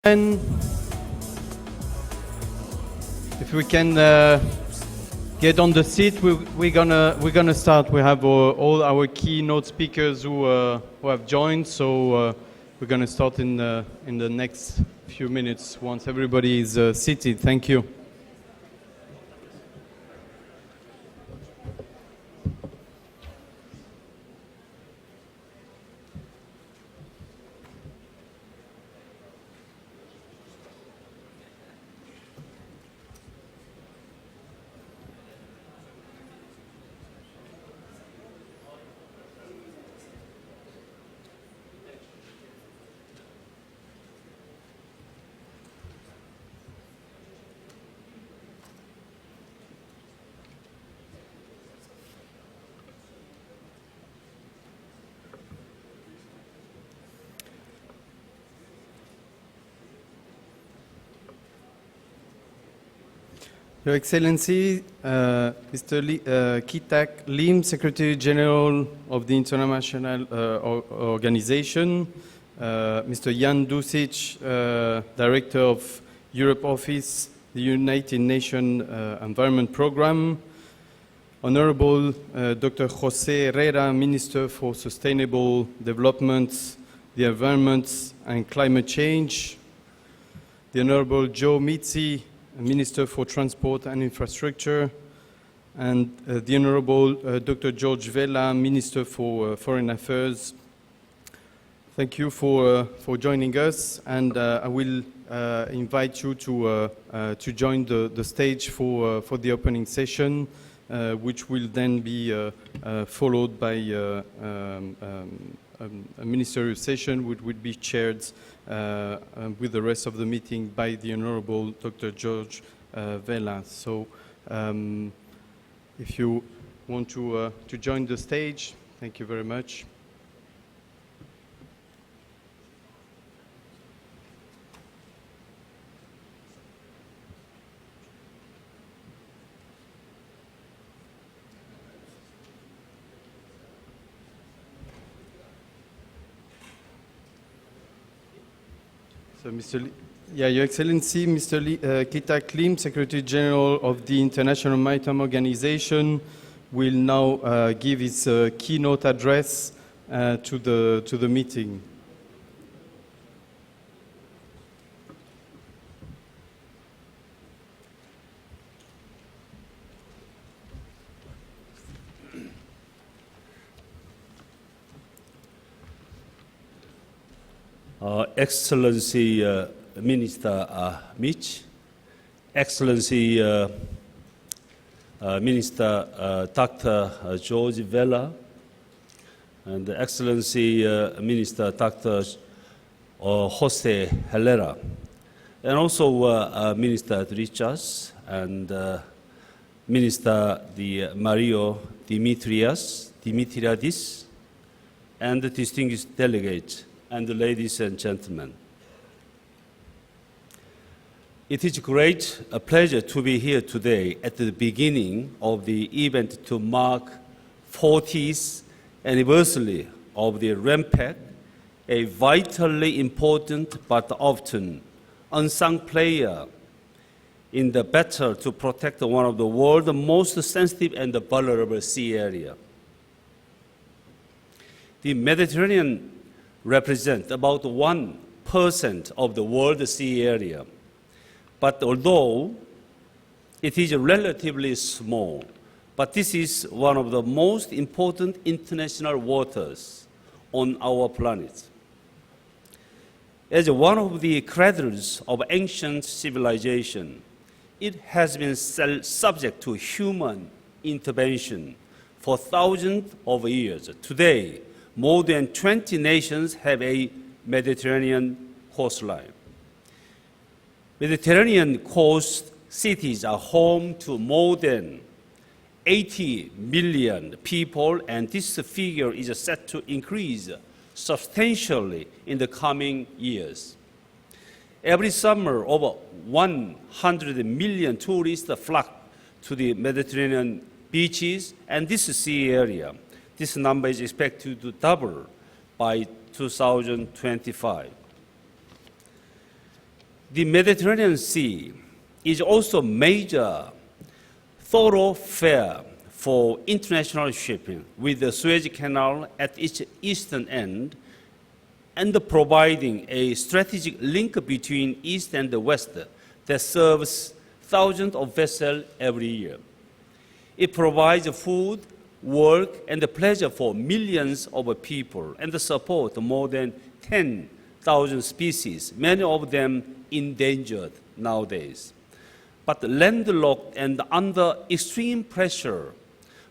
And if we can get on the seat, we're gonna start. We have all our keynote speakers who have joined, so we're gonna start in the next few minutes once everybody is seated. Thank you. Your Excellency, Mr. Ki-Tak Lim, Secretary General of the International Organization, Mr. Jan Dusic, Director of Europe Office, the United Nations Environment Programme, Honorable Dr. José Herrera, Minister for Sustainable Development, the Environment and Climate Change, the Honorable Joe Mizzi, Minister for Transport and Infrastructure, and the Honorable Dr. George Vella, Minister for Foreign Affairs. Thank you for joining us, and I will invite you to join the stage for the opening session, which will then be followed by a ministerial session which would be chaired with the rest of the meeting by the Honorable Dr. George Vella. So if you want to join the stage, thank you very much. So, Your Excellency, Mr. Ki-Tak Lim, Secretary General of the International Maritime Organization, will now give his keynote address to the meeting. Excellency Minister Mitch, Excellency Minister Dr. George Vella, and Excellency Minister Dr. José Herrera, and also Minister Richards and Minister Mario Dimitriadis, and the distinguished delegates, and ladies and gentlemen. It is great a pleasure to be here today at the beginning of the event to mark 40th anniversary of the REMPEC, a vitally important but often unsung player in the battle to protect one of the world's most sensitive and vulnerable sea area. The Mediterranean represents about 1% of the world sea area. But although it is relatively small, but this is one of the most important international waters on our planet. As one of the cradles of ancient civilization, it has been subject to human intervention for thousands of years. Today, more than 20 nations have a Mediterranean coastline. Mediterranean coast cities are home to more than 80 million people, and this figure is set to increase substantially in the coming years. Every summer, over 100 million tourists flock to the Mediterranean beaches and this sea area. This number is expected to double by 2025. The Mediterranean Sea is also a major thoroughfare for international shipping, with the Suez Canal at its eastern end and providing a strategic link between East and the West that serves thousands of vessels every year. It provides food, work, and pleasure for millions of people and supports more than 10,000 species, many of them endangered nowadays. But landlocked and under extreme pressure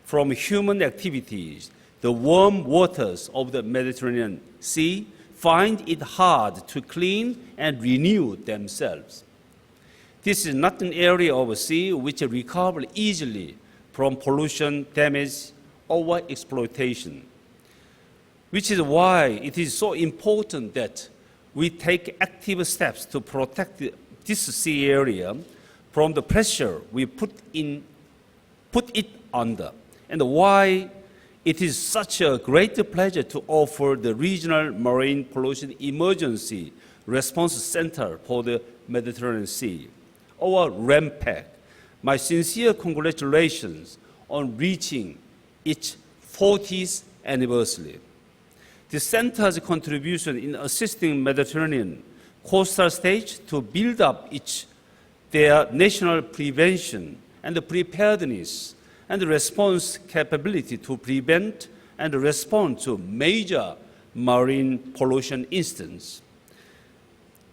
from human activities, the warm waters of the Mediterranean Sea find it hard to clean and renew themselves. This is not an area of the sea which recovers easily from pollution, damage, or exploitation, which is why it is so important that we take active steps to protect this sea area from the pressure we put it under, and why it is such a great pleasure to offer the Regional Marine Pollution Emergency Response Center for the Mediterranean Sea, or REMPEC. My sincere congratulations on reaching its 40th anniversary. The center's contribution in assisting Mediterranean coastal states to build up their national prevention and preparedness and response capability to prevent and respond to major marine pollution incidents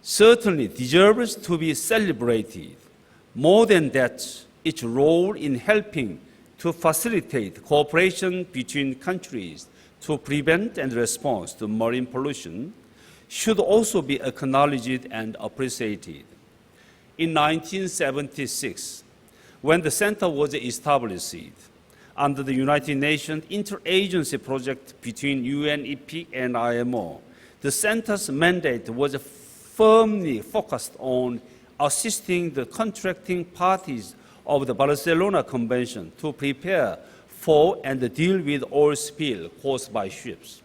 certainly deserves to be celebrated. More than that, its role in helping to facilitate cooperation between countries to prevent and respond to marine pollution should also be acknowledged and appreciated. In 1976, when the center was established under the United Nations interagency project between UNEP and IMO, the center's mandate was firmly focused on assisting the contracting parties of the Barcelona Convention to prepare for and deal with oil spill caused by ships.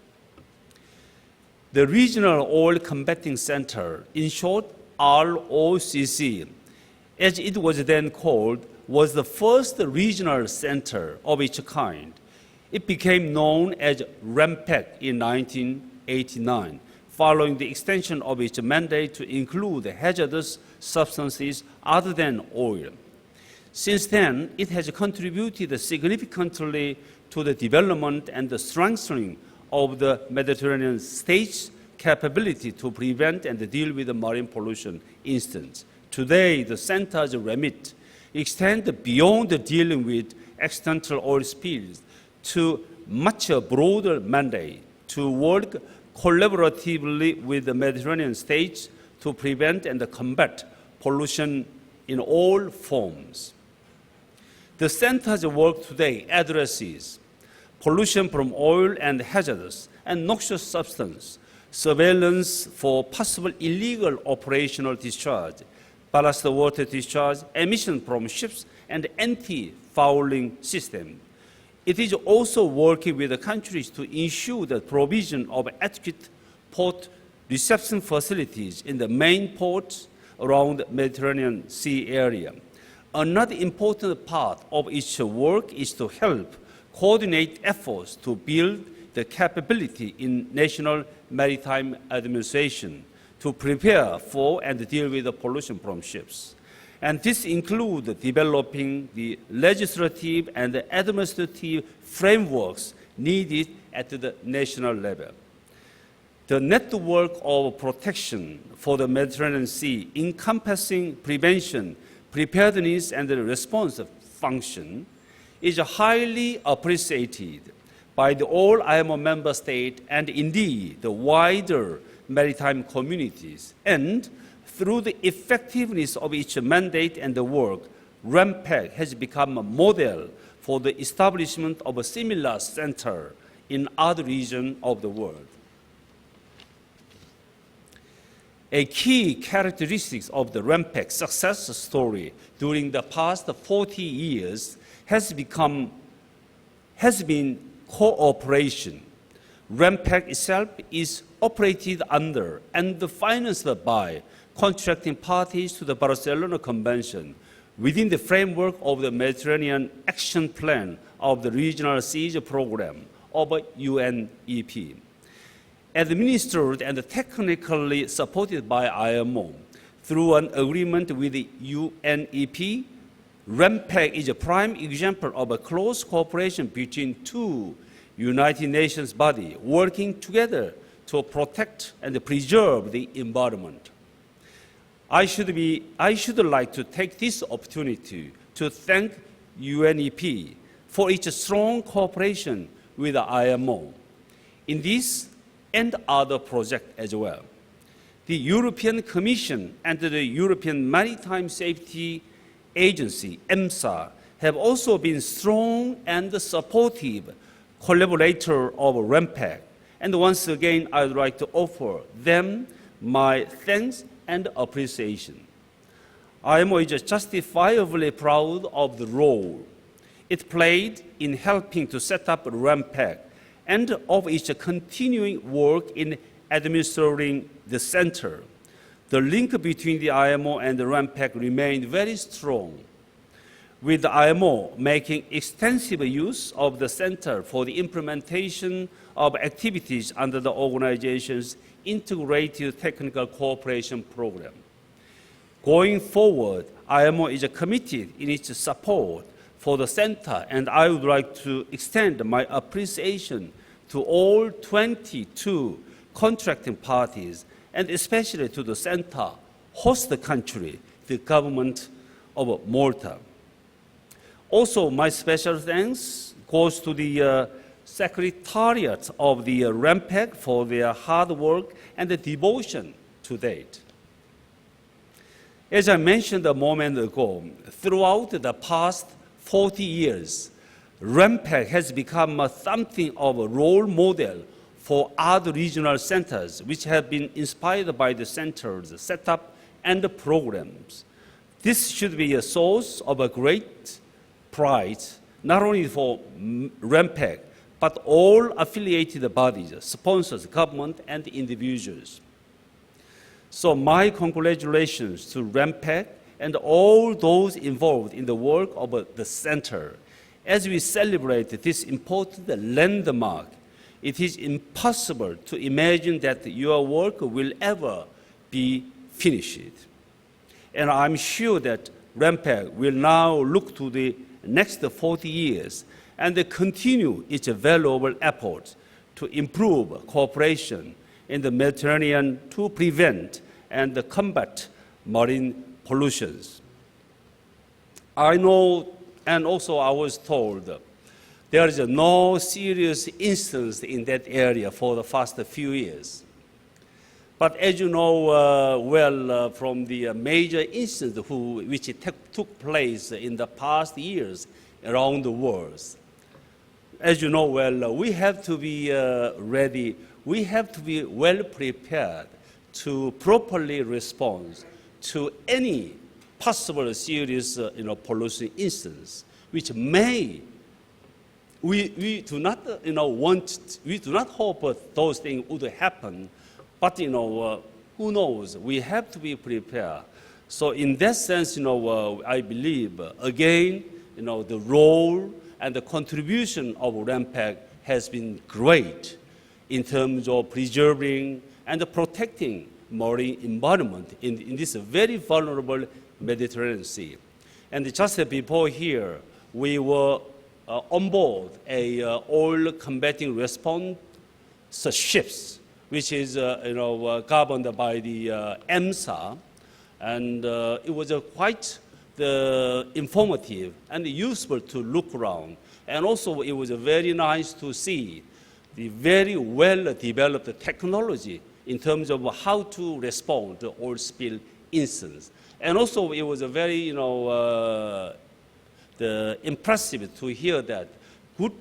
The Regional Oil Combating Center, in short ROCC, as it was then called, was the first regional center of its kind. It became known as REMPEC in 1989, following the extension of its mandate to include hazardous substances other than oil. Since then, it has contributed significantly to the development and the strengthening of the Mediterranean states' capability to prevent and deal with the marine pollution incidents. Today, the center's remit extends beyond dealing with accidental oil spills to much broader mandate to work collaboratively with the Mediterranean states to prevent and combat pollution in all forms. The center's work today addresses pollution from oil and hazardous and noxious substance, surveillance for possible illegal operational discharge, ballast water discharge, emission from ships, and anti-fouling system. It is also working with the countries to ensure the provision of adequate port reception facilities in the main ports around the Mediterranean Sea area. Another important part of its work is to help coordinate efforts to build the capability in national maritime administration to prepare for and deal with the pollution from ships. And this includes developing the legislative and the administrative frameworks needed at the national level. The network of protection for the Mediterranean Sea, encompassing prevention, preparedness, and the response function, is highly appreciated by all IMO member states and indeed the wider maritime communities. And through the effectiveness of its mandate and the work, REMPEC has become a model for the establishment of a similar center in other regions of the world. A key characteristic of the REMPEC success story during the past 40 years has been cooperation. REMPEC itself is operated under and financed by contracting parties to the Barcelona Convention within the framework of the Mediterranean Action Plan of the Regional Siege Program of UNEP. Administered and technically supported by IMO through an agreement with the UNEP, REMPEC is a prime example of a close cooperation between two United Nations bodies working together to protect and preserve the environment. I should like to take this opportunity to thank UNEP for its strong cooperation with the IMO in this and other projects as well. The European Commission and the European Maritime Safety Agency, EMSA, have also been strong and supportive collaborators of REMPEC. And once again, I would like to offer them my thanks and appreciation. IMO is justifiably proud of the role it played in helping to set up REMPEC and of its continuing work in administering the center. The link between the IMO and the REMPEC remained very strong, with the IMO making extensive use of the center for the implementation of activities under the organization's Integrated Technical Cooperation Program. Going forward, IMO is committed in its support for the center, and I would like to extend my appreciation to all 22 contracting parties, and especially to the center host country, the government of Malta. Also, my special thanks goes to the Secretariat of the REMPEC for their hard work and the devotion to date. As I mentioned a moment ago, throughout the past 40 years, REMPEC has become something of a role model for other regional centers which have been inspired by the center's setup and the programs. This should be a source of a great pride, not only for REMPEC, but all affiliated bodies, sponsors, government, and individuals. So my congratulations to REMPEC and all those involved in the work of the center. As we celebrate this important landmark, it is impossible to imagine that your work will ever be finished. And I'm sure that REMPEC will now look to the next 40 years and continue its valuable efforts to improve cooperation in the Mediterranean to prevent and combat marine pollutions. I know, and also I was told, there is no serious instance in that area for the past few years. But as you know from the major incidents which took place in the past years around the world, as you know well, we have to be ready, we have to be well prepared to properly respond to any possible serious pollution instance, which may, we do not we do not hope those things would happen, but who knows, we have to be prepared. So in that sense, I believe, again, the role and the contribution of REMPEC has been great in terms of preserving and protecting marine environment in this very vulnerable Mediterranean Sea. And just before here, we were on board a oil combating response ships, which is governed by the EMSA, and it was quite informative and useful to look around. And also it was very nice to see the very well-developed technology in terms of how to respond to oil spill incidents. And also it was a very impressive to hear that good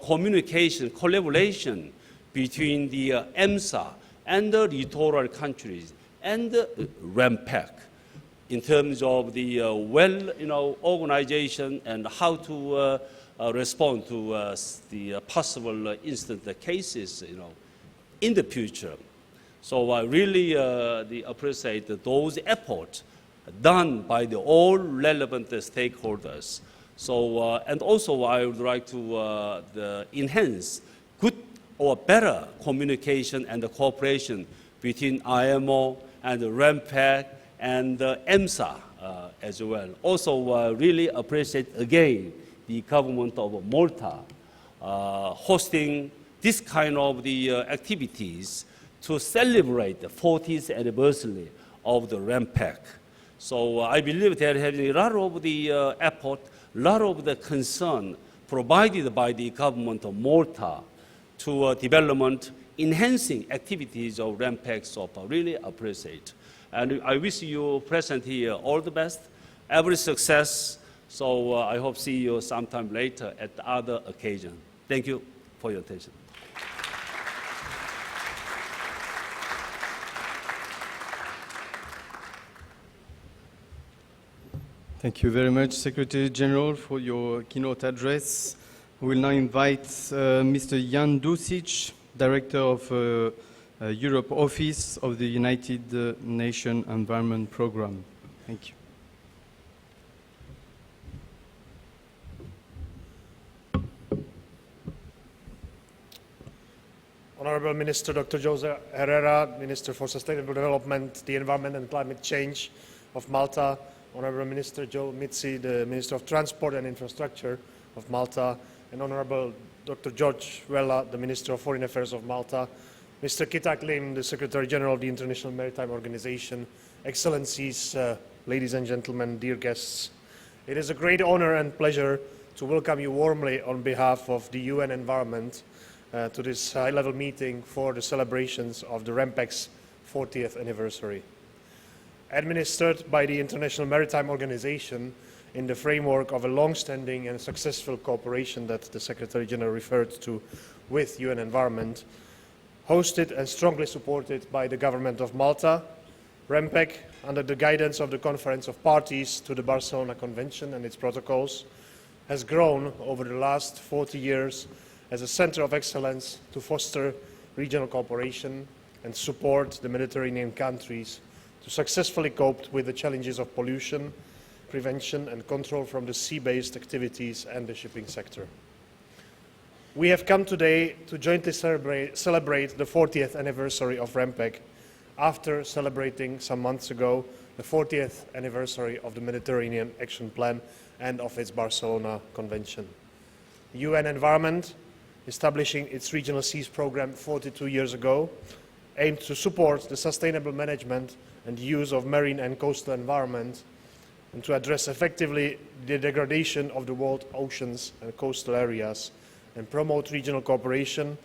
communication, collaboration between the EMSA and the littoral countries and REMPEC in terms of the organization and how to respond to the possible incident cases in the future. So I really appreciate those efforts done by all relevant stakeholders. So, and also I would like to enhance good or better communication and cooperation between IMO and REMPEC and EMSA as well. Also, really appreciate again the government of Malta hosting this kind of the activities to celebrate the 40th anniversary of the REMPEC. So I believe there has been a lot of the effort, a lot of the concern provided by the government of Malta to development, enhancing activities of REMPEC, so I really appreciate. And I wish you present here all the best, every success. So I hope see you sometime later at other occasion. Thank you for your attention. Thank you very much, Secretary General, for your keynote address. We will now invite Mr. Jan Dusic, Director of Europe Office of the United Nations Environment Programme. Thank you. Honorable Minister Dr. Jose Herrera, Minister for Sustainable Development, the Environment and Climate Change of Malta, Honorable Minister Joe Mitzi, the Minister of Transport and Infrastructure of Malta, and Honorable Dr. George Vella, the Minister of Foreign Affairs of Malta, Mr. Kitak Lim, the Secretary General of the International Maritime Organization, Excellencies, ladies and gentlemen, dear guests. It is a great honor and pleasure to welcome you warmly on behalf of the UN Environment to this high-level meeting for the celebrations of the REMPEC's 40th anniversary. Administered by the International Maritime Organization in the framework of a long-standing and successful cooperation that the Secretary General referred to with UN Environment, hosted and strongly supported by the Government of Malta, REMPEC, under the guidance of the Conference of Parties to the Barcelona Convention and its protocols, has grown over the last 40 years as a center of excellence to foster regional cooperation and support the Mediterranean countries to successfully cope with the challenges of pollution, prevention and control from the sea-based activities and the shipping sector. We have come today to jointly celebrate the 40th anniversary of REMPEC after celebrating some months ago the 40th anniversary of the Mediterranean Action Plan and of its Barcelona Convention. The UN Environment, establishing its Regional Seas Programme 42 years ago, aimed to support the sustainable management and use of marine and coastal environment and to address effectively the degradation of the world oceans and coastal areas and promote regional cooperation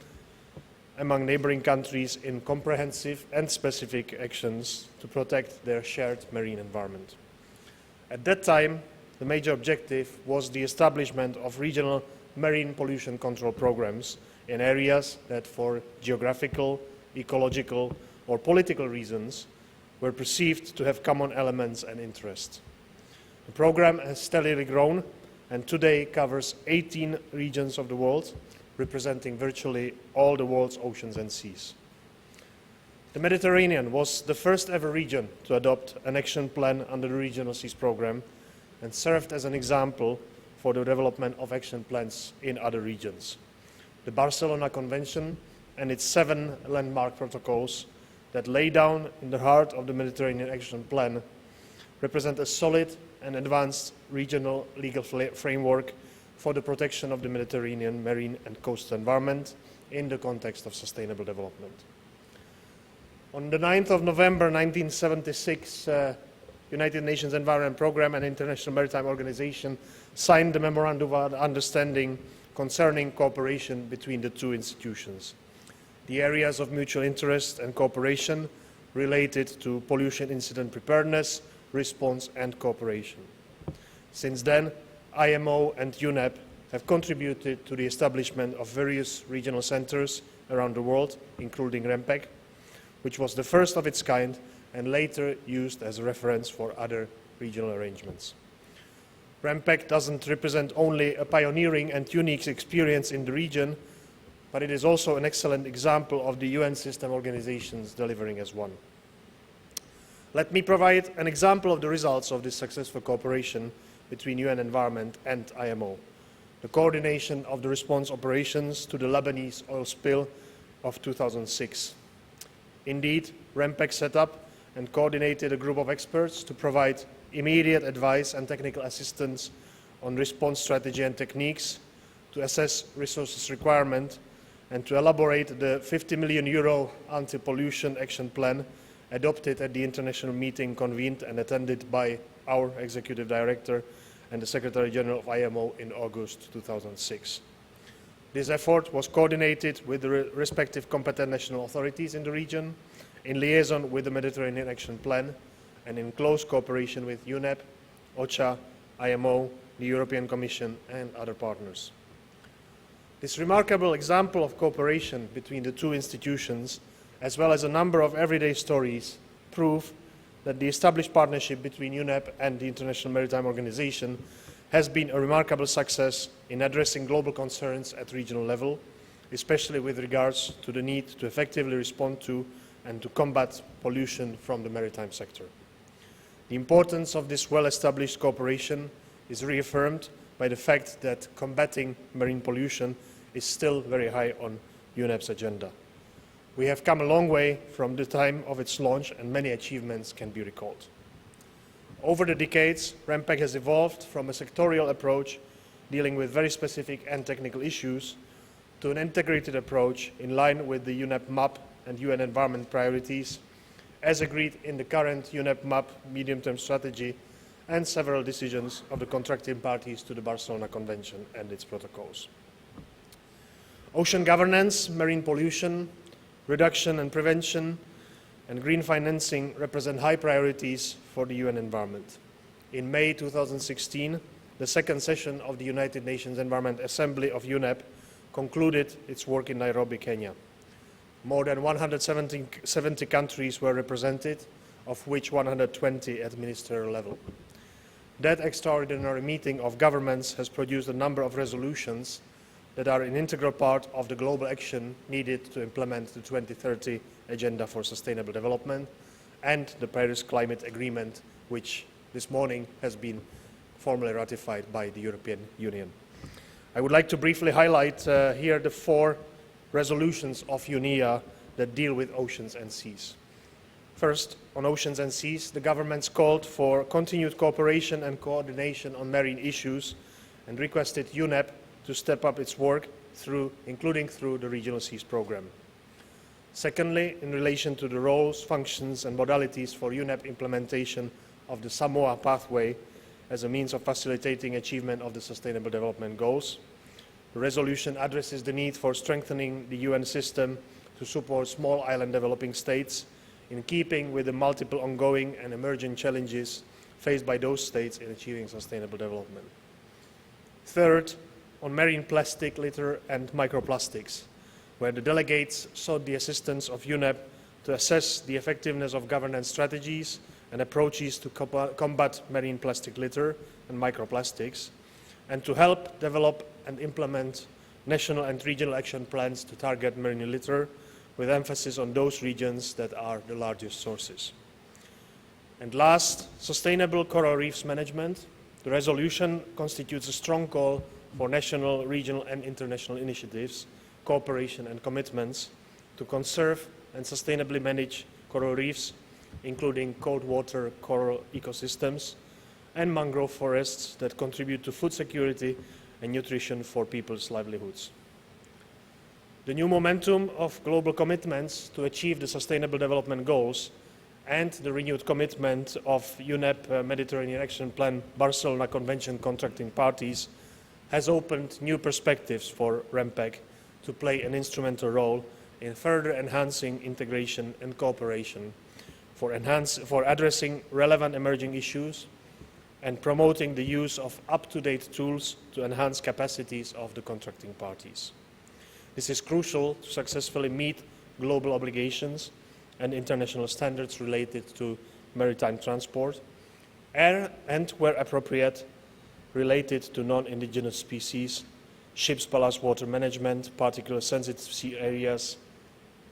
among neighbouring countries in comprehensive and specific actions to protect their shared marine environment. At that time, the major objective was the establishment of regional marine pollution control programs in areas that for geographical, ecological or political reasons were perceived to have common elements and interests. The program has steadily grown and today covers 18 regions of the world, representing virtually all the world's oceans and seas. The Mediterranean was the first ever region to adopt an action plan under the Regional Seas Programme and served as an example for the development of action plans in other regions. The Barcelona Convention and its 7 landmark protocols that lay down in the heart of the Mediterranean Action Plan represent a solid and advanced regional legal framework for the protection of the Mediterranean marine and coastal environment in the context of sustainable development. On the 9th of November 1976, United Nations Environment Programme and International Maritime Organization signed the Memorandum of Understanding concerning cooperation between the two institutions. The areas of mutual interest and cooperation related to pollution incident preparedness, response and cooperation. Since then, IMO and UNEP have contributed to the establishment of various regional centers around the world, including REMPEC, which was the first of its kind and later used as a reference for other regional arrangements. REMPEC doesn't represent only a pioneering and unique experience in the region, but it is also an excellent example of the UN system organizations delivering as one. Let me provide an example of the results of this successful cooperation between UN Environment and IMO. The coordination of the response operations to the Lebanese oil spill of 2006. Indeed, REMPEC set up and coordinated a group of experts to provide immediate advice and technical assistance on response strategy and techniques, to assess resources requirement, and to elaborate the €50 million anti-pollution action plan adopted at the international meeting convened and attended by our Executive Director and the Secretary General of IMO in August 2006. This effort was coordinated with the respective competent national authorities in the region, in liaison with the Mediterranean Action Plan, and in close cooperation with UNEP, OCHA, IMO, the European Commission, and other partners. This remarkable example of cooperation between the two institutions, as well as a number of everyday stories, prove that the established partnership between UNEP and the International Maritime Organization has been a remarkable success in addressing global concerns at regional level, especially with regards to the need to effectively respond to and to combat pollution from the maritime sector. The importance of this well-established cooperation is reaffirmed by the fact that combating marine pollution is still very high on UNEP's agenda. We have come a long way from the time of its launch, and many achievements can be recalled. Over the decades, REMPEC has evolved from a sectorial approach dealing with very specific and technical issues to an integrated approach in line with the UNEP MAP and UN environment priorities, as agreed in the current UNEP MAP medium-term strategy and several decisions of the contracting parties to the Barcelona Convention and its protocols. Ocean governance, marine pollution, reduction and prevention, and green financing represent high priorities for the UN environment. In May 2016, the second session of the United Nations Environment Assembly of UNEP concluded its work in Nairobi, Kenya. More than 170 countries were represented, of which 120 at ministerial level. That extraordinary meeting of governments has produced a number of resolutions that are an integral part of the global action needed to implement the 2030 Agenda for Sustainable Development and the Paris Climate Agreement, which this morning has been formally ratified by the European Union. I would like to briefly highlight here the 4 resolutions of UNEA that deal with oceans and seas. First, on oceans and seas, the governments called for continued cooperation and coordination on marine issues and requested UNEP to step up its work, including through the Regional Seas Programme. Secondly, in relation to the roles, functions and modalities for UNEP implementation of the Samoa pathway as a means of facilitating achievement of the Sustainable Development Goals, the resolution addresses the need for strengthening the UN system to support small island developing states in keeping with the multiple ongoing and emerging challenges faced by those states in achieving sustainable development. Third, on marine plastic litter and microplastics, where the delegates sought the assistance of UNEP to assess the effectiveness of governance strategies and approaches to combat marine plastic litter and microplastics, and to help develop and implement national and regional action plans to target marine litter, with emphasis on those regions that are the largest sources. And last, sustainable coral reefs management. The resolution constitutes a strong call for national, regional and international initiatives, cooperation and commitments to conserve and sustainably manage coral reefs, including cold water coral ecosystems and mangrove forests that contribute to food security and nutrition for people's livelihoods. The new momentum of global commitments to achieve the Sustainable Development Goals and the renewed commitment of UNEP Mediterranean Action Plan Barcelona Convention contracting parties has opened new perspectives for REMPEC to play an instrumental role in further enhancing integration and cooperation for addressing relevant emerging issues and promoting the use of up-to-date tools to enhance capacities of the contracting parties. This is crucial to successfully meet global obligations and international standards related to maritime transport, and where appropriate, related to non-indigenous species ships ballast water management, particular sensitive sea areas,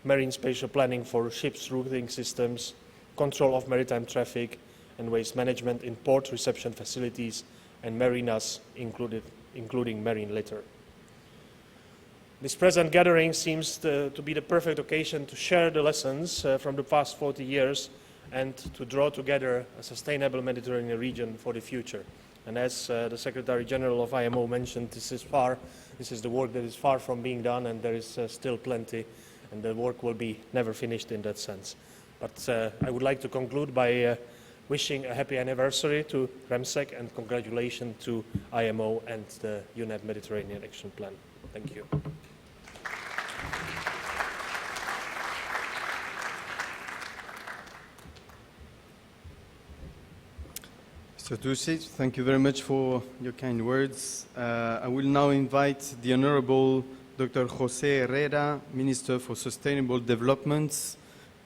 marine spatial planning for ships routing systems, control of maritime traffic and waste management in port reception facilities and marinas, including marine litter. This present gathering seems to be the perfect occasion to share the lessons from the past 40 years and to draw together a sustainable Mediterranean region for the future. And as the Secretary General of IMO mentioned, this is the work that is far from being done, and there is still plenty, and the work will be never finished in that sense. But I would like to conclude by wishing a happy anniversary to REMPEC and congratulations to IMO and the UNEP Mediterranean Action Plan. Thank you. Mr. Dusic, thank you very much for your kind words. I will now invite the Honorable Dr. José Herrera, Minister for Sustainable Development,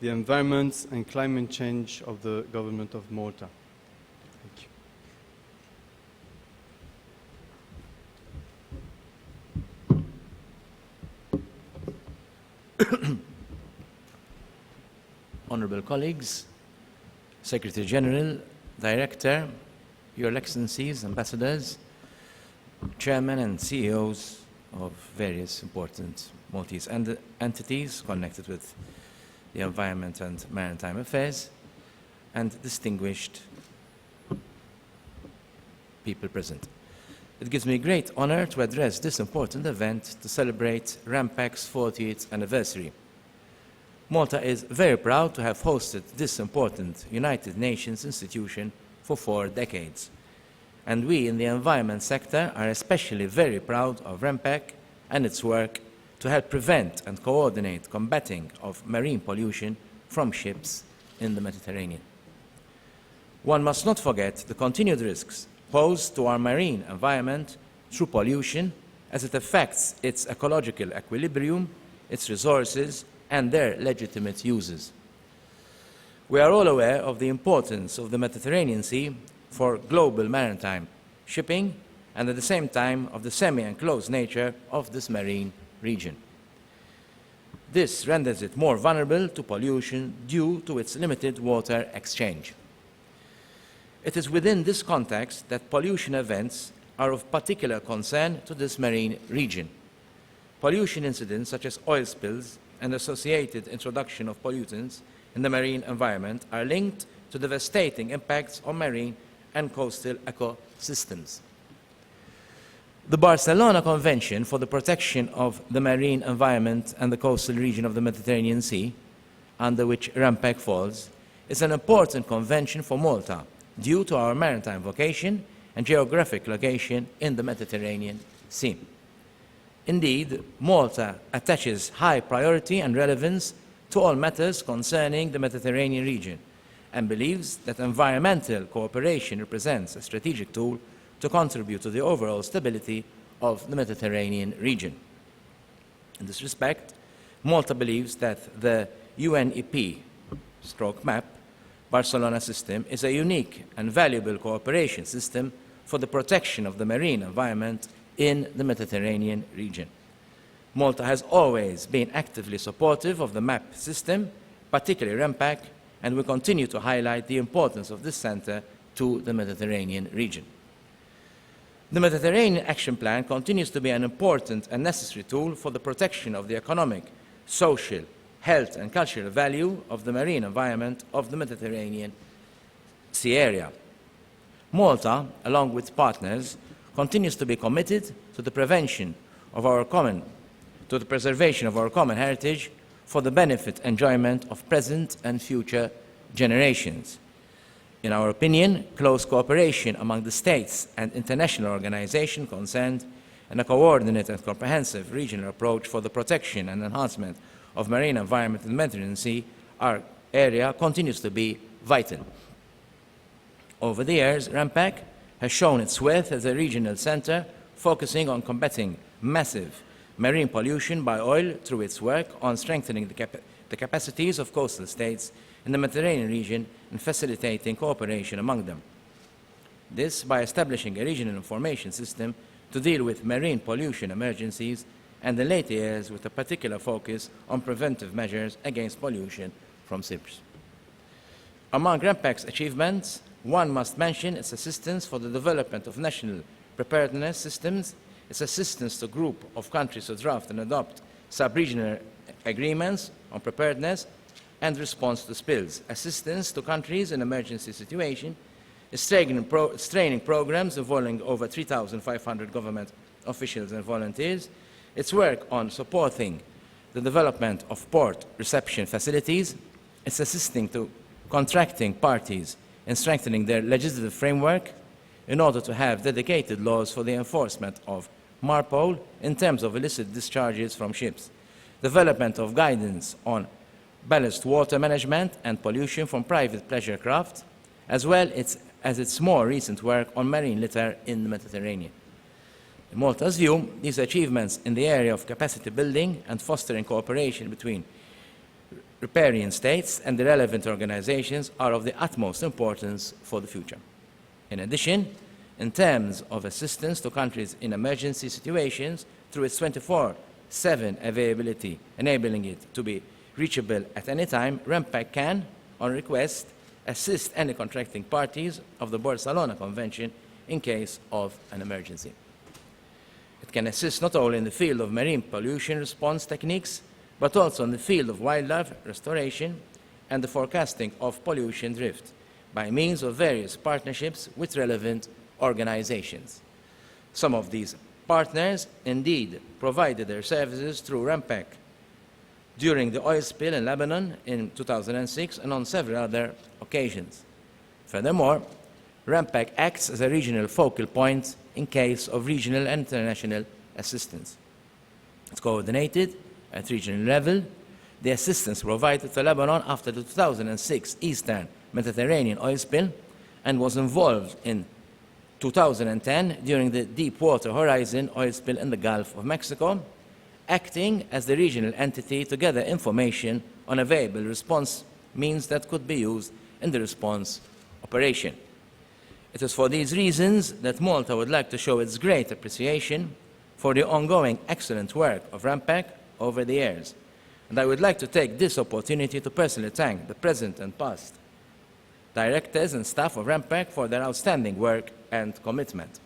the Environment and Climate Change of the Government of Malta. Thank you. Honorable colleagues, Secretary General, Director, Your Excellencies, Ambassadors, Chairmen and CEOs of various important Maltese entities connected with the environment and maritime affairs, and distinguished people present. It gives me great honor to address this important event to celebrate REMPEC's 40th anniversary. Malta is very proud to have hosted this important United Nations institution for 4 decades. And we in the environment sector are especially very proud of REMPEC and its work to help prevent and coordinate combating of marine pollution from ships in the Mediterranean. One must not forget the continued risks posed to our marine environment through pollution as it affects its ecological equilibrium, its resources, and their legitimate uses. We are all aware of the importance of the Mediterranean Sea for global maritime shipping and at the same time of the semi-enclosed nature of this marine region. This renders it more vulnerable to pollution due to its limited water exchange. It is within this context that pollution events are of particular concern to this marine region. Pollution incidents such as oil spills and associated introduction of pollutants in the marine environment are linked to devastating impacts on marine and coastal ecosystems. The Barcelona Convention for the Protection of the Marine Environment and the Coastal Region of the Mediterranean Sea, under which REMPEC falls, is an important convention for Malta due to our maritime vocation and geographic location in the Mediterranean Sea. Indeed, Malta attaches high priority and relevance to all matters concerning the Mediterranean region and believes that environmental cooperation represents a strategic tool to contribute to the overall stability of the Mediterranean region. In this respect, Malta believes that the UNEP/MAP Barcelona system is a unique and valuable cooperation system for the protection of the marine environment in the Mediterranean region. Malta has always been actively supportive of the MAP system, particularly REMPEC, and we continue to highlight the importance of this center to the Mediterranean region. The Mediterranean Action Plan continues to be an important and necessary tool for the protection of the economic, social, health and cultural value of the marine environment of the Mediterranean Sea area. Malta, along with partners, continues to be committed to the preservation of our common heritage for the benefit and enjoyment of present and future generations. In our opinion, close cooperation among the states and international organizations concerned and a coordinated and comprehensive regional approach for the protection and enhancement of marine environment in the Mediterranean Sea, our area continues to be vital. Over the years, REMPEC has shown its worth as a regional center focusing on combating massive marine pollution by oil through its work on strengthening the capacities of coastal states in the Mediterranean region and facilitating cooperation among them. This by establishing a regional information system to deal with marine pollution emergencies, and in later years with a particular focus on preventive measures against pollution from ships. Among REMPEC's achievements, one must mention its assistance for the development of national preparedness systems, its assistance to a group of countries to draft and adopt sub-regional agreements on preparedness and response to spills, assistance to countries in emergency situations, its training programs involving over 3,500 government officials and volunteers, its work on supporting the development of port reception facilities, its assisting to contracting parties in strengthening their legislative framework in order to have dedicated laws for the enforcement of MARPOL in terms of illicit discharges from ships, development of guidance on ballast water management and pollution from private pleasure craft, as well as its more recent work on marine litter in the Mediterranean. In Malta's view, these achievements in the area of capacity building and fostering cooperation between riparian states and the relevant organizations are of the utmost importance for the future. In addition, in terms of assistance to countries in emergency situations through its 24/7 availability, enabling it to be reachable at any time, REMPEC can, on request, assist any contracting parties of the Barcelona Convention in case of an emergency. It can assist not only in the field of marine pollution response techniques, but also in the field of wildlife restoration and the forecasting of pollution drift by means of various partnerships with relevant organizations. Some of these partners indeed provided their services through REMPEC during the oil spill in Lebanon in 2006 and on several other occasions. Furthermore, REMPEC acts as a regional focal point in case of regional and international assistance. It's coordinated at regional level the assistance provided to Lebanon after the 2006 Eastern Mediterranean oil spill and was involved in 2010 during the Deepwater Horizon oil spill in the Gulf of Mexico, acting as the regional entity to gather information on available response means that could be used in the response operation. It is for these reasons that Malta would like to show its great appreciation for the ongoing excellent work of REMPEC over the years. And I would like to take this opportunity to personally thank the present and past directors and staff of REMPEC for their outstanding work and commitment.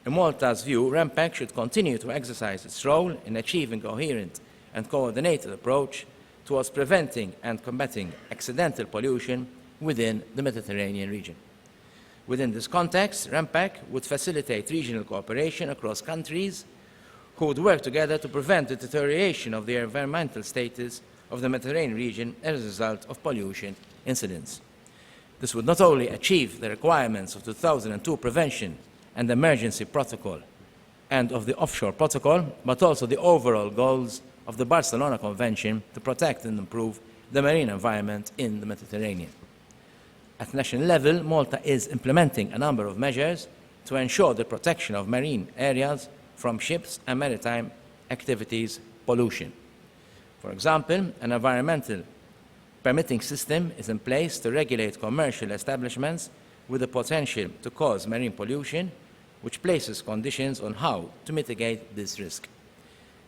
In Malta's view, REMPEC should continue to exercise its role in achieving a coherent and coordinated approach towards preventing and combating accidental pollution within the Mediterranean region. Within this context, REMPEC would facilitate regional cooperation across countries who would work together to prevent the deterioration of the environmental status of the Mediterranean region as a result of pollution incidents. This would not only achieve the requirements of the 2002 Prevention and Emergency Protocol and of the Offshore Protocol, but also the overall goals of the Barcelona Convention to protect and improve the marine environment in the Mediterranean. At national level, Malta is implementing a number of measures to ensure the protection of marine areas from ships and maritime activities pollution. For example, an environmental permitting system is in place to regulate commercial establishments with the potential to cause marine pollution, which places conditions on how to mitigate this risk.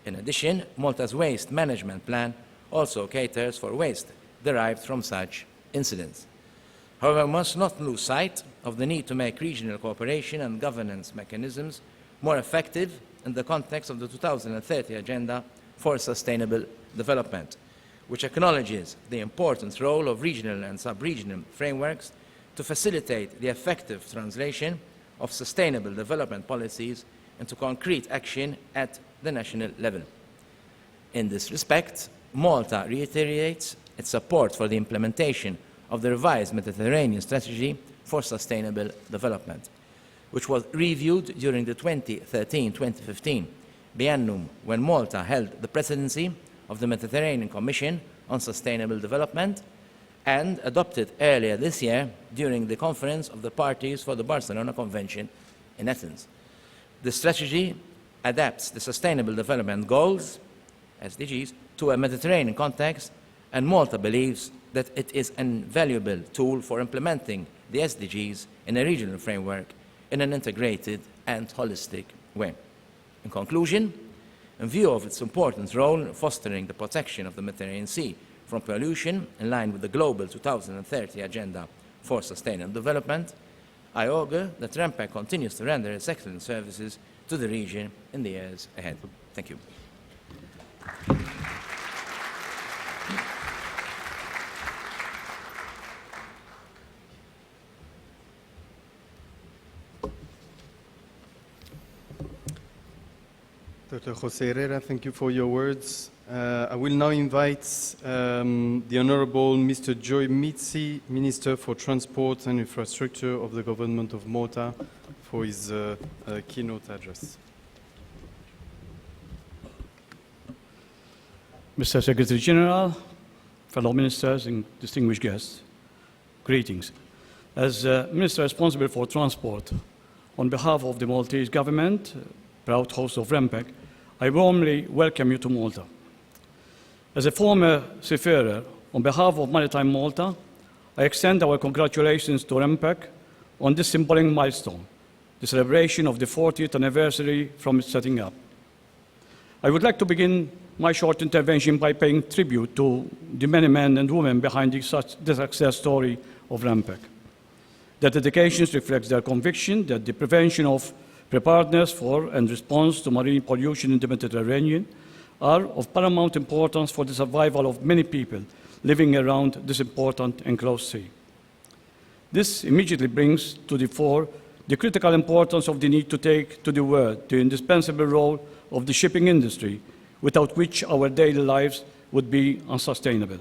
In addition, Malta's waste management plan also caters for waste derived from such incidents. However, we must not lose sight of the need to make regional cooperation and governance mechanisms more effective in the context of the 2030 Agenda for Sustainable Development, which acknowledges the important role of regional and sub-regional frameworks to facilitate the effective translation of sustainable development policies into concrete action at the national level. In this respect, Malta reiterates its support for the implementation of the revised Mediterranean Strategy for Sustainable Development, which was reviewed during the 2013-2015 biennium when Malta held the presidency of the Mediterranean Commission on Sustainable Development and adopted earlier this year during the Conference of the Parties for the Barcelona Convention in Athens. The strategy adapts the Sustainable Development Goals, SDGs, to a Mediterranean context, and Malta believes that it is an invaluable tool for implementing the SDGs in a regional framework in an integrated and holistic way. In conclusion, in view of its important role in fostering the protection of the Mediterranean Sea from pollution in line with the Global 2030 Agenda for Sustainable Development, I augur that REMPEC continues to render its excellent services to the region in the years ahead. Thank you. Dr. Jose Herrera, thank you for your words. I will now invite the Honorable Mr. Joy Mitzi, Minister for Transport and Infrastructure of the Government of Malta, for his keynote address. Mr. Secretary General, fellow ministers and distinguished guests, greetings. As Minister responsible for transport, on behalf of the Maltese government, proud host of REMPEC, I warmly welcome you to Malta. As a former seafarer, on behalf of Maritime Malta, I extend our congratulations to REMPEC on this symbolic milestone, the celebration of the 40th anniversary from its setting up. I would like to begin my short intervention by paying tribute to the many men and women behind the success story of REMPEC. Their dedications reflects their conviction that the prevention of preparedness for and response to marine pollution in the Mediterranean are of paramount importance for the survival of many people living around this important enclosed sea. This immediately brings to the fore the critical importance of the need to take to the word the indispensable role of the shipping industry, without which our daily lives would be unsustainable.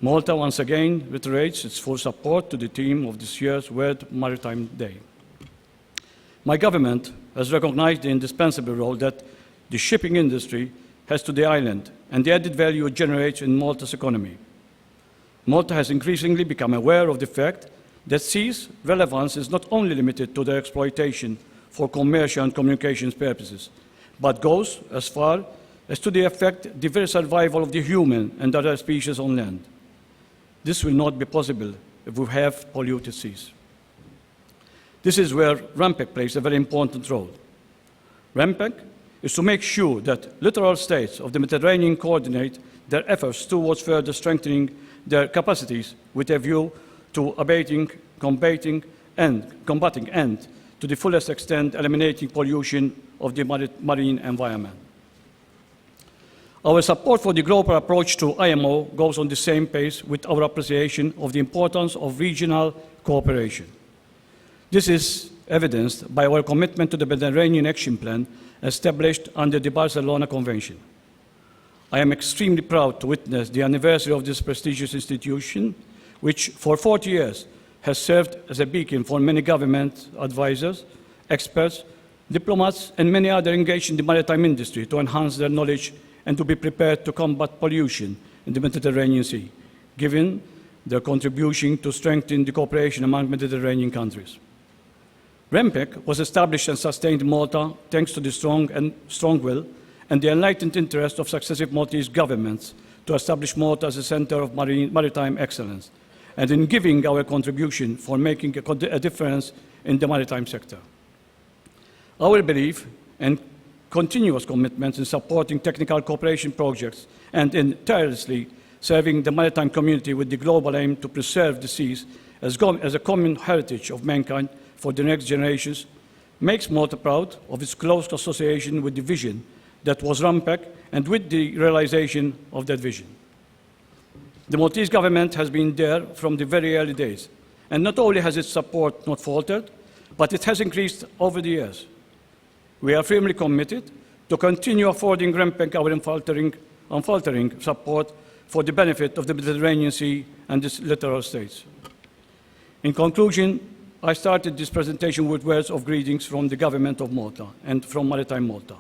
Malta once again reiterates its full support to the theme of this year's World Maritime Day. My government has recognized the indispensable role that the shipping industry has to the island and the added value it generates in Malta's economy. Malta has increasingly become aware of the fact that sea's relevance is not only limited to their exploitation for commercial and communications purposes, but goes as far as to affect the very survival of the human and other species on land. This will not be possible if we have polluted seas. This is where REMPEC plays a very important role. REMPEC is to make sure that littoral states of the Mediterranean coordinate their efforts towards further strengthening their capacities with a view to abating, combating, and to the fullest extent eliminating pollution of the marine environment. Our support for the global approach to IMO goes on the same pace with our appreciation of the importance of regional cooperation. This is evidenced by our commitment to the Mediterranean Action Plan established under the Barcelona Convention. I am extremely proud to witness the anniversary of this prestigious institution, which for 40 years has served as a beacon for many government advisors, experts, diplomats, and many others engaged in the maritime industry to enhance their knowledge and to be prepared to combat pollution in the Mediterranean Sea, given their contribution to strengthen the cooperation among Mediterranean countries. REMPEC was established and sustained in Malta thanks to the strong will and the enlightened interest of successive Maltese governments to establish Malta as a center of maritime excellence, and in giving our contribution for making a difference in the maritime sector. Our belief and continuous commitment in supporting technical cooperation projects and in tirelessly serving the maritime community with the global aim to preserve the seas as a common heritage of mankind for the next generations makes Malta proud of its close association with the vision that was REMPEC and with the realization of that vision. The Maltese government has been there from the very early days, and not only has its support not faltered, but it has increased over the years. We are firmly committed to continue affording REMPEC our unfaltering support for the benefit of the Mediterranean Sea and its littoral states. In conclusion, I started this presentation with words of greetings from the government of Malta and from Maritime Malta.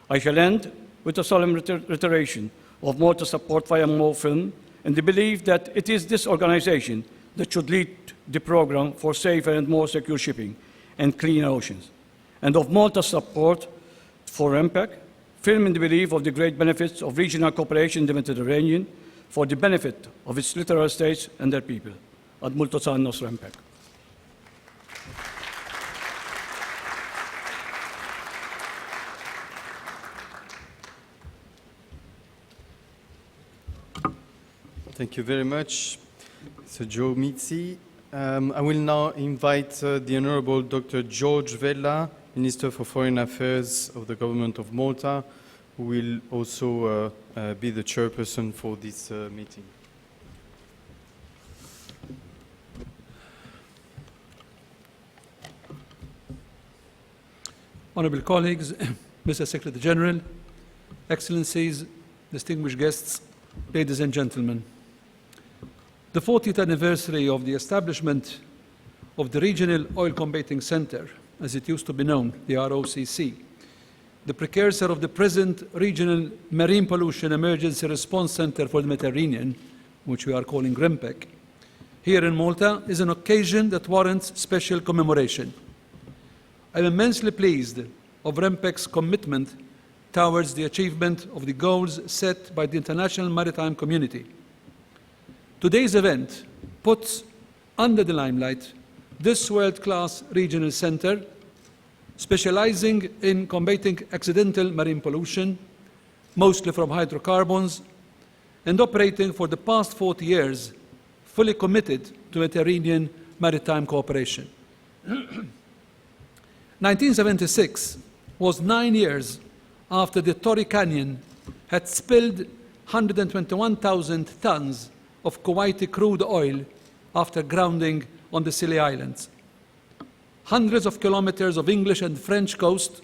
I shall end with a solemn reiteration of Malta's support via MoFilm and the belief that it is this organization that should lead the program for safer and more secure shipping and cleaner oceans, and of Malta's support for REMPEC, firm in the belief of the great benefits of regional cooperation in the Mediterranean for the benefit of its littoral states and their people. Ad multos annos REMPEC. Thank you very much, Mr. Joe Mizzi. I will now invite the Honorable Dr. George Vella, Minister for Foreign Affairs of the Government of Malta, who will also be the chairperson for this meeting. Honourable colleagues, Mr. Secretary General, Excellencies, distinguished guests, ladies and gentlemen. The 40th anniversary of the establishment of the Regional Oil Combating Centre, as it used to be known, the ROCC, the precursor of the present Regional Marine Pollution Emergency Response Centre for the Mediterranean, which we are calling REMPEC, here in Malta, is an occasion that warrants special commemoration. I am immensely pleased of REMPEC's commitment towards the achievement of the goals set by the international maritime community. Today's event puts under the limelight this world-class regional centre, specializing in combating accidental marine pollution, mostly from hydrocarbons, and operating for the past 40 years, fully committed to Mediterranean maritime cooperation. 1976 was 9 years after the Torrey Canyon had spilled 121,000 tons of Kuwaiti crude oil after grounding on the Scilly Islands. Hundreds of kilometers of English and French coast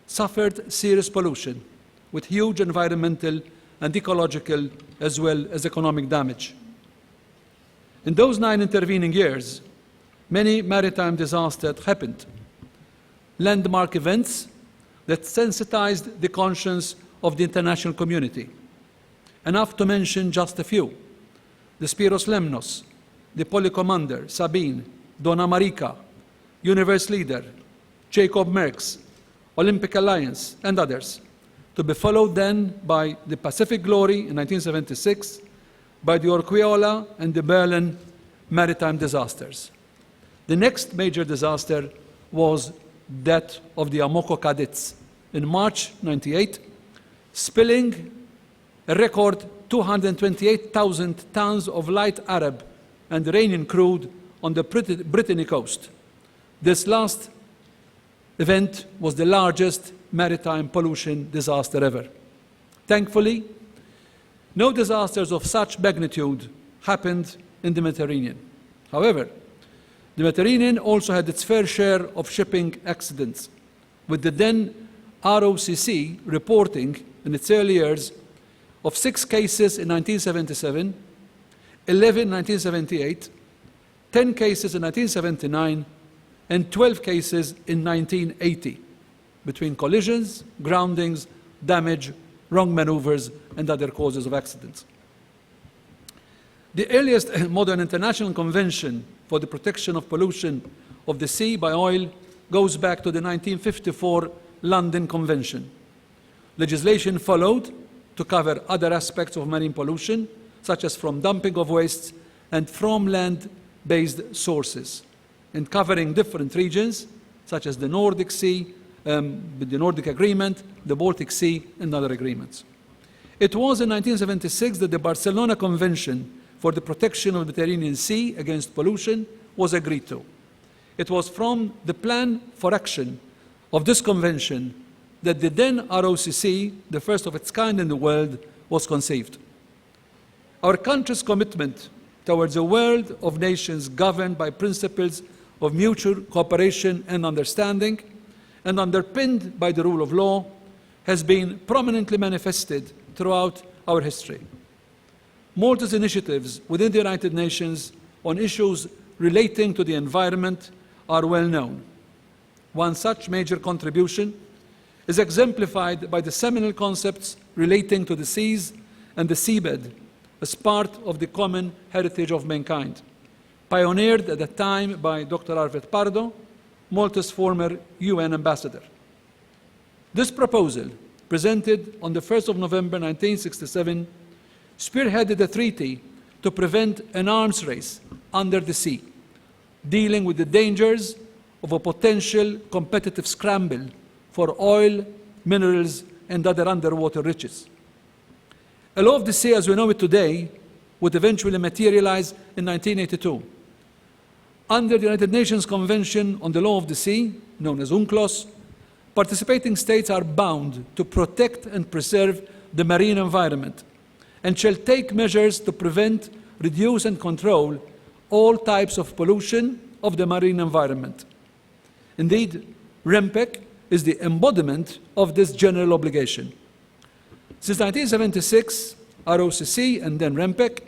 suffered serious pollution, with huge environmental and ecological as well as economic damage. In those 9 intervening years, many maritime disasters happened. Landmark events that sensitized the conscience of the international community. Enough to mention just a few: the Spiros Lemnos, the Polycommander, Sabine, Donna Marica, Universe Leader, Jacob Merckx, Olympic Alliance, and others, to be followed then by the Pacific Glory in 1976, by the Orquiola and the Berlin maritime disasters. The next major disaster was that of the Amoco Cadets in March 98, spilling a record 228,000 tons of light Arab and Iranian crude on the Brittany coast. This last event was the largest maritime pollution disaster ever. Thankfully, no disasters of such magnitude happened in the Mediterranean. However, the Mediterranean also had its fair share of shipping accidents, with the then ROCC reporting in its early years of 6 cases in 1977, 11 in 1978, 10 cases in 1979, and 12 cases in 1980, between collisions, groundings, damage, wrong maneuvers, and other causes of accidents. The earliest modern international convention for the protection of pollution of the sea by oil goes back to the 1954 London Convention. Legislation followed to cover other aspects of marine pollution, such as from dumping of wastes and from land-based sources, and covering different regions, such as the Nordic Sea, with the Nordic Agreement, the Baltic Sea, and other agreements. It was in 1976 that the Barcelona Convention for the Protection of the Mediterranean Sea against pollution was agreed to. It was from the plan for action of this convention that the then ROCC, the first of its kind in the world, was conceived. Our country's commitment towards a world of nations governed by principles of mutual cooperation and understanding, and underpinned by the rule of law, has been prominently manifested throughout our history. Malta's initiatives within the United Nations on issues relating to the environment are well known. One such major contribution is exemplified by the seminal concepts relating to the seas and the seabed as part of the common heritage of mankind, pioneered at the time by Dr. Arvid Pardo, Malta's former UN ambassador. This proposal, presented on the 1st of November 1967, spearheaded a treaty to prevent an arms race under the sea, dealing with the dangers of a potential competitive scramble for oil, minerals, and other underwater riches. A law of the sea as we know it today would eventually materialize in 1982. Under the United Nations Convention on the Law of the Sea, known as UNCLOS, participating states are bound to protect and preserve the marine environment and shall take measures to prevent, reduce, and control all types of pollution of the marine environment. Indeed, REMPEC is the embodiment of this general obligation. Since 1976, ROCC and then REMPEC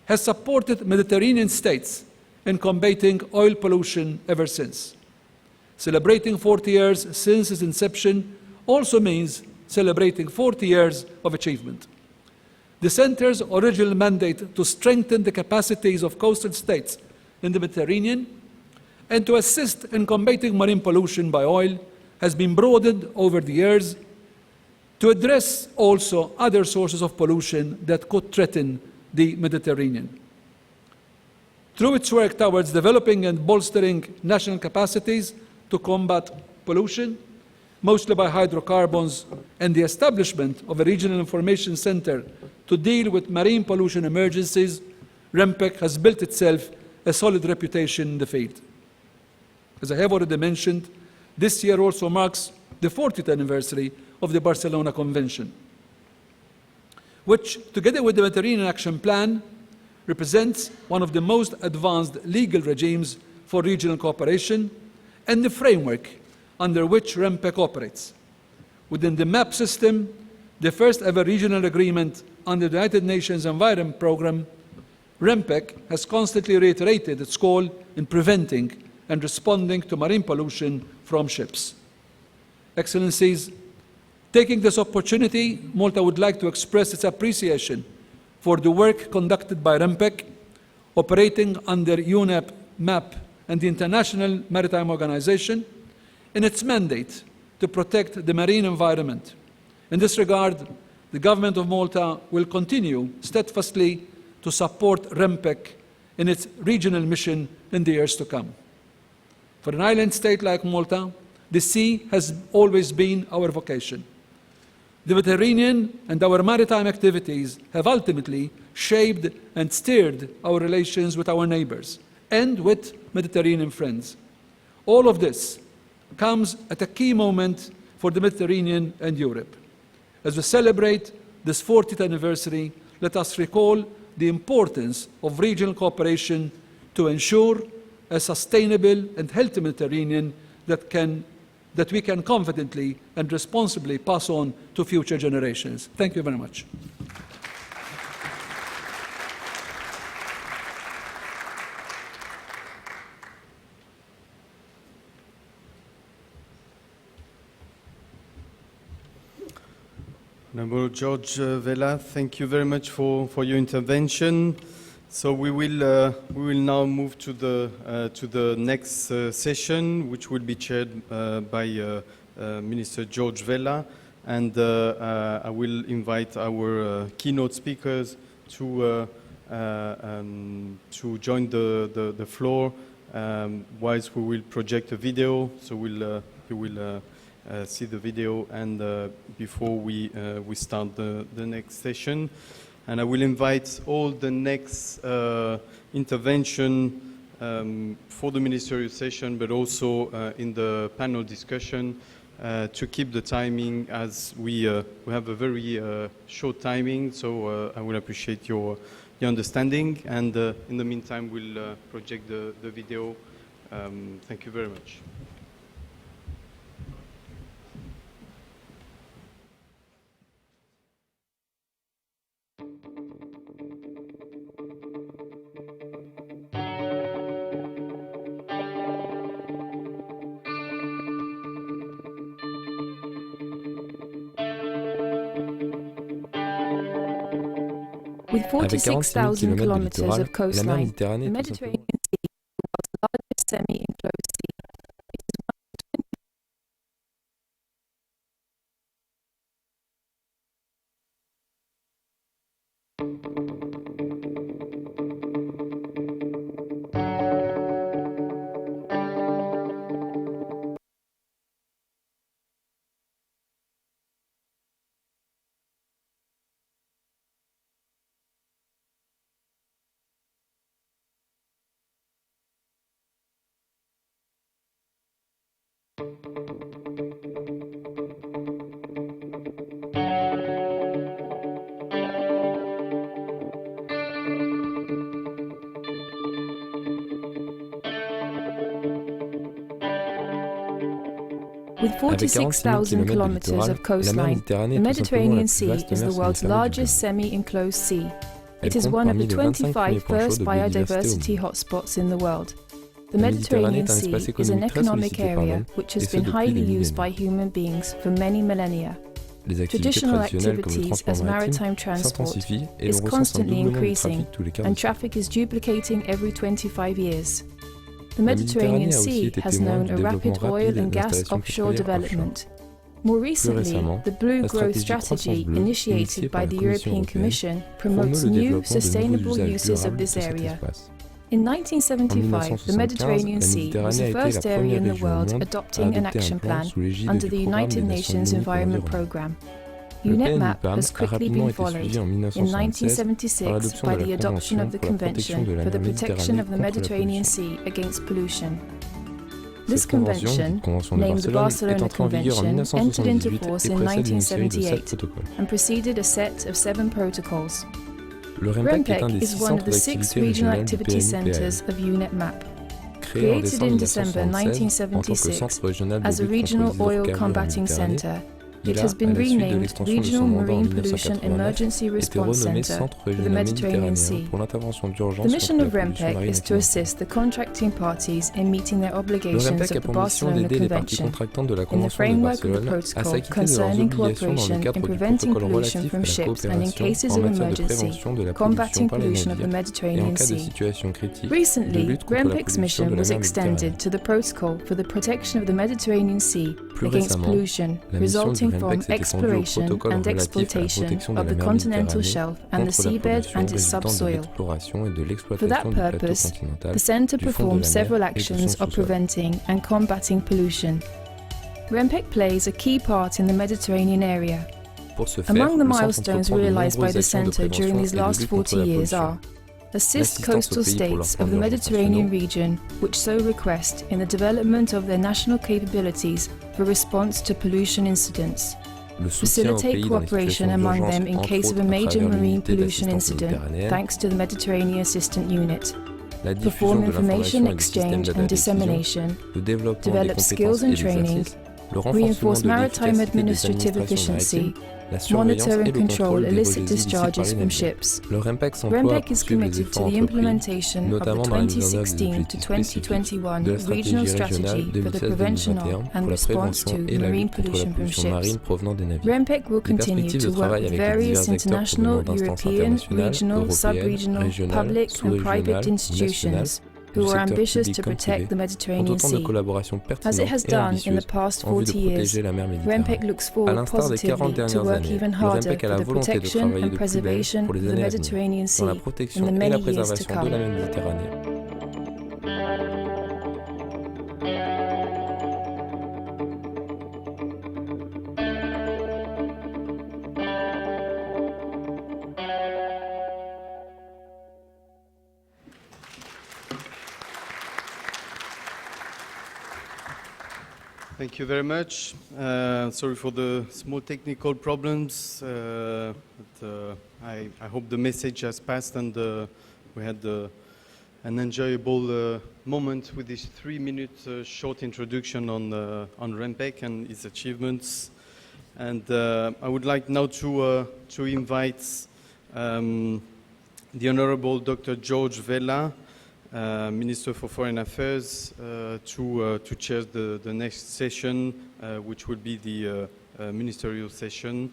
has supported Mediterranean states in combating oil pollution ever since. Celebrating 40 years since its inception also means celebrating 40 years of achievement. The Centre's original mandate to strengthen the capacities of coastal states in the Mediterranean and to assist in combating marine pollution by oil has been broadened over the years to address also other sources of pollution that could threaten the Mediterranean. Through its work towards developing and bolstering national capacities to combat pollution, mostly by hydrocarbons, and the establishment of a regional information center to deal with marine pollution emergencies, REMPEC has built itself a solid reputation in the field. As I have already mentioned, this year also marks the 40th anniversary of the Barcelona Convention, which, together with the Mediterranean Action Plan, represents one of the most advanced legal regimes for regional cooperation and the framework under which REMPEC operates. Within the MAP system, the first ever regional agreement under the United Nations Environment Programme, REMPEC has constantly reiterated its call in preventing and responding to marine pollution from ships. Excellencies, taking this opportunity, Malta would like to express its appreciation for the work conducted by REMPEC, operating under UNEP, MAP, and the International Maritime Organization, in its mandate to protect the marine environment. In this regard, the Government of Malta will continue steadfastly to support REMPEC in its regional mission in the years to come. For an island state like Malta, the sea has always been our vocation. The Mediterranean and our maritime activities have ultimately shaped and steered our relations with our neighbors and with Mediterranean friends. All of this comes at a key moment for the Mediterranean and Europe. As we celebrate this 40th anniversary, let us recall the importance of regional cooperation to ensure a sustainable and healthy Mediterranean that we can confidently and responsibly pass on to future generations. Thank you very much. Honorable George Vella, thank you very much for your intervention. So we will now move to the next session, which will be chaired by Minister George Vella, and I will invite our keynote speakers to join the floor whilst we will project a video. So you will see the video and before we start the next session. And I will invite all the next intervention for the ministerial session, but also in the panel discussion to keep the timing, as we have a very short timing. So I will appreciate your understanding. And in the meantime, we'll project the video. Thank you very much. With 46,000 kilometers of coastline, the Méditerranée, tout Mediterranean Sea is the world's largest semi-enclosed sea. It is With Avec 46,000 kilometers littoral, of la mer coastline, Méditerranée the est tout simplement la Mediterranean plus Sea vaste is mer the world's semi-submergée du largest globe. semi-enclosed sea. Elle It is compte one of parmi the les 25 25 premiers points chauds first de biodiversité biodiversity au monde. hotspots in the world. The La Méditerranée Mediterranean est un Sea espace is an économique très economic sollicité par area l'homme, which et has ce been depuis des highly used by millénaires. human beings for many millennia. Les activités Traditional traditionnelles comme le activities transport as maritime maritime transport s'intensifient et is l'on recense un constantly doublement du increasing, trafic tous les 15 and ans. traffic is duplicating every 25 years. The La Mediterranean Méditerranée a aussi Sea été has témoin known du a rapid développement oil rapide and gas d'installations offshore pétrolières development. More recently, récemment, the Blue la Growth stratégie Croissance Strategy, Bleue, initiated initiée par by la the Commission European européenne, Commission, promeut promotes le new, développement de sustainable nouveaux usages uses of durables de this cet area. espace. In En 1975, the 1975, Mediterranean la Sea was Méditerranée the a été first la area première in the région au world monde à adopting an adopter action un plan plan sous l'égide under du the Programme United des Nations Nations Unies pour Environment l'environnement. Programme. Le UNEP-MAP PNUPAM has a quickly rapidement been été followed suivi en in 1976 par 1976 l'adoption by de the la adoption of the Convention pour la protection Convention de la for the mer Protection of the Méditerranée Mediterranean contre la pollution. Sea against pollution. This Cette convention, convention, dite Convention de named the Barcelone, est Barcelona entrée en vigueur en Convention, entered into 1978 force et in précède une série de 7 1978 protocoles. and preceded a set of 7 protocols. Le REMPEC est un REMPEC des is 6 one of centres the 6 d'activité regional régionales du activity PNUPAM, centers of UNEP-MAP. créé en Created décembre in December 1976 en tant que 1976 centre régional de as a lutte contre regional les oil hydrocarbures en combating Méditerranée, center, il it a, has à been la suite de renamed l'extension de Regional son mandat en Marine Pollution 1989, Emergency été Response renommé Center Centre for the régional Mediterranean méditerranéen Sea. pour l'intervention The d'urgence mission contre of la pollution REMPEC marine is et to climatique. assist the contracting parties in meeting their Le obligations REMPEC a of the pour mission Barcelona d'aider les parties Convention contractantes de la in the Convention de framework of the Barcelone à protocol s'acquitter de leurs concerning obligations dans le cooperation in cadre du preventing protocole pollution relatif à from la ships and in coopération cases en of matière de emergency, prévention de la combating pollution par les pollution of the navires et en Mediterranean cas de Sea. situation critique de Recently, lutte contre la REMPEC's pollution de mission la was mer extended Méditerranée. to the protocol for the protection of the Mediterranean Sea Plus against récemment, pollution la mission du resulting from REMPEC s'est étendue au exploration protocole and relatif à la exploitation protection de of la the mer continental Méditerranée shelf and the contre la seabed pollution and its résultant de subsoil. l'exploration et de For that l'exploitation du plateau purpose, continental, the Centre du fond de performs la several mer et de son actions of sous-sol. preventing and combating pollution. REMPEC plays a key part in the Mediterranean area. Pour ce faire, Among the le centre milestones entreprend de realized by nombreuses the actions de Centre during prévention these et de last lutte contre 40 la years pollution. are assist L'assistance coastal aux pays pour leurs states plans of the d'urgence Mediterranean nationaux, region which so request in the development of their national capabilities for response to pollution incidents. le soutien aux Facilitate pays dans les cooperation situations among d'urgence, them in entre case of autres a à major travers marine l'unité pollution d'assistance incident, méditerranéenne, thanks to the Mediterranean Assistant Unit. la diffusion Perform de l'information information et des systèmes exchange d'aide and à décision, dissemination. le développement des Develop skills compétences and et des training. exercices, le renforcement Reinforce de maritime l'efficacité des administrative administrations efficiency. maritimes, la surveillance Monitor et and le control contrôle des illicit rejets illicites par discharges les from navires. ships. Le REMPEC s'emploie à REMPEC is poursuivre les committed efforts to the entrepris, implementation of the notamment dans la mise en œuvre des 2016 to objectifs spécifiques 2021 de la Regional stratégie Strategy régionale for the prevention 2016-2021 of pour and la response prévention to et la marine lutte contre la pollution from pollution ships. marine provenant des navires. REMPEC will Les continue perspectives to de work travail with avec les various divers acteurs international, provenant d'instances European, internationales, regional, européennes, sub-regional, régionales, public and sous-régionales, private institutions nationales, who du are secteur ambitious public to comme protect privé, the ont Mediterranean autant de Sea. collaborations As pertinentes it has et done in ambitieuses the past en vue de 40 years, protéger la mer Méditerranée. REMPEC looks À forward l'instar des 40 positively to dernières work années, even le harder REMPEC a for la the volonté de protection travailler and de plus belle preservation pour of les the années à venir Mediterranean dans la Sea protection in the et la many years to préservation de la come. Méditerranée. Thank you very much. Sorry for the small technical problems, but I hope the message has passed and we had an enjoyable moment with this 3-minute short introduction on REMPEC and its achievements. And I would like now to invite the Honorable Dr. George Vella, Minister for Foreign Affairs, to chair the next session, which will be the ministerial session.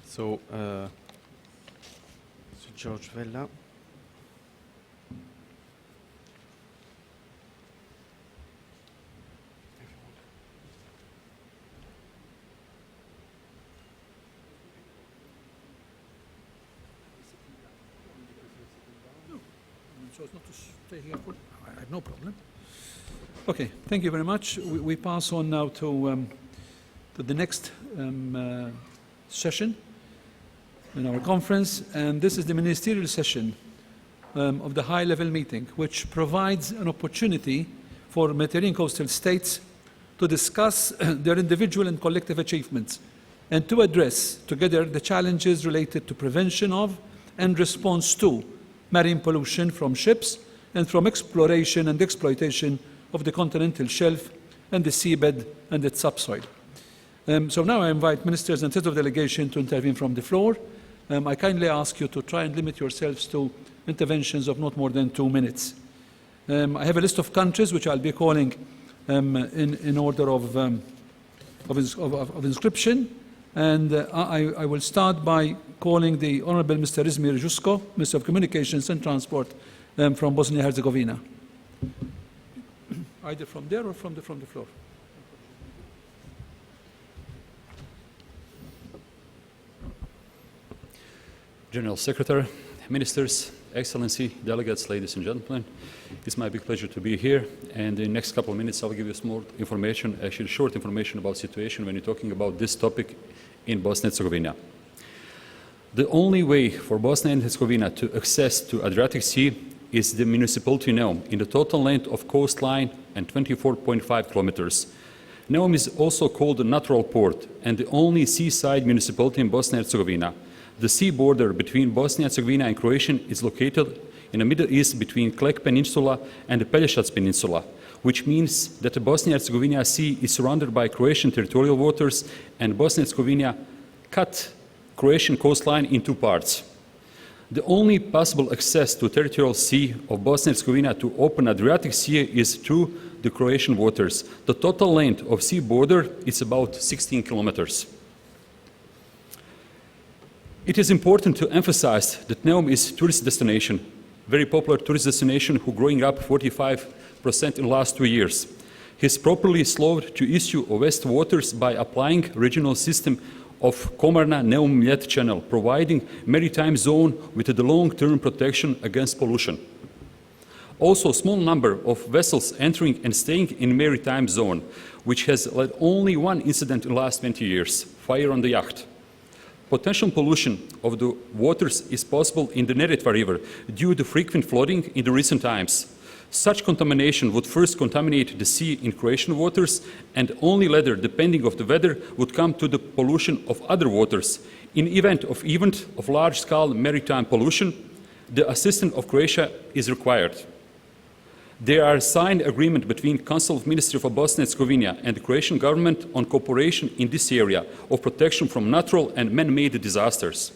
So, George Vella. So it's not to stay here for, I have no problem. Okay, thank you very much. We pass on now to the next session in our conference, and this is the ministerial session of the high-level meeting, which provides an opportunity for Mediterranean coastal states to discuss their individual and collective achievements and to address together the challenges related to prevention of and response to marine pollution from ships and from exploration and exploitation of the continental shelf and the seabed and its subsoil. So now I invite ministers and heads of delegation to intervene from the floor. I kindly ask you to try and limit yourselves to interventions of not more than 2 minutes. I have a list of countries which I'll be calling in order of inscription, and I will start by calling the Honourable Mr. Izmir Jusko, Minister of Communications and Transport from Bosnia-Herzegovina. Either from there or from the floor. General Secretary, Ministers, Excellency, delegates, ladies and gentlemen, it's my big pleasure to be here, and in the next couple of minutes I'll give you some more information, actually short information about the situation when you're talking about this topic in Bosnia and Herzegovina. The only way for Bosnia and Herzegovina to access to Adriatic Sea is the municipality Neum, in the total length of coastline and 24.5 kilometers. Neum is also called the natural port and the only seaside municipality in Bosnia and Herzegovina. The sea border between Bosnia and Herzegovina and Croatia is located in the Middle East between Klek Peninsula and the Pelješac Peninsula, which means that the Bosnia and Herzegovina Sea is surrounded by Croatian territorial waters, and Bosnia and Herzegovina cut Croatian coastline in 2 parts. The only possible access to territorial sea of Bosnia and Herzegovina to open Adriatic Sea is through the Croatian waters. The total length of sea border is about 16 kilometers. It is important to emphasize that Neum is a tourist destination, very popular tourist destination who growing up 45% in the last 2 years. He is properly slowed to issue of west waters by applying regional system of Komarna-Neum-Mljet channel, providing maritime zone with the long-term protection against pollution. Also, a small number of vessels entering and staying in maritime zone, which has led only one incident in the last 20 years, fire on the yacht. Potential pollution of the waters is possible in the Neretva River due to frequent flooding in the recent times. Such contamination would first contaminate the sea in Croatian waters, and only later, depending on the weather, would come to the pollution of other waters. In event of large-scale maritime pollution, the assistance of Croatia is required. There are signed agreement between Council of Ministers of Bosnia and Herzegovina and the Croatian government on cooperation in this area of protection from natural and man-made disasters.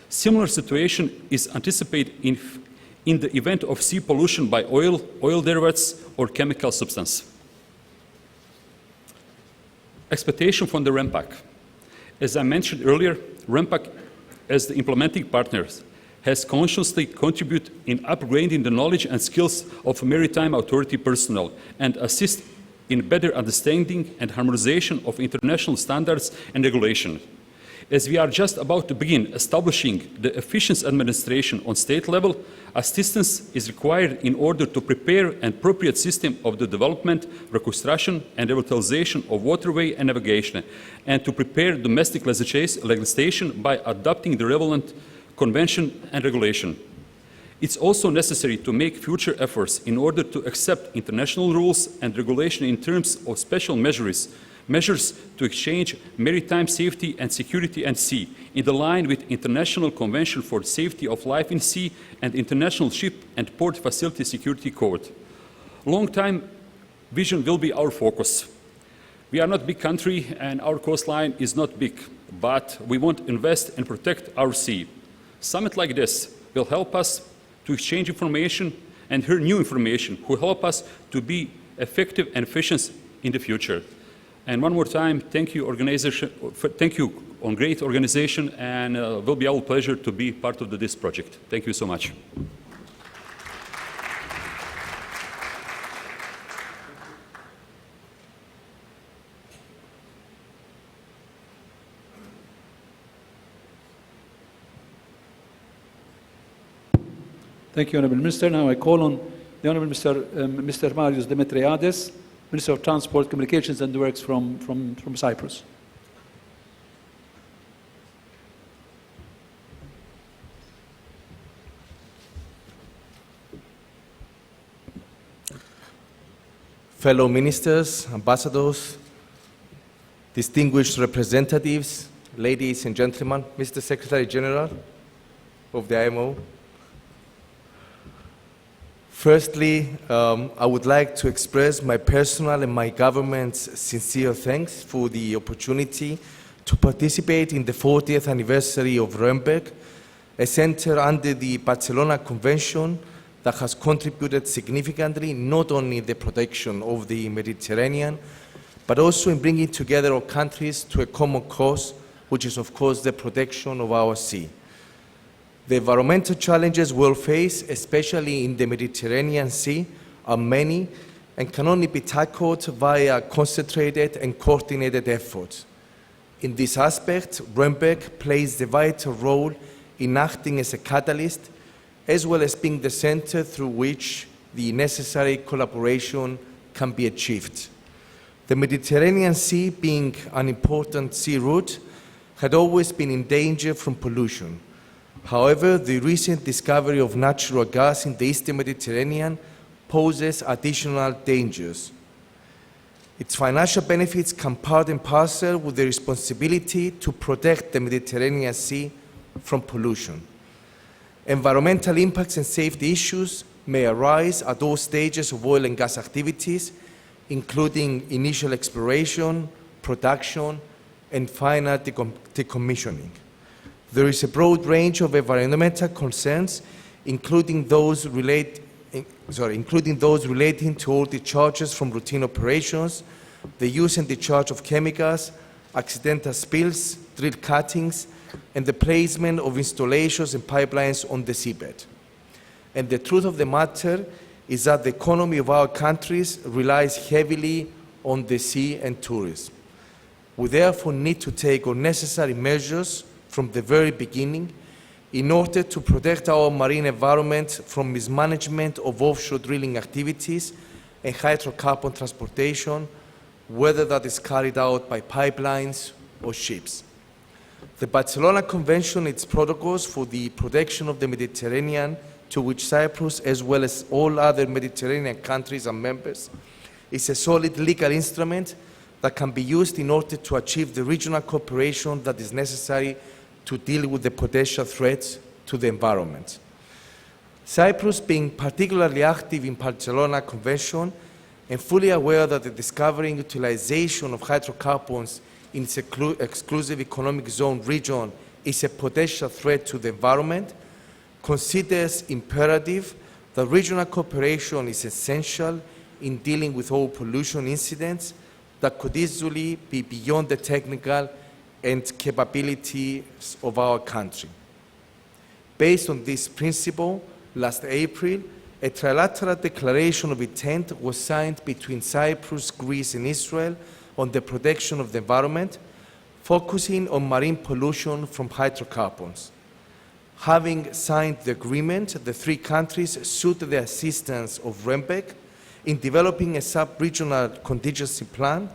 Similar situation is anticipated in the event of sea pollution by oil derivatives or chemical substance. Expectation from the REMPEC. As I mentioned earlier, REMPEC as the implementing partners has consciously contributed in upgrading the knowledge and skills of maritime authority personnel and assist in better understanding and harmonization of international standards and regulation. As we are just about to begin establishing the efficient administration on state level, assistance is required in order to prepare an appropriate system of the development, reconstruction and revitalization of waterway and navigation, and to prepare domestic legislation by adopting the relevant convention and regulation. It's also necessary to make future efforts in order to accept international rules and regulation in terms of special measures to exchange maritime safety and security at sea, in line with International Convention for Safety of Life in Sea and International Ship and Port Facility Security Code. Long-term vision will be our focus. We are not a big country and our coastline is not big, but we want to invest and protect our sea. Summit like this will help us to exchange information and hear new information, will help us to be effective and efficient in the future. And one more time, thank you, organization. Thank you on great organization, and it will be our pleasure to be part of this project. Thank you so much. Thank you, Honourable Minister. Now I call on the Honourable Mr. Marius Demetriades, Minister of Transport, Communications and Works from Cyprus. fellow ministers, ambassadors, distinguished representatives, ladies and gentlemen, Mr. Secretary General of the IMO. Firstly, I would like to express my personal and my government's sincere thanks for the opportunity to participate in the 40th anniversary of REMPEC, a center under the Barcelona Convention that has contributed significantly not only in the protection of the Mediterranean, but also in bringing together our countries to a common cause, which is, of course, the protection of our sea. The environmental challenges we'll face, especially in the Mediterranean Sea, are many and can only be tackled via concentrated and coordinated efforts. In this aspect, REMPEC plays a vital role in acting as a catalyst, as well as being the center through which the necessary collaboration can be achieved. The Mediterranean Sea, being an important sea route, had always been in danger from pollution. However, the recent discovery of natural gas in the Eastern Mediterranean poses additional dangers. Its financial benefits come part and parcel with the responsibility to protect the Mediterranean Sea from pollution. Environmental impacts and safety issues may arise at all stages of oil and gas activities, including initial exploration, production, and final decommissioning. There is a broad range of environmental concerns, including those relating to all discharges from routine operations, the use and discharge of chemicals, accidental spills, drill cuttings, and the placement of installations and pipelines on the seabed. And the truth of the matter is that the economy of our countries relies heavily on the sea and tourism. We therefore need to take all necessary measures from the very beginning in order to protect our marine environment from mismanagement of offshore drilling activities and hydrocarbon transportation, whether that is carried out by pipelines or ships. The Barcelona Convention and its protocols for the protection of the Mediterranean, to which Cyprus, as well as all other Mediterranean countries, are members, is a solid legal instrument that can be used in order to achieve the regional cooperation that is necessary to deal with the potential threats to the environment. Cyprus, being particularly active in Barcelona Convention and fully aware that the discovery and utilization of hydrocarbons in its exclusive economic zone region is a potential threat to the environment, considers imperative that regional cooperation is essential in dealing with all pollution incidents that could easily be beyond the technical and capabilities of our country. Based on this principle, last April, a trilateral declaration of intent was signed between Cyprus, Greece, and Israel on the protection of the environment, focusing on marine pollution from hydrocarbons. Having signed the agreement, the three countries sought the assistance of REMPEC in developing a sub-regional contingency plan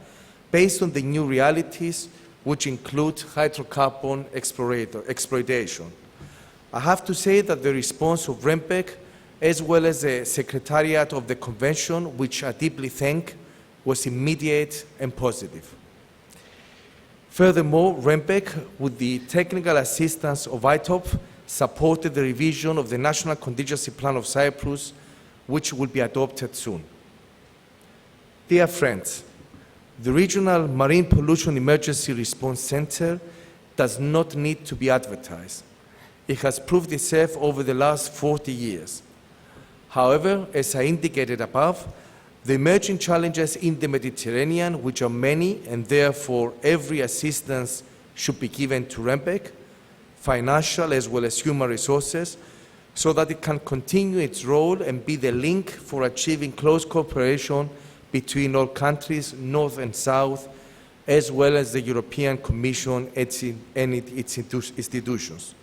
based on the new realities, which include hydrocarbon exploitation. I have to say that the response of REMPEC, as well as the Secretariat of the Convention, which I deeply thank, was immediate and positive. Furthermore, REMPEC, with the technical assistance of ITOP, supported the revision of the National Contingency Plan of Cyprus, which will be adopted soon. Dear friends, the Regional Marine Pollution Emergency Response Center does not need to be advertised. It has proved itself over the last 40 years. However, as I indicated above, the emerging challenges in the Mediterranean, which are many, and therefore every assistance should be given to REMPEC, financial as well as human resources, so that it can continue its role and be the link for achieving close cooperation between all countries, north and south, as well as the European Commission and its institutions.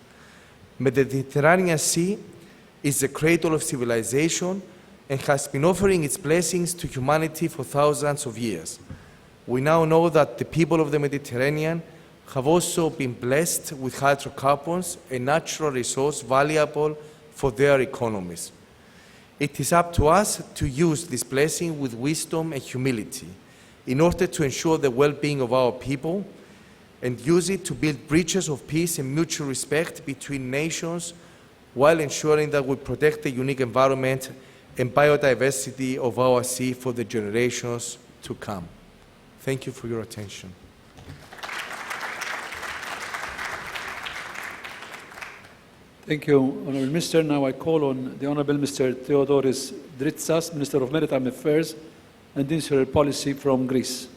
Mediterranean Sea is the cradle of civilization and has been offering its blessings to humanity for thousands of years. We now know that the people of the Mediterranean have also been blessed with hydrocarbons, a natural resource valuable for their economies. It is up to us to use this blessing with wisdom and humility in order to ensure the well-being of our people and use it to build bridges of peace and mutual respect between nations while ensuring that we protect the unique environment and biodiversity of our sea for the generations to come. Thank you for your attention. Thank you, Honourable Minister. Now I call on the Honourable Mr. Theodoros Dritsas, Minister of Maritime Affairs and Insular Policy from Greece.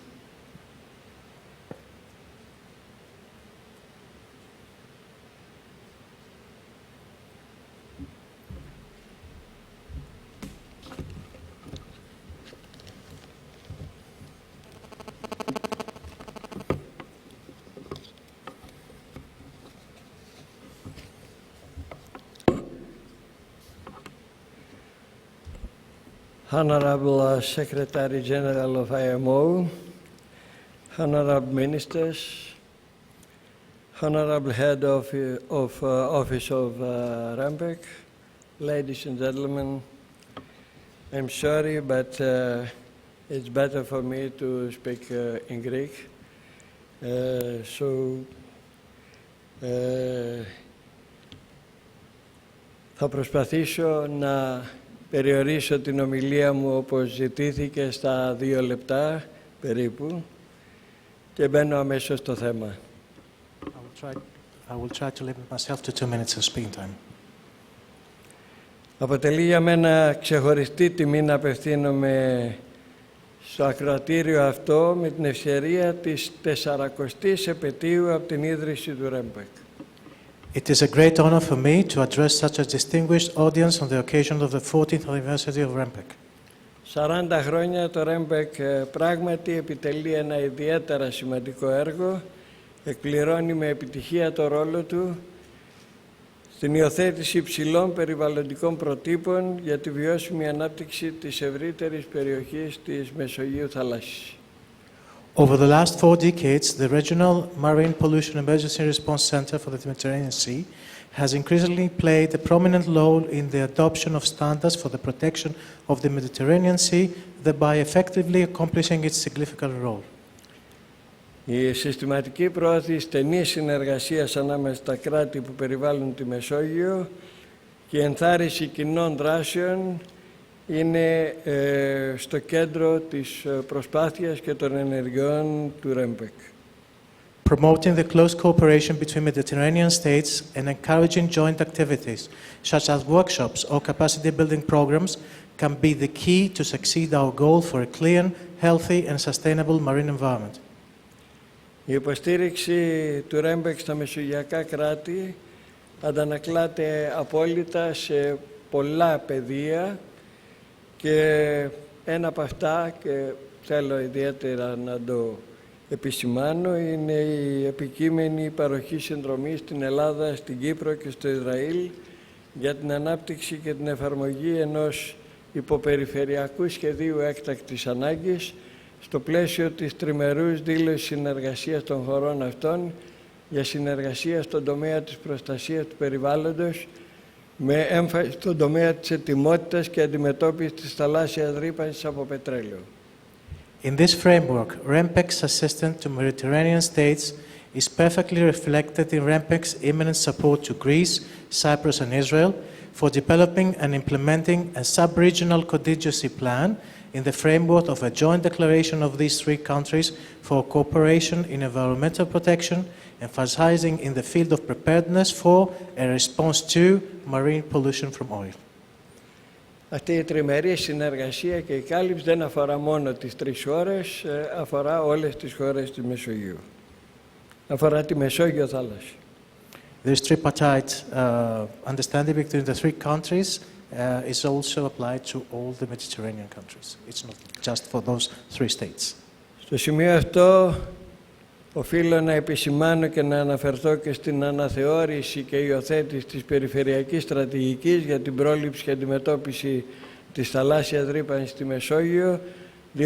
Honorable Secretary General of IMO, Honorable Ministers, Honorable Head of Office of REMPEC, ladies and gentlemen, I'm sorry, but it's better for me to speak in Greek. Θα προσπαθήσω να περιορίσω την ομιλία μου όπως ζητήθηκε στα 2 λεπτά περίπου και μπαίνω αμέσως στο θέμα. I will try to limit myself to 2 minutes of speaking time. Αποτελεί για μένα ξεχωριστή τιμή να απευθύνομαι στο ακροατήριο αυτό με την ευκαιρία της 40ης επετείου από την ίδρυση του REMPEC. It is a great honor for me to address such a distinguished audience on the occasion of the 14th anniversary of REMPEC. 40 χρόνια το REMPEC πράγματι επιτελεί ένα ιδιαίτερα σημαντικό έργο, εκπληρώνει με επιτυχία το ρόλο του στην υιοθέτηση υψηλών περιβαλλοντικών προτύπων για τη βιώσιμη ανάπτυξη της ευρύτερης περιοχής της Μεσογείου θαλάσσης. Over the last 4 decades, the Regional Marine Pollution Emergency Response Center for the Mediterranean Sea has increasingly played a prominent role in the adoption of standards for the protection of the Mediterranean Sea, thereby effectively accomplishing its significant role. Η συστηματική προώθηση στενής συνεργασίας ανάμεσα στα κράτη που περιβάλλουν τη Μεσόγειο και η ενθάρρυνση κοινών δράσεων είναι στο κέντρο της προσπάθειας και των ενεργειών του REMPEC. Promoting the close cooperation between Mediterranean states and encouraging joint activities, such as workshops or capacity-building programs, can be the key to succeed our goal for a clean, healthy and sustainable marine environment. Η υποστήριξη του REMPEC στα μεσογειακά κράτη αντανακλάται απόλυτα σε πολλά πεδία και ένα από αυτά, και θέλω ιδιαίτερα να το επισημάνω, είναι η επικείμενη παροχή συνδρομής στην Ελλάδα, στην Κύπρο και στο Ισραήλ για την ανάπτυξη και την εφαρμογή ενός υποπεριφερειακού σχεδίου έκτακτης ανάγκης στο πλαίσιο της τριμερούς δήλωσης συνεργασίας των χωρών αυτών για συνεργασία στον τομέα της προστασίας του περιβάλλοντος με έμφαση στον τομέα της ετοιμότητας και αντιμετώπισης της θαλάσσιας ρύπανσης από πετρέλαιο. In this framework, REMPEC's assistance to Mediterranean states is perfectly reflected in REMPEC's imminent support to Greece, Cyprus and Israel for developing and implementing a sub-regional contingency plan in the framework of a joint declaration of these 3 countries for cooperation in environmental protection, emphasizing in the field of preparedness for a response to marine pollution from oil. Αυτή η τριμερή συνεργασία και η κάλυψη δεν αφορά μόνο τις 3 χώρες, αφορά όλες τις χώρες της Μεσογείου. Αφορά τη Μεσόγειο θάλασσα. This tripartite understanding between the 3 countries is also applied to all the Mediterranean countries. It's not just for those 3 states. Στο σημείο αυτό οφείλω να επισημάνω και να αναφερθώ και στην αναθεώρηση και υιοθέτηση της περιφερειακής στρατηγικής για την πρόληψη και αντιμετώπιση της θαλάσσιας ρύπανσης στη Μεσόγειο 2016-2021.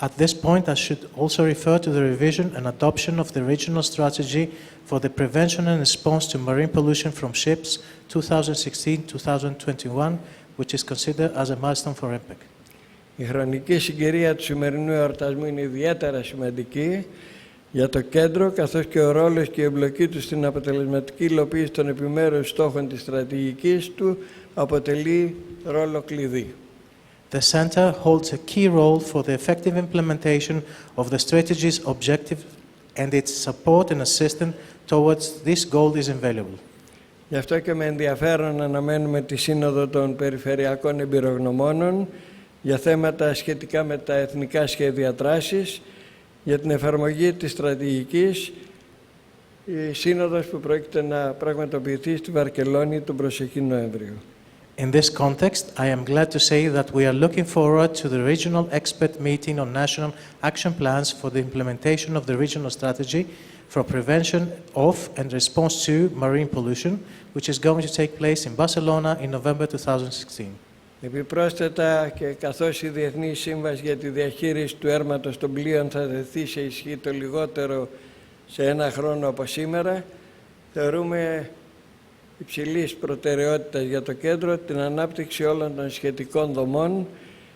At this point, I should also refer to the revision and adoption of the regional strategy for the prevention and response to marine pollution from ships 2016-2021, which is considered as a milestone for REMPEC. Η χρονική συγκυρία του σημερινού εορτασμού είναι ιδιαίτερα σημαντική για το κέντρο, καθώς και ο ρόλος και η εμπλοκή του στην αποτελεσματική υλοποίηση των επιμέρους στόχων της στρατηγικής του αποτελεί ρόλο κλειδί. The Center holds a key role for the effective implementation of the strategy's objective, and its support and assistance towards this goal is invaluable. Γι' αυτό και με ενδιαφέρον αναμένουμε τη Σύνοδο των Περιφερειακών Εμπειρογνωμόνων για θέματα σχετικά με τα εθνικά σχέδια δράσης για την εφαρμογή της στρατηγικής, η Σύνοδος που πρόκειται να πραγματοποιηθεί στη Βαρκελόνη τον προσεχή Νοέμβριο. In this context, I am glad to say that we are looking forward to the regional expert meeting on national action plans for the implementation of the regional strategy for prevention of and response to marine pollution, which is going to take place in Barcelona in November 2016. Επιπρόσθετα, και καθώς η Διεθνή Σύμβαση για τη Διαχείριση του Έρματος των Πλοίων θα τεθεί σε ισχύ το λιγότερο σε ένα χρόνο από σήμερα, θεωρούμε υψηλής προτεραιότητας για το κέντρο την ανάπτυξη όλων των σχετικών δομών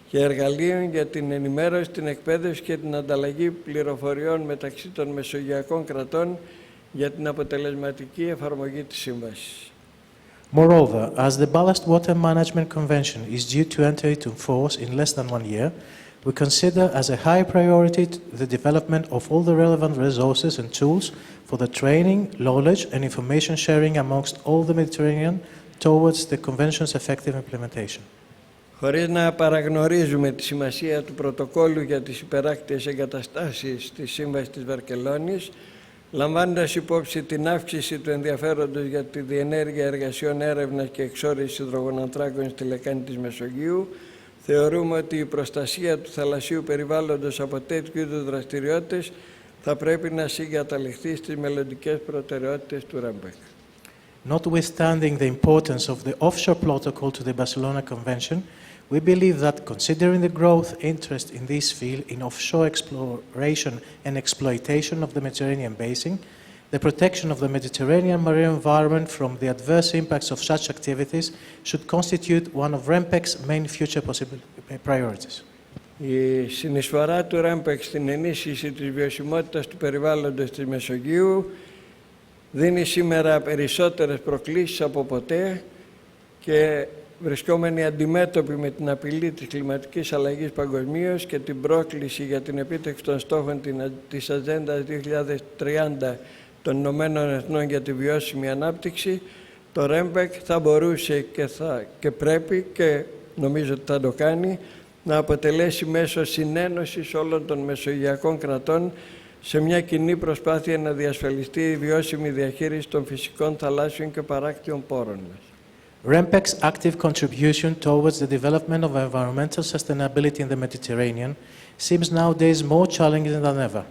και εργαλείων για την ενημέρωση, την εκπαίδευση και την ανταλλαγή πληροφοριών μεταξύ των μεσογειακών κρατών για την αποτελεσματική εφαρμογή της Σύμβασης. Moreover, as the Ballast Water Management Convention is due to enter into force in less than 1 year, we consider as a high priority the development of all the relevant resources and tools for the training, knowledge and information sharing amongst all the Mediterranean towards the Convention's effective implementation. Χωρίς να παραγνωρίζουμε τη σημασία του πρωτοκόλλου για τις υπεράκτιες εγκαταστάσεις της Σύμβασης της Βαρκελόνης, λαμβάνοντας υπόψη την αύξηση του ενδιαφέροντος για τη διενέργεια εργασιών έρευνας και εξόρυξης υδρογονανθράκων στη λεκάνη της Μεσογείου, θεωρούμε ότι η προστασία του θαλασσίου περιβάλλοντος από τέτοιου είδους δραστηριότητες θα πρέπει να συγκαταληφθεί στις μελλοντικές προτεραιότητες του REMPEC. Notwithstanding the importance of the offshore protocol to the Barcelona Convention, we believe that considering the growth interest in this field in offshore exploration and exploitation of the Mediterranean basin, the protection of the Mediterranean marine environment from the adverse impacts of such activities should constitute one of REMPEC's main future priorities. Η συνεισφορά του REMPEC στην ενίσχυση της βιωσιμότητας του περιβάλλοντος της Μεσογείου δίνει σήμερα περισσότερες προκλήσεις από ποτέ και βρισκόμενοι αντιμέτωποι με την απειλή της κλιματικής αλλαγής παγκοσμίως και την πρόκληση για την επίτευξη των στόχων της Ατζέντας 2030 των Ηνωμένων Εθνών για τη βιώσιμη ανάπτυξη, το REMPEC θα μπορούσε και πρέπει και νομίζω ότι θα το κάνει να αποτελέσει μέσο συνένωσης όλων των μεσογειακών κρατών σε μια κοινή προσπάθεια να διασφαλιστεί η βιώσιμη διαχείριση των φυσικών, θαλάσσιων και παράκτιων πόρων μας. REMPEC's active contribution towards the development of environmental sustainability in the Mediterranean seems nowadays more challenging than ever.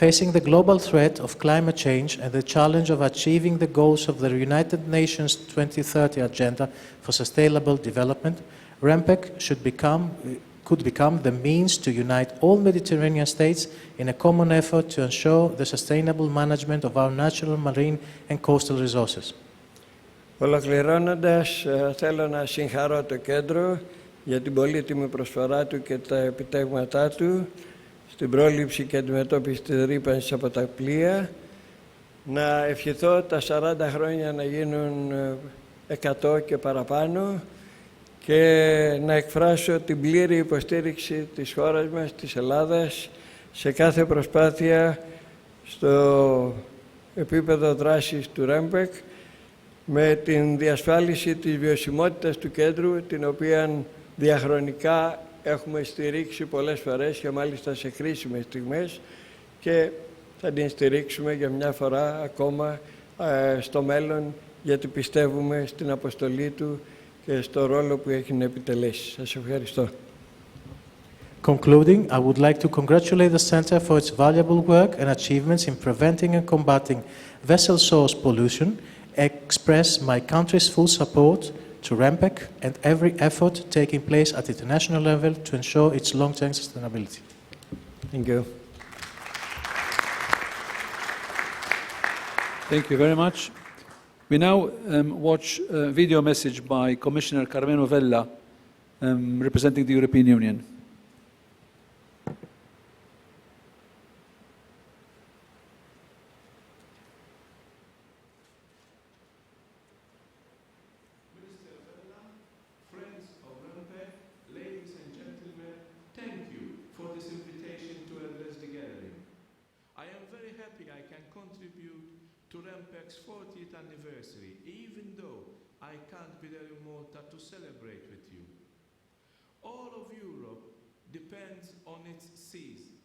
Facing the global threat of climate change and the challenge of achieving the goals of the United Nations 2030 Agenda for Sustainable Development, REMPEC could become the means to unite all Mediterranean states in a common effort to ensure the sustainable management of our natural marine and coastal resources. Ολοκληρώνοντας, θέλω να συγχαρώ το κέντρο για την πολύτιμη προσφορά του και τα επιτεύγματά του στην πρόληψη και αντιμετώπιση της ρύπανσης από τα πλοία, να ευχηθώ τα 40 χρόνια να γίνουν 100 και παραπάνω και να εκφράσω την πλήρη υποστήριξη της χώρας μας, της Ελλάδας, σε κάθε προσπάθεια στο επίπεδο δράσης του REMPEC με την διασφάλιση της βιωσιμότητας του κέντρου, την οποία διαχρονικά έχουμε στηρίξει πολλές φορές και μάλιστα σε χρήσιμες στιγμές και θα την στηρίξουμε για μια φορά ακόμα στο μέλλον, γιατί πιστεύουμε στην αποστολή του και στο ρόλο που έχει να επιτελέσει. Σας ευχαριστώ. Concluding, I would like to congratulate the Center for its valuable work and achievements in preventing and combating vessel source pollution, express my country's full support to REMPEC and every effort taking place at international level to ensure its long-term sustainability. Thank you. Thank you very much. We now watch a video message by Commissioner Carmelo Vella, representing the European Union. Minister Vella, friends of REMPEC, ladies and gentlemen, thank you for this invitation to address the gathering. I am very happy I can contribute to REMPEC's 40th anniversary, even though I can't be there in Malta to celebrate with you. All of Europe depends on its seas,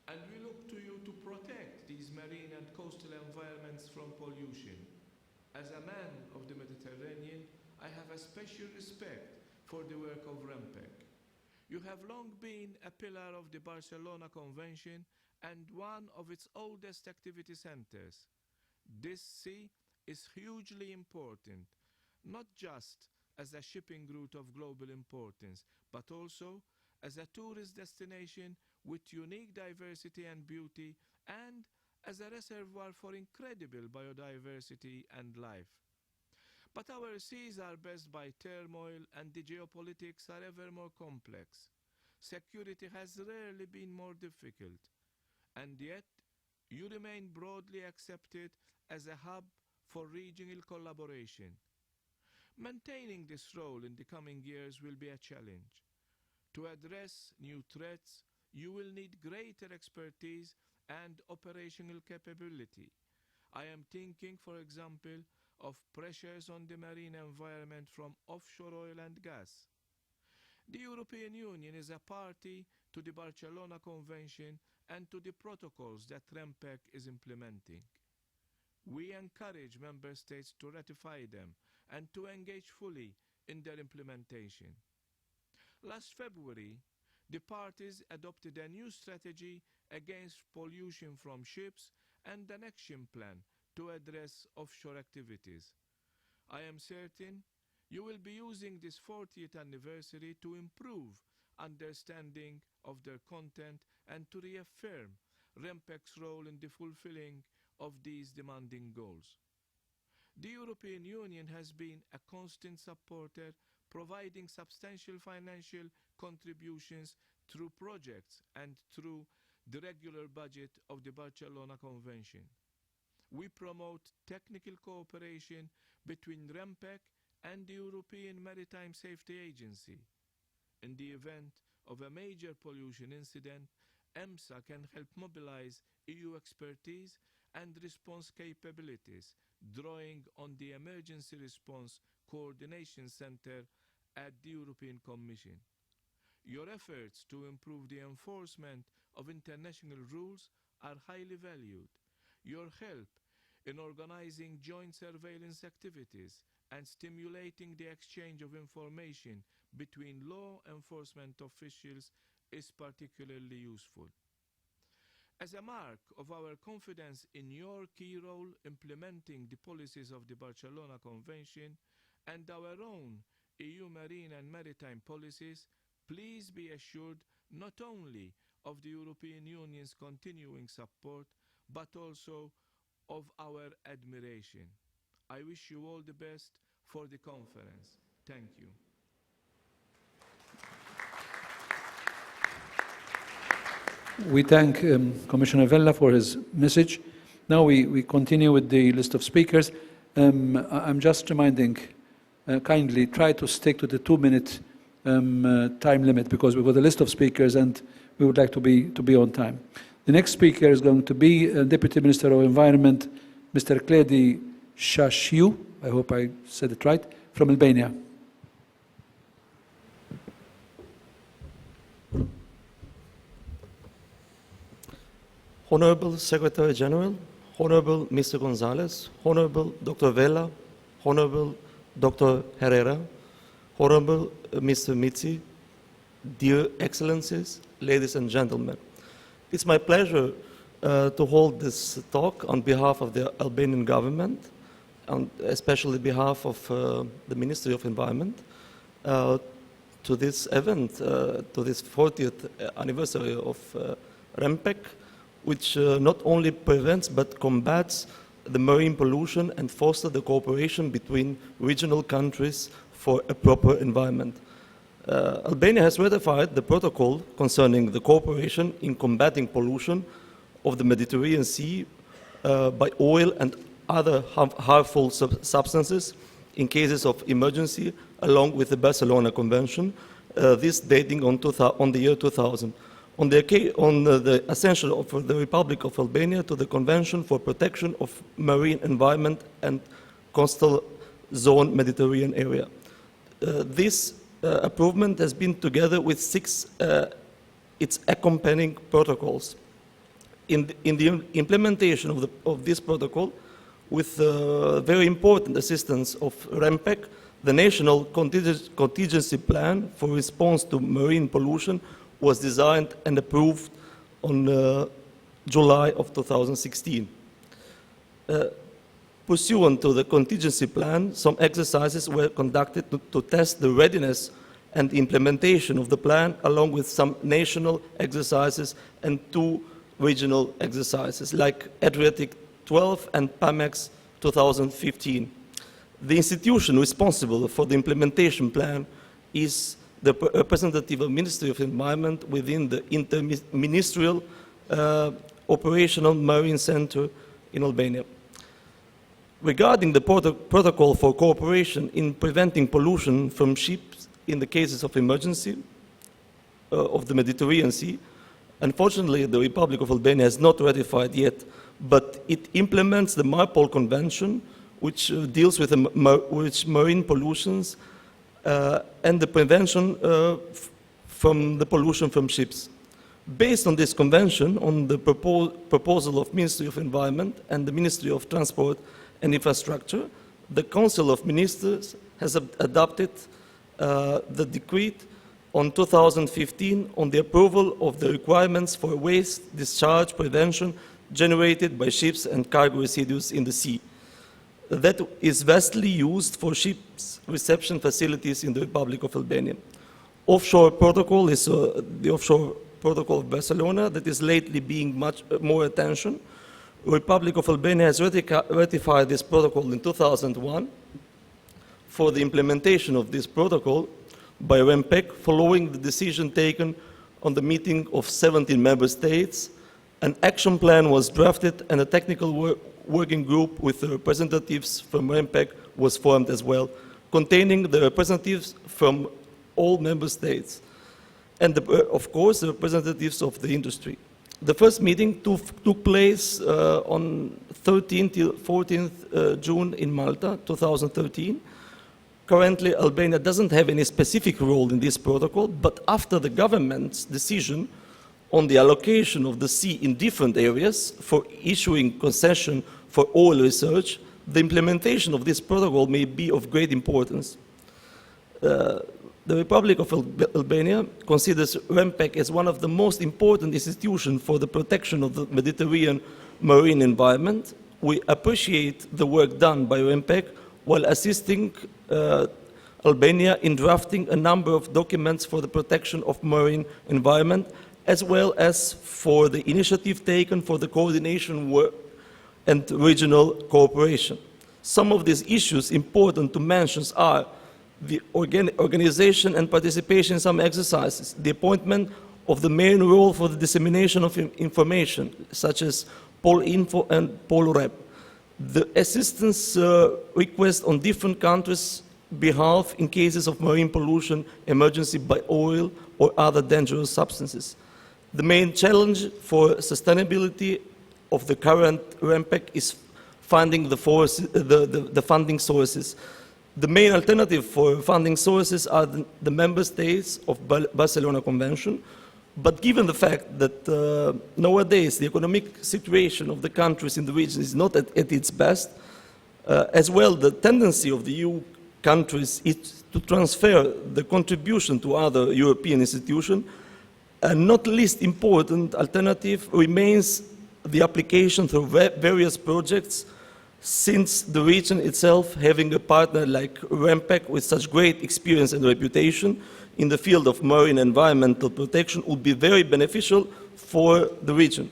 and we look to you to protect these marine and coastal environments from pollution. As a man of the Mediterranean, I have a special respect for the work of REMPEC. You have long been a pillar of the Barcelona Convention and one of its oldest activity centers. This sea is hugely important, not just as a shipping route of global importance, but also as a tourist destination with unique diversity and beauty, and as a reservoir for incredible biodiversity and life. But our seas are blessed by turmoil, and the geopolitics are ever more complex. Security has rarely been more difficult, and yet you remain broadly accepted as a hub for regional collaboration. Maintaining this role in the coming years will be a challenge. To address new threats, you will need greater expertise and operational capability. I am thinking, for example, of pressures on the marine environment from offshore oil and gas. The European Union is a party to the Barcelona Convention and to the protocols that REMPEC is implementing. We encourage member states to ratify them and to engage fully in their implementation. Last February, the parties adopted a new strategy against pollution from ships and an action plan to address offshore activities. I am certain you will be using this 40th anniversary to improve understanding of their content and to reaffirm REMPEC's role in the fulfilling of these demanding goals. The European Union has been a constant supporter, providing substantial financial contributions through projects and through the regular budget of the Barcelona Convention. We promote technical cooperation between REMPEC and the European Maritime Safety Agency. In the event of a major pollution incident, EMSA can help mobilize EU expertise and response capabilities, drawing on the Emergency Response Coordination Center at the European Commission. Your efforts to improve the enforcement of international rules are highly valued. Your help in organizing joint surveillance activities and stimulating the exchange of information between law enforcement officials is particularly useful. As a mark of our confidence in your key role implementing the policies of the Barcelona Convention and our own EU marine and maritime policies, please be assured not only of the European Union's continuing support, but also of our admiration. I wish you all the best for the conference. Thank you. We thank Commissioner Vella for his message. Now we continue with the list of speakers. I'm just reminding, kindly try to stick to the 2-minute time limit, because we've got a list of speakers and we would like to be on time. The next speaker is going to be Deputy Minister of Environment, Mr. Kledi Shashiu, I hope I said it right, from Albania. Honorable Secretary General, Honorable Mr. Gonzalez, Honorable Dr. Vella, Honorable Dr. Herrera, Honorable Mr. Mitzi, dear Excellencies, ladies and gentlemen. It's my pleasure to hold this talk on behalf of the Albanian government, and especially on behalf of the Ministry of Environment, to this event, to this 40th anniversary of REMPEC, which not only prevents but combats the marine pollution and fosters the cooperation between regional countries for a proper environment. Albania has ratified the protocol concerning the cooperation in combating pollution of the Mediterranean Sea by oil and other harmful substances in cases of emergency, along with the Barcelona Convention, this dating on the year 2000. On the accession of the Republic of Albania to the Convention for Protection of Marine Environment and Coastal Zone Mediterranean Area. This approval has been together with its accompanying protocols. In the implementation of this protocol, with very important assistance of REMPEC, the National Contingency Plan for Response to Marine Pollution was designed and approved on July of 2016. Pursuant to the contingency plan, some exercises were conducted to test the readiness and implementation of the plan, along with some national exercises and 2 regional exercises, like Adriatic 12 and PAMEX 2015. The institution responsible for the implementation plan is the representative of Ministry of Environment within the Interministerial Operational Marine Center in Albania. Regarding the protocol for cooperation in preventing pollution from ships in the cases of emergency of the Mediterranean Sea, unfortunately, the Republic of Albania has not ratified yet, but it implements the MARPOL Convention, which deals with marine pollutions and the prevention from the pollution from ships. Based on this convention, on the proposal of Ministry of Environment and the Ministry of Transport and Infrastructure, the Council of Ministers has adopted the decree on 2015 on the approval of the requirements for waste discharge prevention generated by ships and cargo residues in the sea. That is vastly used for ships reception facilities in the Republic of Albania. Offshore protocol is the offshore protocol of Barcelona that is lately being much more attention. The Republic of Albania has ratified this protocol in 2001. For the implementation of this protocol by REMPEC, following the decision taken on the meeting of 17 member states, an action plan was drafted and a technical working group with the representatives from REMPEC was formed as well, containing the representatives from all member states and, of course, the representatives of the industry. The first meeting took place on 13th till 14th June in Malta, 2013. Currently, Albania doesn't have any specific role in this protocol, but after the government's decision on the allocation of the sea in different areas for issuing concession for oil research, the implementation of this protocol may be of great importance. The Republic of Albania considers REMPEC as one of the most important institutions for the protection of the Mediterranean marine environment. We appreciate the work done by REMPEC while assisting Albania in drafting a number of documents for the protection of marine environment, as well as for the initiative taken for the coordination work and regional cooperation. Some of these issues important to mention are the organization and participation in some exercises, the appointment of the main role for the dissemination of information, such as PolInfo and PolRep, the assistance request on different countries' behalf in cases of marine pollution, emergency by oil or other dangerous substances. The main challenge for sustainability of the current REMPEC is finding the funding sources. The main alternative for funding sources are the member states of Barcelona Convention, but given the fact that nowadays the economic situation of the countries in the region is not at its best, as well the tendency of the EU countries is to transfer the contribution to other European institutions, and not least important alternative remains the application through various projects since the region itself, having a partner like REMPEC with such great experience and reputation in the field of marine environmental protection would be very beneficial for the region.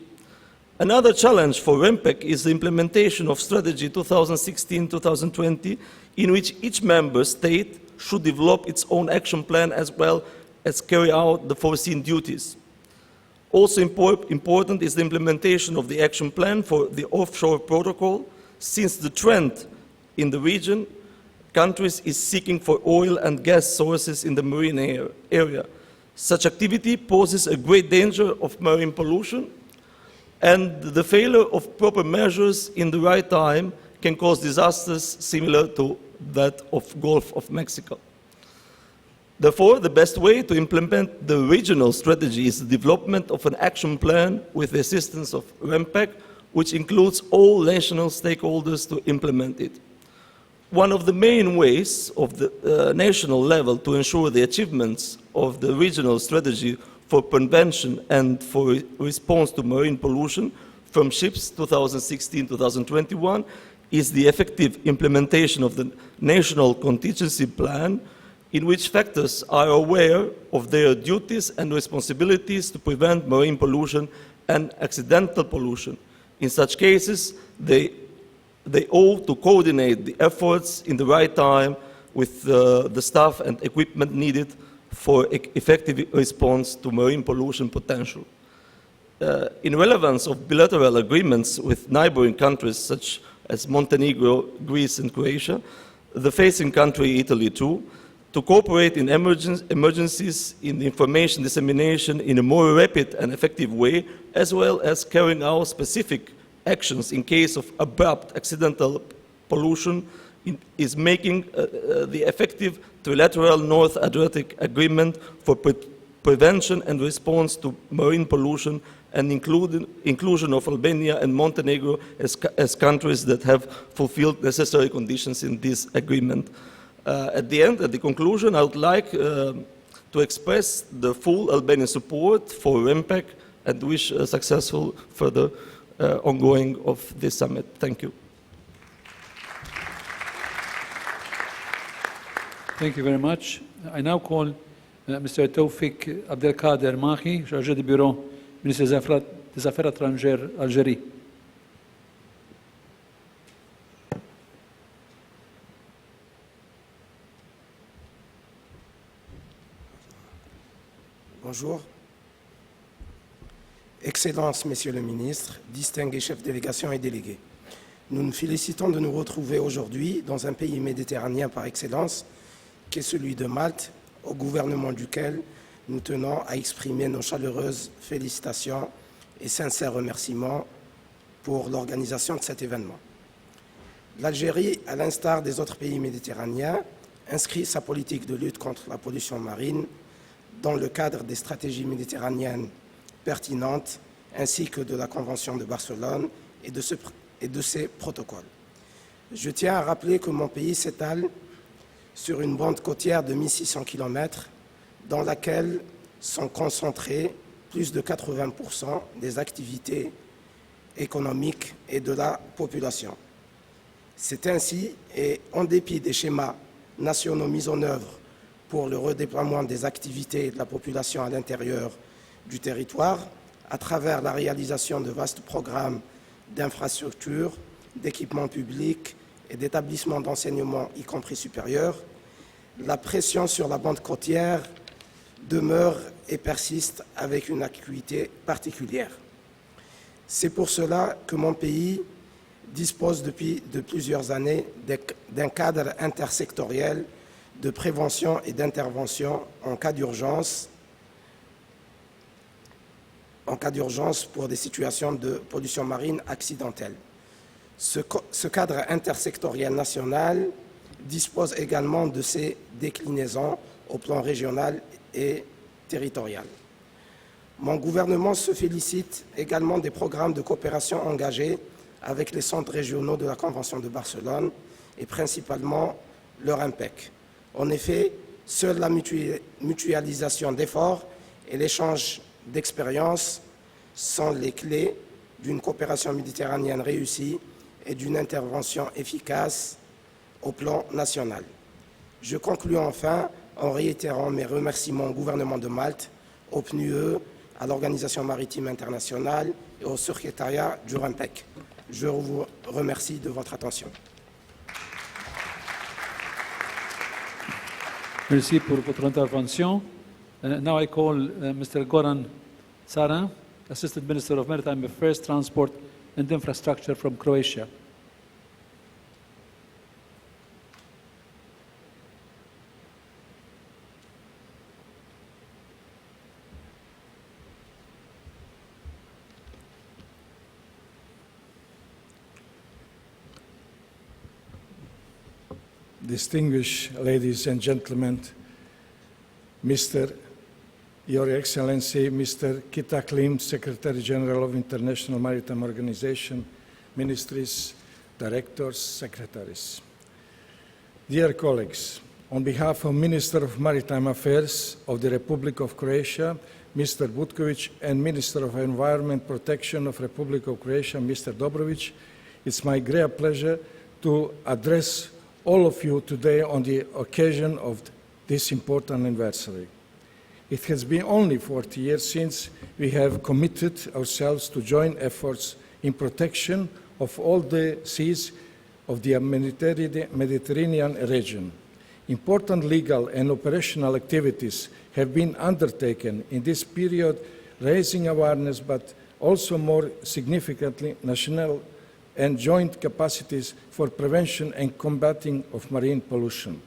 Another challenge for REMPEC is the implementation of Strategy 2016-2020, in which each member state should develop its own action plan as well as carry out the foreseen duties. Also important is the implementation of the action plan for the offshore protocol, since the trend in the region, countries is seeking for oil and gas sources in the marine area. Such activity poses a great danger of marine pollution, and the failure of proper measures in the right time can cause disasters similar to that of Gulf of Mexico. Therefore, the best way to implement the regional strategy is the development of an action plan with the assistance of REMPEC, which includes all national stakeholders to implement it. One of the main ways of the national level to ensure the achievements of the regional strategy for prevention and for response to marine pollution from ships 2016-2021 is the effective implementation of the national contingency plan, in which factors are aware of their duties and responsibilities to prevent marine pollution and accidental pollution. In such cases, they ought to coordinate the efforts in the right time with the staff and equipment needed for effective response to marine pollution potential. In relevance of bilateral agreements with neighboring countries such as Montenegro, Greece, and Croatia, the facing country, Italy too, to cooperate in emergencies, in information dissemination in a more rapid and effective way, as well as carrying out specific actions in case of abrupt accidental pollution, is making the effective trilateral North Adriatic Agreement for prevention and response to marine pollution, and inclusion of Albania and Montenegro as countries that have fulfilled necessary conditions in this agreement. At the conclusion, I would like to express the full Albanian support for REMPEC and wish a successful further ongoing of this summit. Thank you. Thank you very much. I now call Mr. Taoufik Abdelkader Mahi, chargé du bureau, ministre des Affaires étrangères, Algérie. Bonjour. Excellences, Messieurs les ministres, distingués chefs de délégation et délégués. Nous nous félicitons de nous retrouver aujourd'hui dans un pays méditerranéen par excellence, qui est celui de Malte, au gouvernement duquel nous tenons à exprimer nos chaleureuses félicitations et sincères remerciements pour l'organisation de cet événement. L'Algérie, à l'instar des autres pays méditerranéens, inscrit sa politique de lutte contre la pollution marine dans le cadre des stratégies méditerranéennes pertinentes, ainsi que de la Convention de Barcelone et de ses protocoles. Je tiens à rappeler que mon pays s'étale sur une bande côtière de 1600 km dans laquelle sont concentrées plus de 80% des activités économiques et de la population. C'est ainsi, et en dépit des schémas nationaux mis en œuvre pour le redéploiement des activités de la population à l'intérieur du territoire, à travers la réalisation de vastes programmes d'infrastructures, d'équipements publics et d'établissements d'enseignement, y compris supérieurs, la pression sur la bande côtière demeure et persiste avec une acuité particulière. C'est pour cela que mon pays dispose depuis plusieurs années d'un cadre intersectoriel de prévention et d'intervention en cas d'urgence pour des situations de pollution marine accidentelle. Ce cadre intersectoriel national dispose également de ses déclinaisons au plan régional et territorial. Mon gouvernement se félicite également des programmes de coopération engagés avec les centres régionaux de la Convention de Barcelone et principalement le REMPEC. En effet, seule la mutualisation d'efforts et l'échange d'expériences sont les clés d'une coopération méditerranéenne réussie et d'une intervention efficace au plan national. Je conclus enfin en réitérant mes remerciements au gouvernement de Malte, au PNUE, à l'Organisation maritime internationale et au secrétariat du REMPEC. Je vous remercie de votre attention. Merci pour votre intervention. Now I call Mr. Goran Saran, Assistant Minister of Maritime Affairs, Transport and Infrastructure from Croatia. Distinguished ladies and gentlemen, Your Excellency, Mr. Kita Klim, Secretary General of International Maritime Organization, ministries, directors, secretaries. Dear colleagues, on behalf of Minister of Maritime Affairs of the Republic of Croatia, Mr. Butkovic, and Minister of Environment Protection of Republic of Croatia, Mr. Dobrovic, it's my great pleasure to address all of you today on the occasion of this important anniversary. It has been only 40 years since we have committed ourselves to joint efforts in protection of all the seas of the Mediterranean region. Important legal and operational activities have been undertaken in this period, raising awareness, but also more significantly, national and joint capacities for prevention and combating of marine pollution.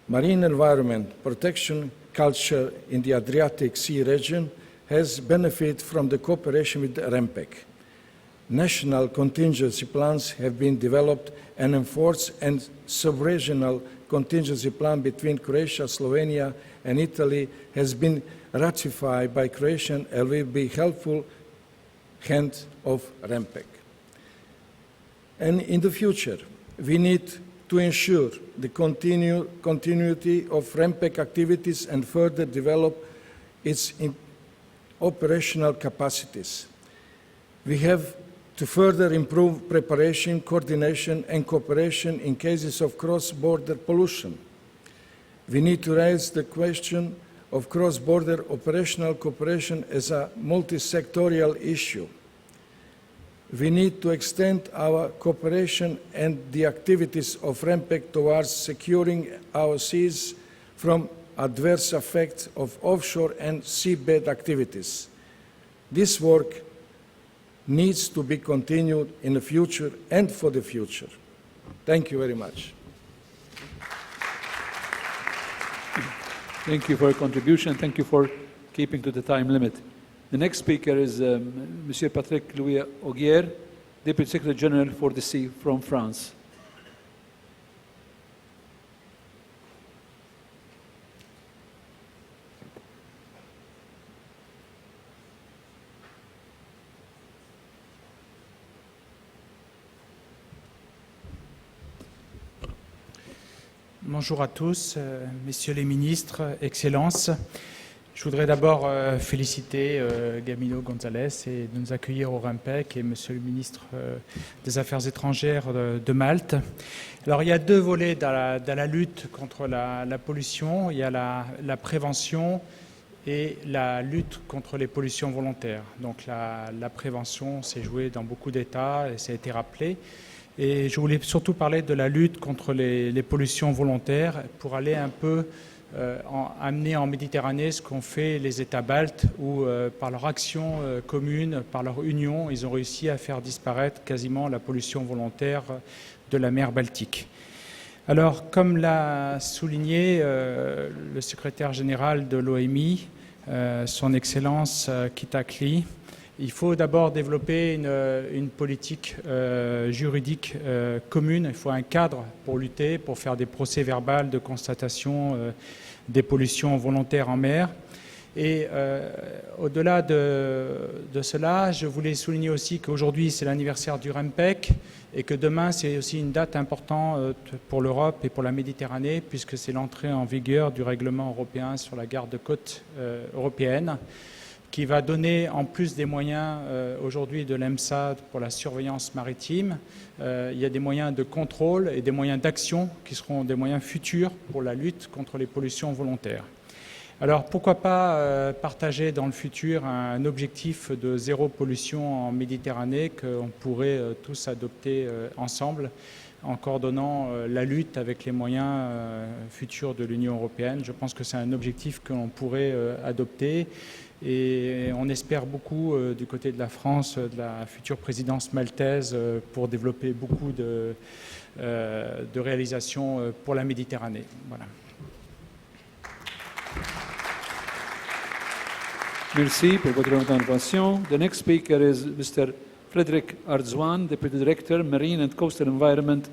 Marine environment protection culture in the Adriatic Sea region has benefited from the cooperation with REMPEC. National contingency plans have been developed and enforced, and sub-regional contingency plan between Croatia, Slovenia and Italy has been ratified by Croatia and will be helpful hand of REMPEC. And in the future, we need to ensure the continuity of REMPEC activities and further develop its operational capacities. We have to further improve preparation, coordination, and cooperation in cases of cross-border pollution. We need to raise the question of cross-border operational cooperation as a multi-sectorial issue. We need to extend our cooperation and the activities of REMPEC towards securing our seas from adverse effects of offshore and seabed activities. This work needs to be continued in the future and for the future. Thank you very much. Thank you for your contribution. Thank you for keeping to the time limit. The next speaker is Monsieur Patrick Louis Augier, Deputy Secretary General for the Sea from France. Bonjour à tous, messieurs les ministres, excellences. Je voudrais d'abord féliciter Gamino González et de nous accueillir au REMPEC et monsieur le ministre des Affaires étrangères de Malte. Alors il y a deux volets dans la lutte contre la pollution. Il y a la prévention et la lutte contre les pollutions volontaires. Donc la prévention s'est jouée dans beaucoup d'États et ça a été rappelé. Et je voulais surtout parler de la lutte contre les pollutions volontaires pour aller un peu amener en Méditerranée ce qu'ont fait les États baltes où, par leur action commune, par leur union, ils ont réussi à faire disparaître quasiment la pollution volontaire de la mer Baltique. Alors, comme l'a souligné le secrétaire général de l'OMI, son Excellence Kita Kli, il faut d'abord développer une politique juridique commune. Il faut un cadre pour lutter, pour faire des procès-verbaux de constatation des pollutions volontaires en mer. Et au-delà de cela, je voulais souligner aussi qu'aujourd'hui, c'est l'anniversaire du REMPEC et que demain, c'est aussi une date importante pour l'Europe et pour la Méditerranée, puisque c'est l'entrée en vigueur du règlement européen sur la garde-côte européenne, qui va donner en plus des moyens aujourd'hui de l'EMSA pour la surveillance maritime. Il y a des moyens de contrôle et des moyens d'action qui seront des moyens futurs pour la lutte contre les pollutions volontaires. Alors pourquoi pas partager dans le futur un objectif de zéro pollution en Méditerranée qu'on pourrait tous adopter ensemble en coordonnant la lutte avec les moyens futurs de l'Union européenne. Je pense que c'est un objectif que l'on pourrait adopter et on espère beaucoup du côté de la France, de la future présidence maltaise pour développer beaucoup de réalisations pour la Méditerranée. Voilà. Merci pour votre intervention. The next speaker is Mr. Frederick Ardzwan, Deputy Director, Marine and Coastal Environment,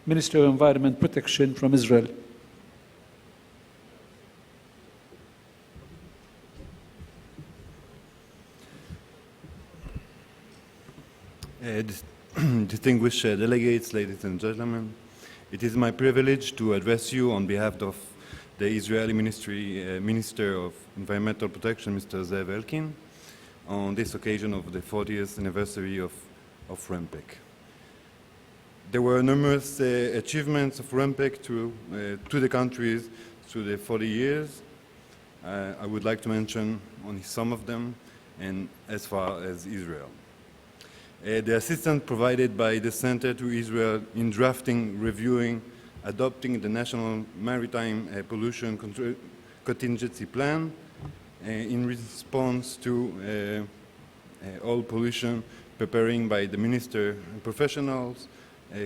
Ministry of Environment Protection from Israel. Distinguished delegates, ladies and gentlemen, it is my privilege to address you on behalf of the Israeli Minister of Environmental Protection, Mr. Zev Elkin, on this occasion of the 40th anniversary of REMPEC. There were numerous achievements of REMPEC to the countries through the 40 years. I would like to mention only some of them, and as far as Israel. The assistance provided by the Center to Israel in drafting, reviewing, adopting the National Maritime Pollution Contingency Plan in response to all pollution, preparing by the minister and professionals,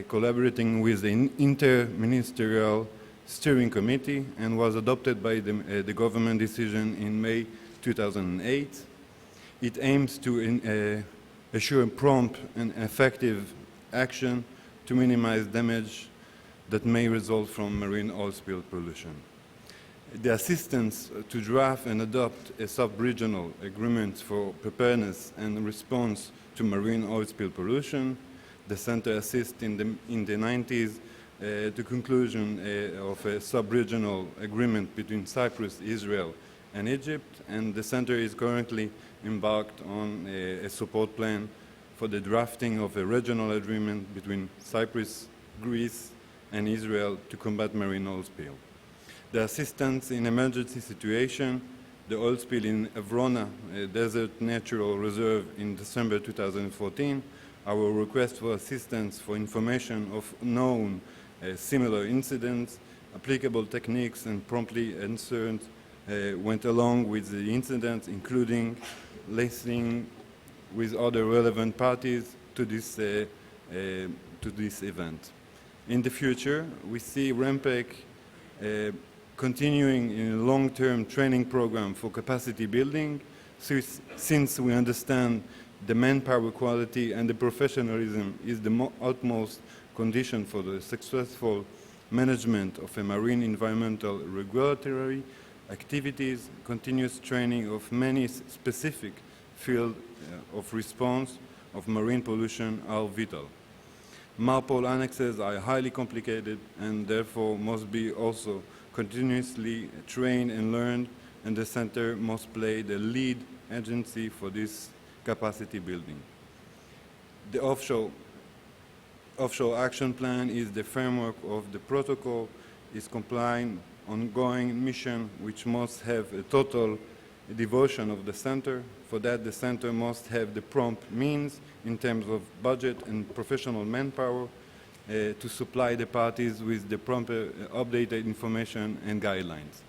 collaborating with the Interministerial Steering Committee, and was adopted by the government decision in May 2008. It aims to assure prompt and effective action to minimize damage that may result from marine oil spill pollution. The assistance to draft and adopt a sub-regional agreement for preparedness and response to marine oil spill pollution. The Center assists in the 90s the conclusion of a sub-regional agreement between Cyprus, Israel, and Egypt, and the Center is currently embarked on a support plan for the drafting of a regional agreement between Cyprus, Greece, and Israel to combat marine oil spill. The assistance in emergency situation, the oil spill in Avrona, a desert natural reserve in December 2014, our request for assistance for information of known similar incidents, applicable techniques, and promptly answered went along with the incidents, including listening with other relevant parties to this event. In the future, we see REMPEC continuing in a long-term training program for capacity building, since we understand the manpower quality and the professionalism is the utmost condition for the successful management of a marine environmental regulatory activities. Continuous training of many specific fields of response of marine pollution are vital. MARPOL annexes are highly complicated and therefore must be also continuously trained and learned, and the Center must play the lead agency for this capacity building. The offshore action plan is the framework of the protocol, is complying ongoing mission which must have a total devotion of the Center. For that, the Center must have the prompt means in terms of budget and professional manpower to supply the parties with the proper updated information and guidelines.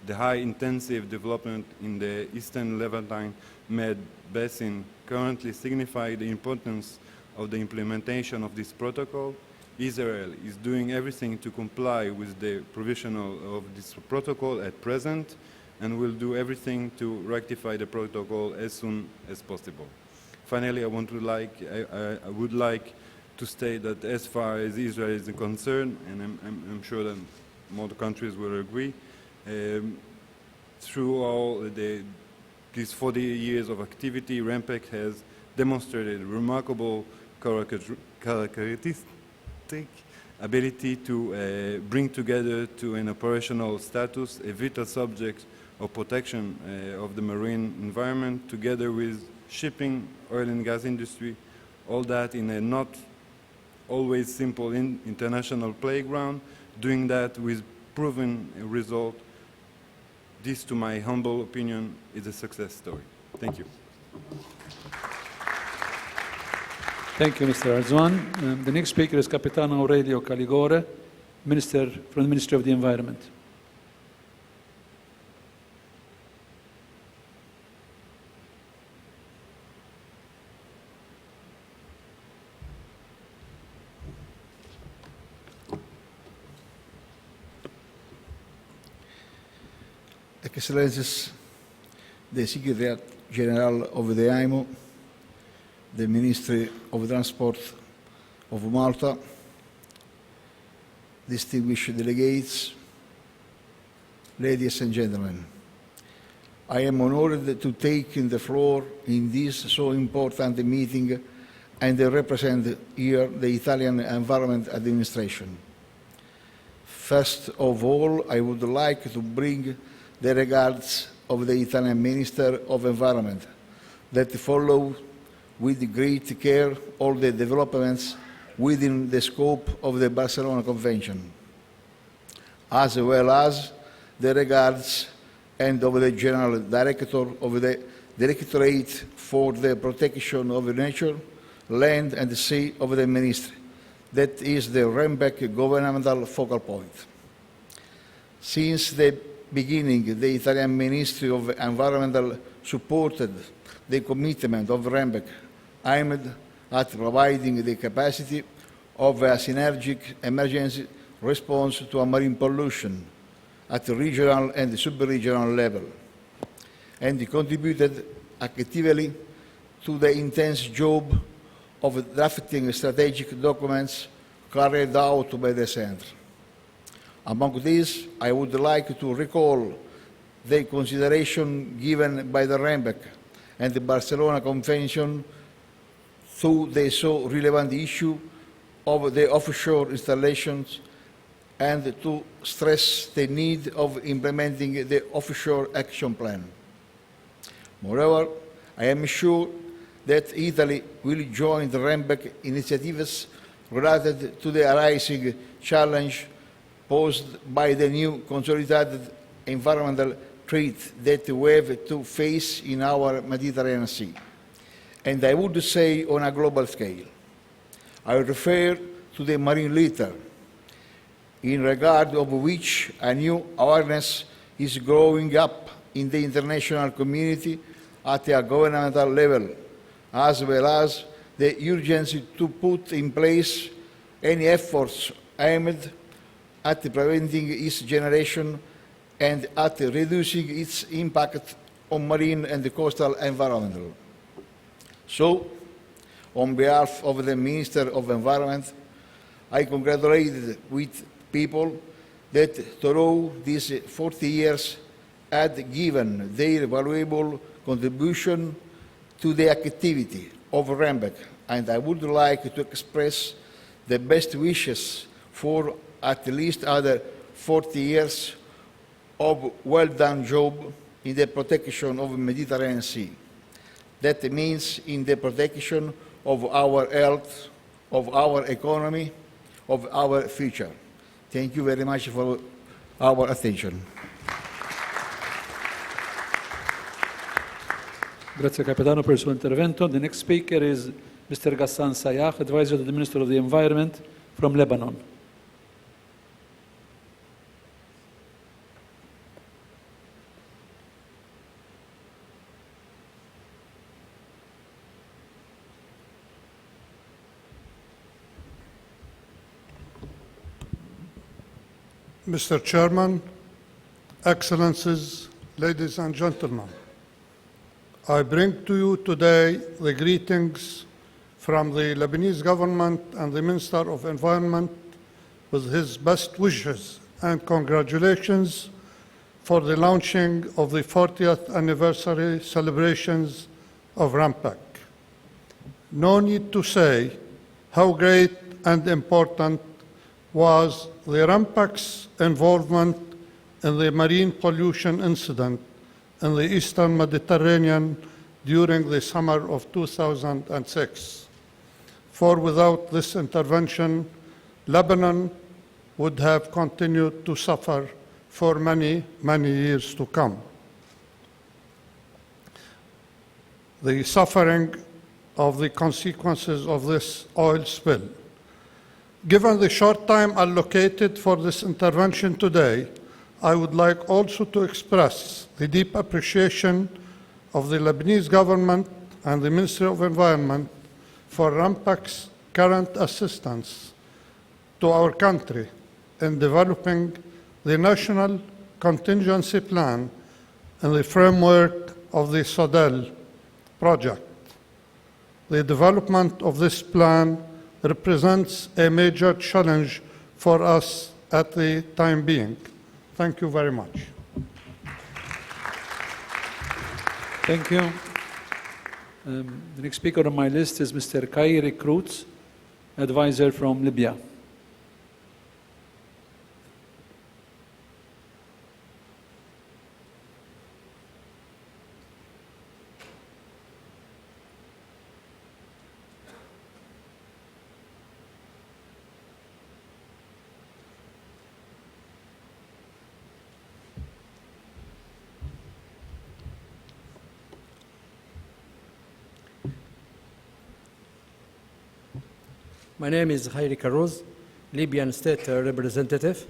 The high-intensive development in the Eastern Levantine Med Basin currently signifies the importance of the implementation of this protocol. Israel is doing everything to comply with the provisional of this protocol at present, and will do everything to rectify the protocol as soon as possible. Finally, I would like to state that as far as Israel is concerned, and I'm sure that more countries will agree, through all these 40 years of activity, REMPEC has demonstrated remarkable characteristic ability to bring together to an operational status a vital subject of protection of the marine environment, together with shipping, oil and gas industry, all that in a not always simple international playground, doing that with proven result. This, to my humble opinion, is a success story. Thank you. Thank you, Mr. Arzwan. The next speaker is Capitano Aurelio Caligore, Minister from the Ministry of the Environment. Excellencies, the Secretary General of the IMO, the Ministry of Transport of Malta, distinguished delegates, ladies and gentlemen, I am honored to take the floor in this so important meeting and represent here the Italian Environment Administration. First of all, I would like to bring the regards of the Italian Minister of Environment that follow with great care all the developments within the scope of the Barcelona Convention, as well as the regards and of the General Director of the Directorate for the Protection of Nature, Land and Sea of the Ministry, that is the REMPEC governmental focal point. Since the beginning, the Italian Ministry of Environment supported the commitment of REMPEC aimed at providing the capacity of a synergic emergency response to marine pollution at regional and sub-regional level, and contributed actively to the intense job of drafting strategic documents carried out by the Centre. Among these, I would like to recall the consideration given by the REMPEC and the Barcelona Convention to the so relevant issue of the offshore installations and to stress the need of implementing the offshore action plan. Moreover, I am sure that Italy will join the REMPEC initiatives related to the arising challenge posed by the new consolidated environmental threat that we have to face in our Mediterranean Sea, and I would say on a global scale. I refer to the marine litter, in regard of which a new awareness is growing up in the international community at a governmental level, as well as the urgency to put in place any efforts aimed at preventing its generation and at reducing its impact on marine and coastal environment. So, on behalf of the Minister of Environment, I congratulate with people that throughout these 40 years had given their valuable contribution to the activity of REMPEC, and I would like to express the best wishes for at least other 40 years of well-done job in the protection of the Mediterranean Sea. That means in the protection of our health, of our economy, of our future. Thank you very much for our attention. Grazie Capitano per il suo intervento. The next speaker is Mr. Ghassan Sayah, Advisor to the Minister of the Environment from Lebanon. Mr. Chairman, Excellencies, ladies and gentlemen, I bring to you today the greetings from the Lebanese government and the Minister of Environment with his best wishes and congratulations for the launching of the 40th anniversary celebrations of REMPEC. No need to say how great and important was the REMPEC's involvement in the marine pollution incident in the Eastern Mediterranean during the summer of 2006. For without this intervention, Lebanon would have continued to suffer for many, many years to come. The suffering of the consequences of this oil spill. Given the short time allocated for this intervention today, I would like also to express the deep appreciation of the Lebanese government and the Ministry of Environment for REMPEC's current assistance to our country in developing the National Contingency Plan in the framework of the SODEL project. The development of this plan represents a major challenge for us at the time being. Thank you very much. Thank you. The next speaker on my list is Mr. Kairi Krootz, advisor from Libya. My name is Khairi Karouz, Libyan State Representative.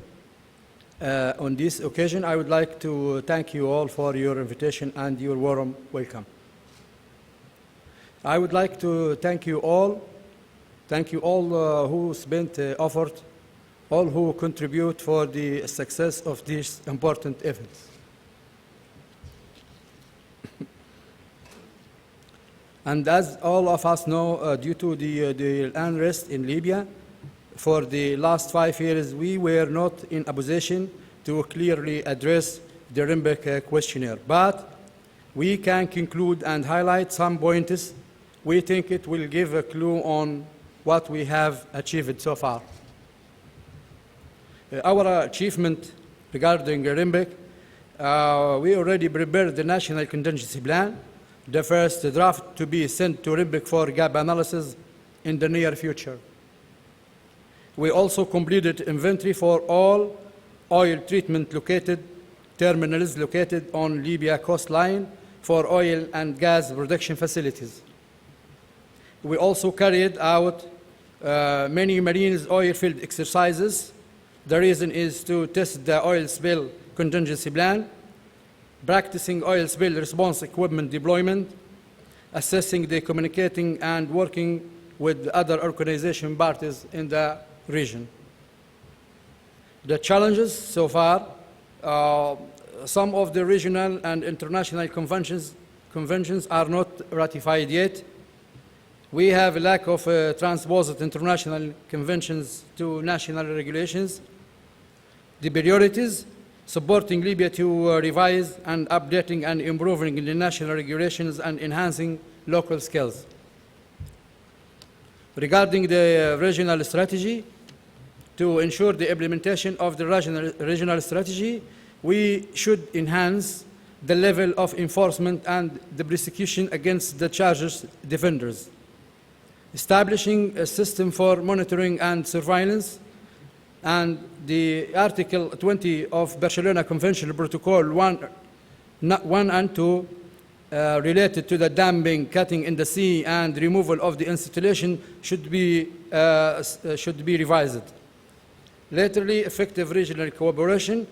On this occasion, I would like to thank you all for your invitation and your warm welcome. I would like to thank you all who spent effort, all who contribute for the success of this important event. And as all of us know, due to the unrest in Libya, for the last 5 years, we were not in a position to clearly address the REMPEC questionnaire. But we can conclude and highlight some points. We think it will give a clue on what we have achieved so far. Our achievement regarding REMPEC, we already prepared the National Contingency Plan, the first draft to be sent to REMPEC for gap analysis in the near future. We also completed inventory for all oil treatment terminals located on Libya coastline for oil and gas production facilities. We also carried out many marine oil field exercises. The reason is to test the oil spill contingency plan, practicing oil spill response equipment deployment, assessing the communicating and working with other organization parties in the region. The challenges so far, some of the regional and international conventions are not ratified yet. We have a lack of transposed international conventions to national regulations. The priorities, supporting Libya to revise and updating and improving the national regulations and enhancing local skills. Regarding the regional strategy, to ensure the implementation of the regional strategy, we should enhance the level of enforcement and the prosecution against the charges defenders. Establishing a system for monitoring and surveillance, and the Article 20 of Barcelona Convention Protocol 1 and 2 related to the damming, cutting in the sea, and removal of the installation should be revised. Laterally, effective regional cooperation.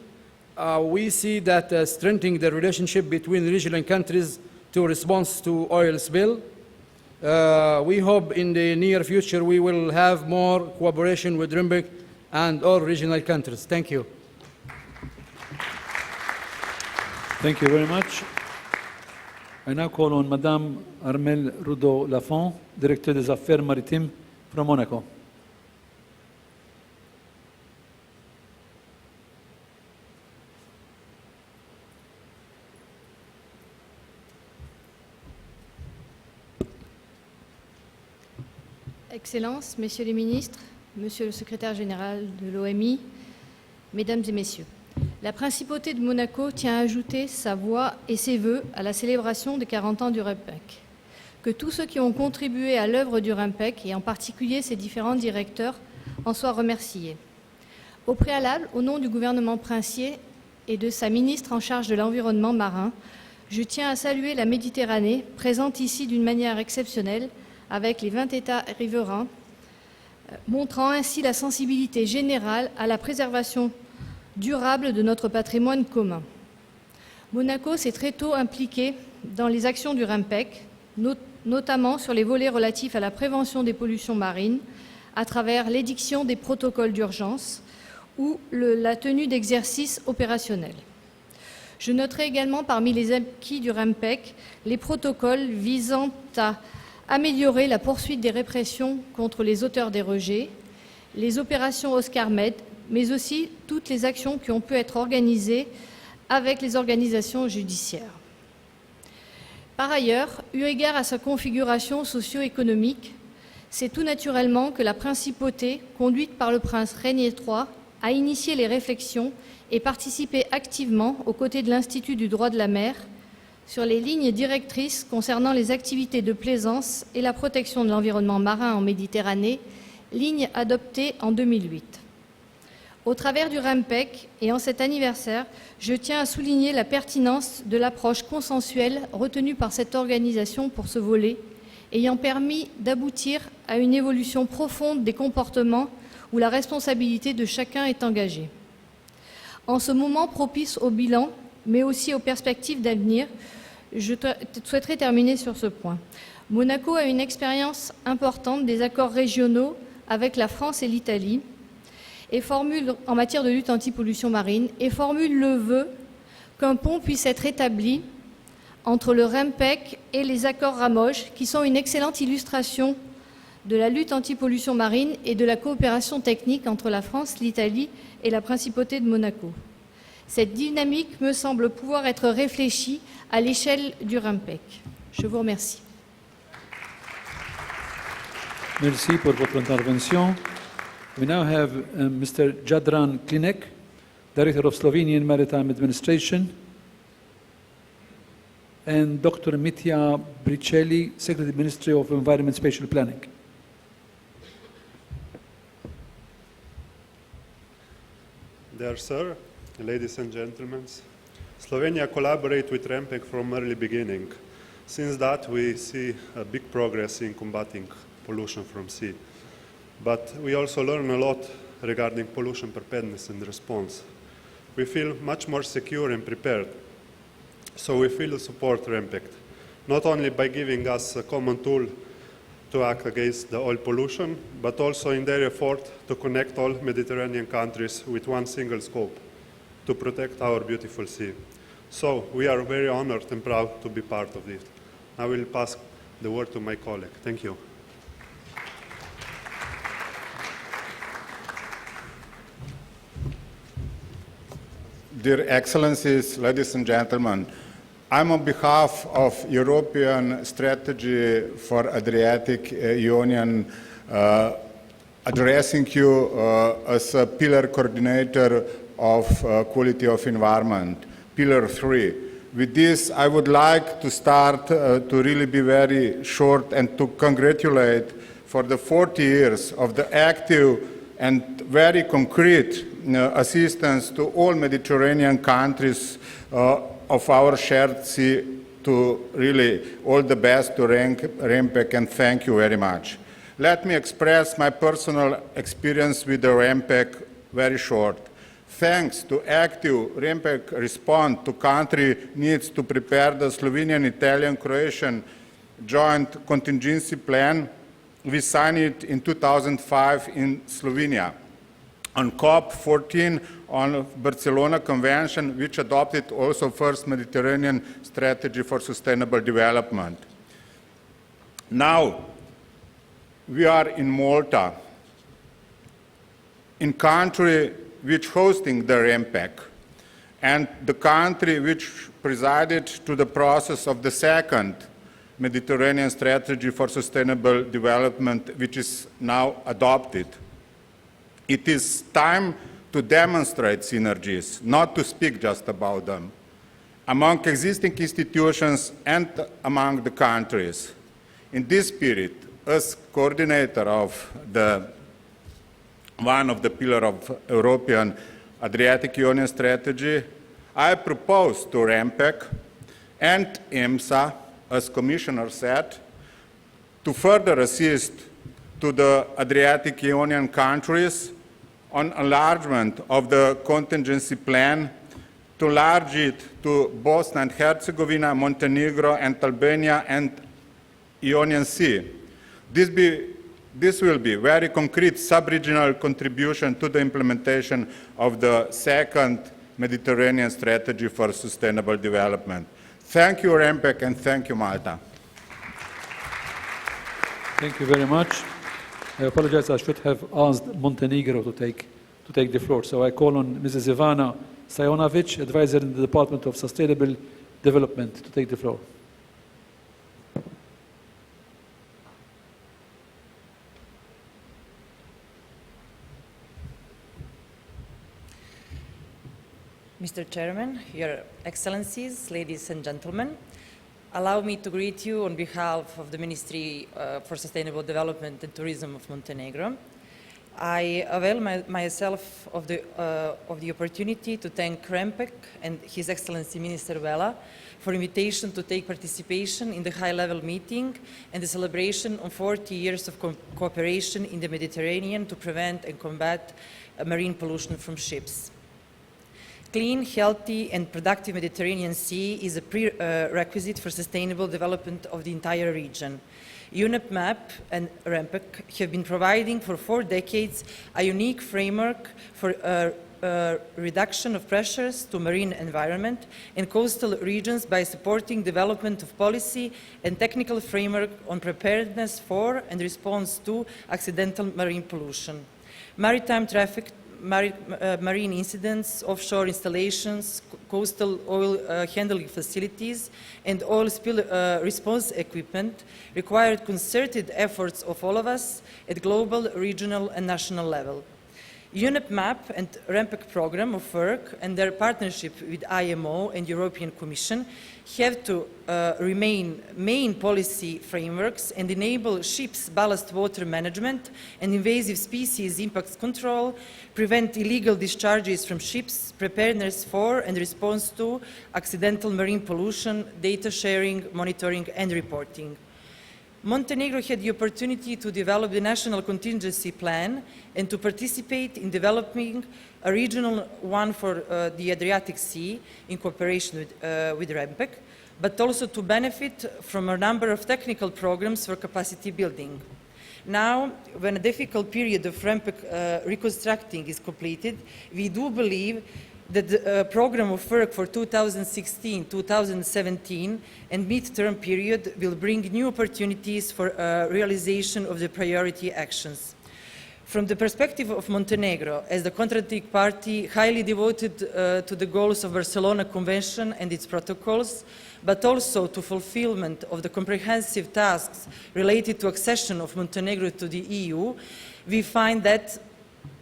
We see that strengthening the relationship between regional countries to response to oil spill. We hope in the near future we will have more cooperation with REMPEC and all regional countries. Thank you. Thank you very much. I now call on Madame Armelle Rudeau-Lafont, Directeur des Affaires Maritimes from Monaco. Excellences, Messieurs les ministres, Monsieur le secrétaire général de l'OMI, Mesdames et Messieurs, La principauté de Monaco tient à ajouter sa voix et ses vœux à la célébration des 40 ans du REMPEC. Que tous ceux qui ont contribué à l'œuvre du REMPEC, et en particulier ses différents directeurs, en soient remerciés. Au préalable, au nom du gouvernement princier et de sa ministre en charge de l'environnement marin, je tiens à saluer la Méditerranée, présente ici d'une manière exceptionnelle, avec les 20 États riverains, montrant ainsi la sensibilité générale à la préservation durable de notre patrimoine commun. Monaco s'est très tôt impliqué dans les actions du REMPEC, notamment sur les volets relatifs à la prévention des pollutions marines, à travers l'édiction des protocoles d'urgence ou la tenue d'exercices opérationnels. Je noterai également parmi les acquis du REMPEC les protocoles visant à améliorer la poursuite des répressions contre les auteurs des rejets, les opérations Oscar-Med, mais aussi toutes les actions qui ont pu être organisées avec les organisations judiciaires. Par ailleurs, eu égard à sa configuration socio-économique, c'est tout naturellement que la principauté, conduite par le prince Régnier III, a initié les réflexions et participé activement aux côtés de l'Institut du droit de la mer sur les lignes directrices concernant les activités de plaisance et la protection de l'environnement marin en Méditerranée, lignes adoptées en 2008. Au travers du REMPEC et en cet anniversaire, je tiens à souligner la pertinence de l'approche consensuelle retenue par cette organisation pour ce volet, ayant permis d'aboutir à une évolution profonde des comportements où la responsabilité de chacun est engagée. En ce moment propice au bilan, mais aussi aux perspectives d'avenir, je souhaiterais terminer sur ce point. Monaco a une expérience importante des accords régionaux avec la France et l'Italie et formule, en matière de lutte anti-pollution marine, et formule le vœu qu'un pont puisse être établi entre le REMPEC et les accords Ramoge, qui sont une excellente illustration de la lutte anti-pollution marine et de la coopération technique entre la France, l'Italie et la Principauté de Monaco. Cette dynamique me semble pouvoir être réfléchie à l'échelle du REMPEC. Je vous remercie. Merci pour votre intervention. We now have Mr. Jadran Klinek, Director of Slovenian Maritime Administration, and Dr. Mitja Bricelli, Secretary Ministry of Environment and Spatial Planning. Dear Sir, ladies and gentlemen, Slovenia collaborates with REMPEC from early beginning. Since that, we see a big progress in combating pollution from sea. But we also learn a lot regarding pollution preparedness and response. We feel much more secure and prepared. So we feel support REMPEC, not only by giving us a common tool to act against the oil pollution, but also in their effort to connect all Mediterranean countries with one single scope, to protect our beautiful sea. So we are very honored and proud to be part of it. I will pass the word to my colleague. Thank you. Dear Excellencies, ladies and gentlemen, I'm on behalf of European Strategy for Adriatic Union addressing you as a pillar coordinator of quality of environment, Pillar 3. With this, I would like to start to really be very short and to congratulate for the 40 years of the active and very concrete assistance to all Mediterranean countries of our shared sea, to really all the best to REMPEC, and thank you very much. Let me express my personal experience with the REMPEC very short. Thanks to active REMPEC response to country needs to prepare the Slovenian, Italian, Croatian joint contingency plan, we signed it in 2005 in Slovenia. On COP14 on Barcelona Convention, which adopted also first Mediterranean strategy for sustainable development. Now, we are in Malta, in country which hosting the REMPEC, and the country which presided to the process of the second Mediterranean strategy for sustainable development, which is now adopted. It is time to demonstrate synergies, not to speak just about them, among existing institutions and among the countries. In this spirit, as coordinator of one of the pillars of European Adriatic Union strategy, I propose to REMPEC and EMSA, as Commissioner said, to further assist to the Adriatic Union countries on enlargement of the contingency plan, to enlarge it to Bosnia and Herzegovina, Montenegro, and Albania, and Ionian Sea. This will be a very concrete sub-regional contribution to the implementation of the second Mediterranean strategy for sustainable development. Thank you, REMPEC, and thank you, Malta. Thank you very much. I apologize, I should have asked Montenegro to take the floor. So I call on Mrs. Ivana Sajonovic, advisor in the Department of Sustainable Development, to take the floor. Mr. Chairman, Your Excellencies, ladies and gentlemen, allow me to greet you on behalf of the Ministry for Sustainable Development and Tourism of Montenegro. I avail myself of the opportunity to thank REMPEC and His Excellency Minister Vela for invitation to take participation in the high-level meeting and the celebration of 40 years of cooperation in the Mediterranean to prevent and combat marine pollution from ships. Clean, healthy, and productive Mediterranean Sea is a prerequisite for sustainable development of the entire region. UNEP and REMPEC have been providing for 4 decades a unique framework for reduction of pressures to marine environment and coastal regions by supporting development of policy and technical framework on preparedness for and response to accidental marine pollution. Maritime traffic, marine incidents, offshore installations, coastal oil handling facilities, and oil spill response equipment required concerted efforts of all of us at global, regional, and national level. UNEP and REMPEC program of work and their partnership with IMO and European Commission have to remain main policy frameworks and enable ships' ballast water management and invasive species impacts control, prevent illegal discharges from ships, preparedness for and response to accidental marine pollution, data sharing, monitoring, and reporting. Montenegro had the opportunity to develop the national contingency plan and to participate in developing a regional one for the Adriatic Sea in cooperation with REMPEC, but also to benefit from a number of technical programs for capacity building. Now, when a difficult period of REMPEC reconstructing is completed, we do believe that the program of work for 2016-2017 and mid-term period will bring new opportunities for realization of the priority actions. From the perspective of Montenegro, as the contracting party highly devoted to the goals of Barcelona Convention and its protocols, but also to fulfillment of the comprehensive tasks related to accession of Montenegro to the EU, we find that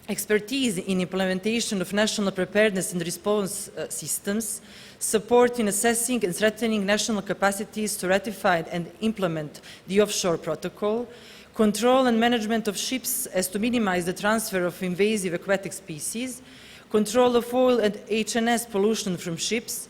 expertise in implementation of national preparedness and response systems, support in assessing and strengthening national capacities to ratify and implement the offshore protocol, control and management of ships as to minimize the transfer of invasive aquatic species, control of oil and HNS pollution from ships,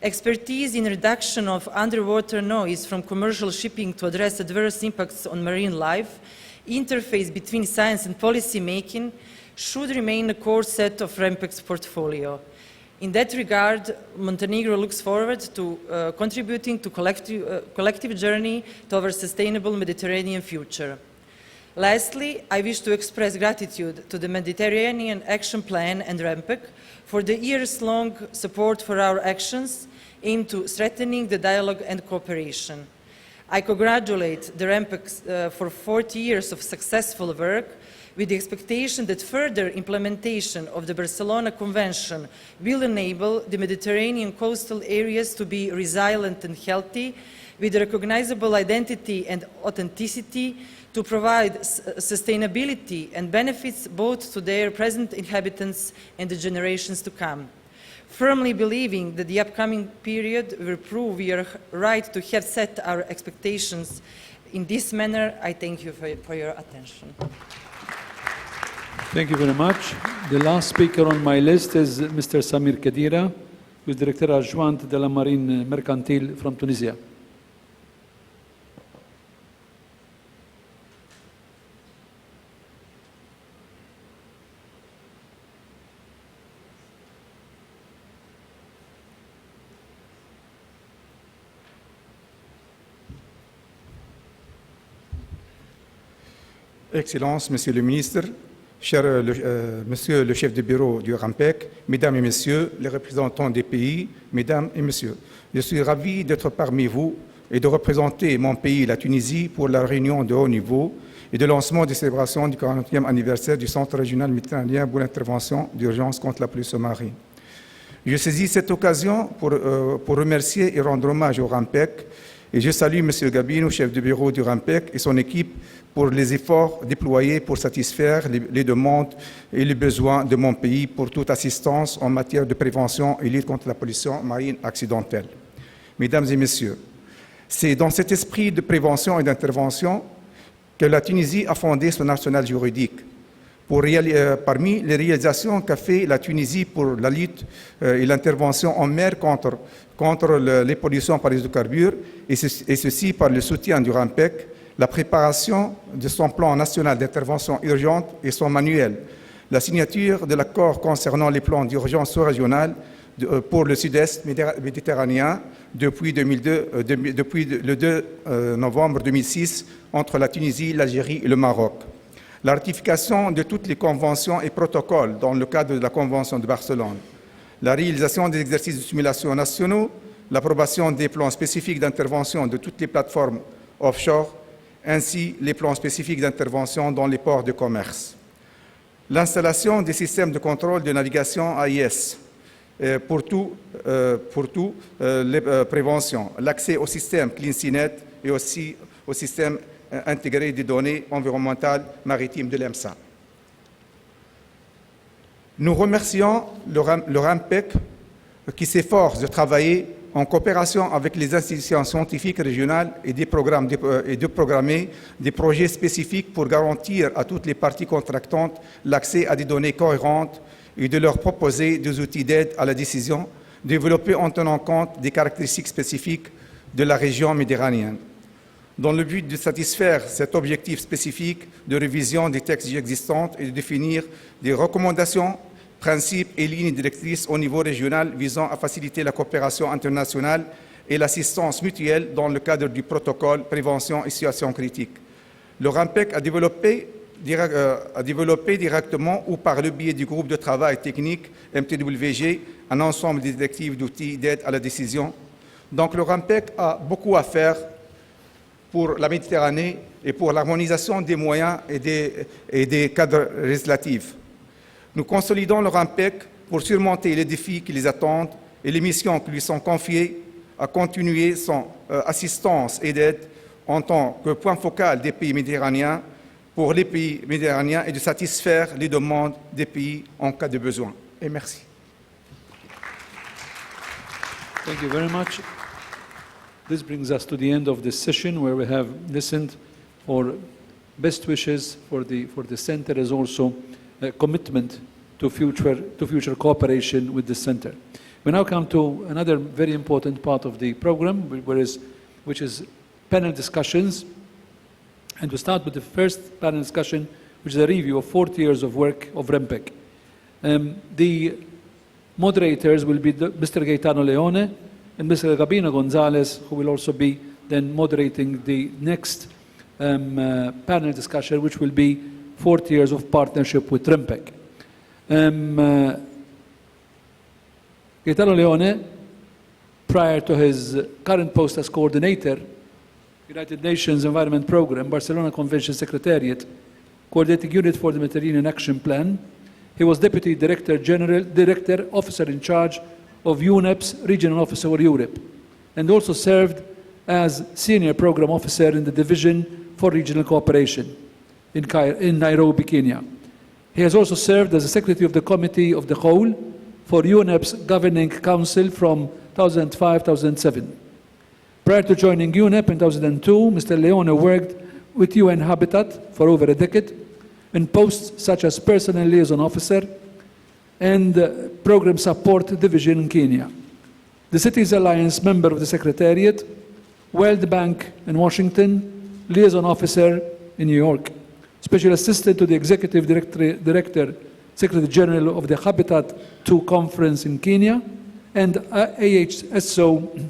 expertise in reduction of underwater noise from commercial shipping to address adverse impacts on marine life, interface between science and policy making, should remain a core set of REMPEC's portfolio. In that regard, Montenegro looks forward to contributing to collective journey towards sustainable Mediterranean future. Lastly, I wish to express gratitude to the Mediterranean Action Plan and REMPEC for the years-long support for our actions aimed to strengthening the dialogue and cooperation. I congratulate the REMPEC for 40 years of successful work, with the expectation that further implementation of the Barcelona Convention will enable the Mediterranean coastal areas to be resilient and healthy, with recognizable identity and authenticity, to provide sustainability and benefits both to their present inhabitants and the generations to come. Firmly believing that the upcoming period will prove we are right to have set our expectations in this manner, I thank you for your attention. Thank you very much. The last speaker on my list is Mr. Samir Kadira, who is Director Adjoint de la Marine Mercantile from Tunisia. Excellences, Monsieur le Ministre, Monsieur le chef de bureau du REMPEC, Mesdames et Messieurs les représentants des pays, Mesdames et Messieurs, je suis ravi d'être parmi vous et de représenter mon pays, la Tunisie, pour la réunion de haut niveau et de lancement des célébrations du 40e anniversaire du Centre régional méditerranéen pour l'intervention d'urgence contre la pollution marine. Je saisis cette occasion pour remercier et rendre hommage au REMPEC et je salue M. Gabino, chef de bureau du REMPEC, et son équipe pour les efforts déployés pour satisfaire les demandes et les besoins de mon pays pour toute assistance en matière de prévention et lutte contre la pollution marine accidentelle. Mesdames et Messieurs, c'est dans cet esprit de prévention et d'intervention que la Tunisie a fondé son arsenal juridique. Parmi les réalisations qu'a fait la Tunisie pour la lutte et l'intervention en mer contre les pollutions par les hydrocarbures, et ceci par le soutien du REMPEC, la préparation de son plan national d'intervention urgente et son manuel, la signature de l'accord concernant les plans d'urgence sous-régional pour le sud-est méditerranéen depuis le 2 novembre 2006 entre la Tunisie, l'Algérie et le Maroc, la ratification de toutes les conventions et protocoles dans le cadre de la Convention de Barcelone, la réalisation des exercices de simulation nationaux, l'approbation des plans spécifiques d'intervention de toutes les plateformes offshore, ainsi les plans spécifiques d'intervention dans les ports de commerce. L'installation des systèmes de contrôle de navigation AIS pour les préventions, l'accès au système CleanSeaNet et aussi au système intégré des données environnementales maritimes de l'EMSA. Nous remercions le REMPEC qui s'efforce de travailler en coopération avec les institutions scientifiques régionales et de programmer des projets spécifiques pour garantir à toutes les parties contractantes l'accès à des données cohérentes et de leur proposer des outils d'aide à la décision développés en tenant compte des caractéristiques spécifiques de la région méditerranéenne. Dans le but de satisfaire cet objectif spécifique de révision des textes existants et de définir des recommandations, principes et lignes directrices au niveau régional visant à faciliter la coopération internationale et l'assistance mutuelle dans le cadre du protocole prévention et situation critique. Le REMPEC a développé directement ou par le biais du groupe de travail technique MTWG un ensemble de directives d'outils d'aide à la décision. Donc le REMPEC a beaucoup à faire pour la Méditerranée et pour l'harmonisation des moyens et des cadres législatifs. Nous consolidons le REMPEC pour surmonter les défis qui les attendent et les missions qui lui sont confiées à continuer son assistance et d'aide en tant que point focal des pays méditerranéens pour les pays méditerranéens et de satisfaire les demandes des pays en cas de besoin. Et merci. Thank you very much. This brings us to the end of this session where we have listened for best wishes for the center as also a commitment to future cooperation with the center. We now come to another very important part of the program, which is panel discussions. And we start with the first panel discussion, which is a review of 40 years of work of REMPEC. The moderators will be Mr. Gaetano Leone and Mr. Gabino Gonzalez, who will also be then moderating the next panel discussion, which will be 40 years of partnership with REMPEC. Gaetano Leone, prior to his current post as coordinator, United Nations Environment Programme, Barcelona Convention Secretariat, Coordinating Unit for the Mediterranean Action Plan. He was Deputy Director, Officer in Charge of UNEP's Regional Office for Europe, and also served as Senior Program Officer in the Division for Regional Cooperation in Nairobi, Kenya. He has also served as the Secretary of the Committee of the Whole for UNEP's Governing Council from 2005-2007. Prior to joining UNEP in 2002, Mr. Leone worked with UN Habitat for over a decade in posts such as Personnel Liaison Officer and Program Support Division in Kenya. The Cities Alliance member of the Secretariat, World Bank in Washington, Liaison Officer in New York, Special Assistant to the Executive Director, Secretary General of the Habitat II Conference in Kenya, and AHSO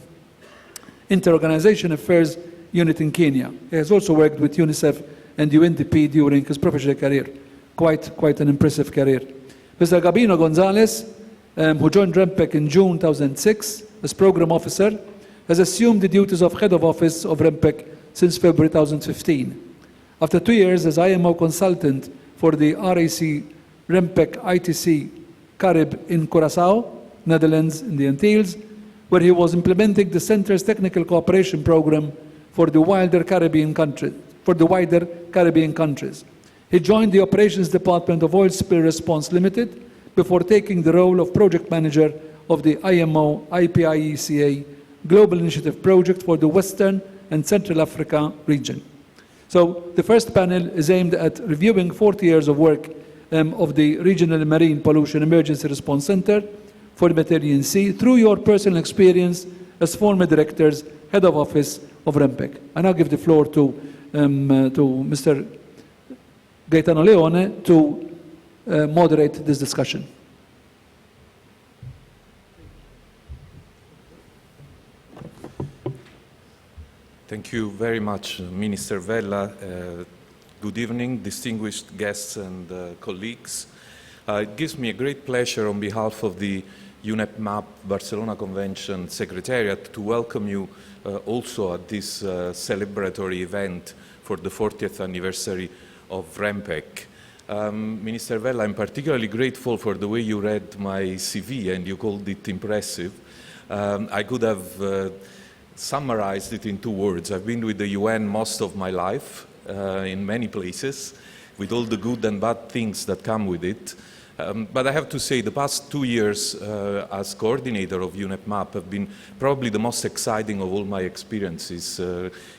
Inter-Organization Affairs Unit in Kenya. He has also worked with UNICEF and UNDP during his professional career. Quite an impressive career. Mr. Gabino Gonzalez, who joined REMPEC in June 2006 as Program Officer, has assumed the duties of Head of Office of REMPEC since February 2015. After 2 years as IMO consultant for the RAC REMPEC ITC Carib in Curaçao, Netherlands, in the Antilles, where he was implementing the Center's Technical Cooperation Program for the wider Caribbean countries. He joined the Operations Department of Oil Spill Response Limited before taking the role of Project Manager of the IMO IPIECA Global Initiative Project for the Western and Central Africa region. So the first panel is aimed at reviewing 40 years of work of the Regional Marine Pollution Emergency Response Center for the Mediterranean Sea through your personal experience as former directors, Head of Office of REMPEC. I now give the floor to Mr. Gaetano Leone to moderate this discussion. Thank you very much, Minister Vella. Good evening, distinguished guests and colleagues. It gives me a great pleasure on behalf of the UNEP MAP Barcelona Convention Secretariat to welcome you also at this celebratory event for the 40th anniversary of REMPEC. Minister Vella, I'm particularly grateful for the way you read my CV and you called it impressive. I could have summarized it in 2 words. I've been with the UN most of my life, in many places, with all the good and bad things that come with it. But I have to say the past 2 years as coordinator of UNEP MAP have been probably the most exciting of all my experiences,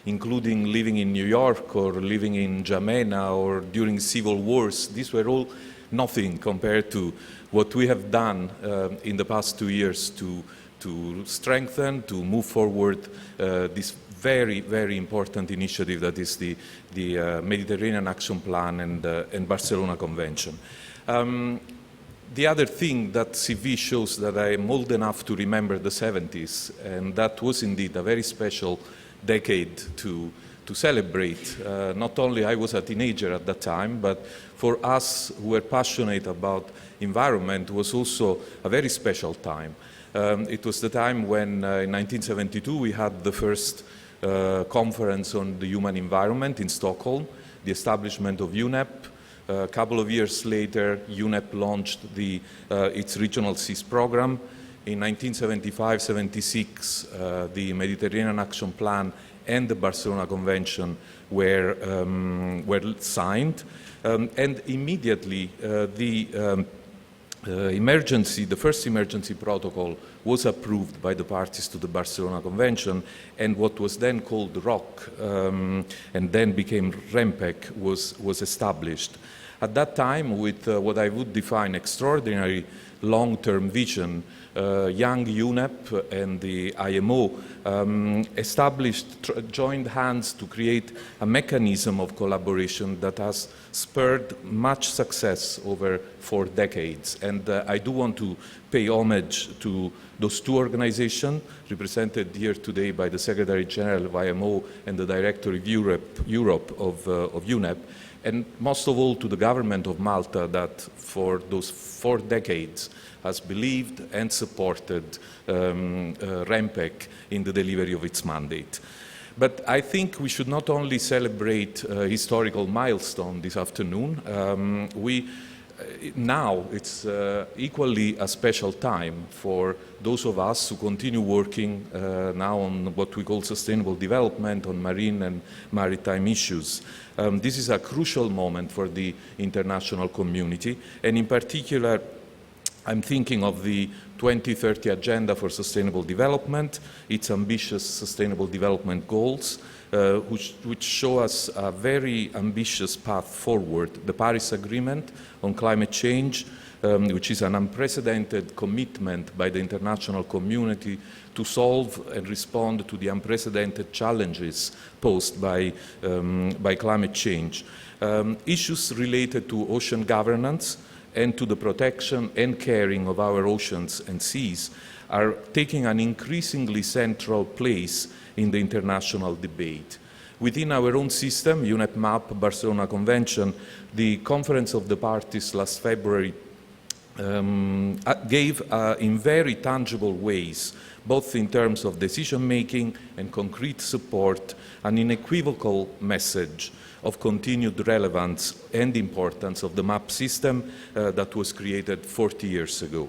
including living in New York or living in Jamena or during civil wars. These were all nothing compared to what we have done in the past 2 years to strengthen, to move forward this very, very important initiative that is the Mediterranean Action Plan and Barcelona Convention. The other thing that CV shows that I am old enough to remember the 70s, and that was indeed a very special decade to celebrate. Not only I was a teenager at that time, but for us who were passionate about environment was also a very special time. It was the time when, in 1972, we had the first conference on the human environment in Stockholm, the establishment of UNEP. A couple of years later, UNEP launched its Regional Seas Program. In 1975-76, the Mediterranean Action Plan and the Barcelona Convention were signed. And immediately, the first emergency protocol was approved by the parties to the Barcelona Convention, and what was then called ROC and then became REMPEC was established. At that time, with what I would define extraordinary long-term vision, young UNEP and the IMO joined hands to create a mechanism of collaboration that has spurred much success over 4 decades. And I do want to pay homage to those 2 organizations, represented here today by the Secretary General of IMO and the Director of Europe of UNEP, and most of all to the government of Malta that for those 4 decades has believed and supported REMPEC in the delivery of its mandate. But I think we should not only celebrate a historical milestone this afternoon, we now it's equally a special time for those of us who continue working now on what we call sustainable development, on marine and maritime issues. This is a crucial moment for the international community, and in particular, I'm thinking of the 2030 Agenda for Sustainable Development, its ambitious sustainable development goals, which show us a very ambitious path forward. The Paris Agreement on climate change, which is an unprecedented commitment by the international community to solve and respond to the unprecedented challenges posed by climate change. Issues related to ocean governance and to the protection and caring of our oceans and seas are taking an increasingly central place in the international debate. Within our own system, UNEP-MAP, Barcelona Convention, the Conference of the Parties last February gave in very tangible ways, both in terms of decision-making and concrete support, an unequivocal message of continued relevance and importance of the MAP system that was created 40 years ago.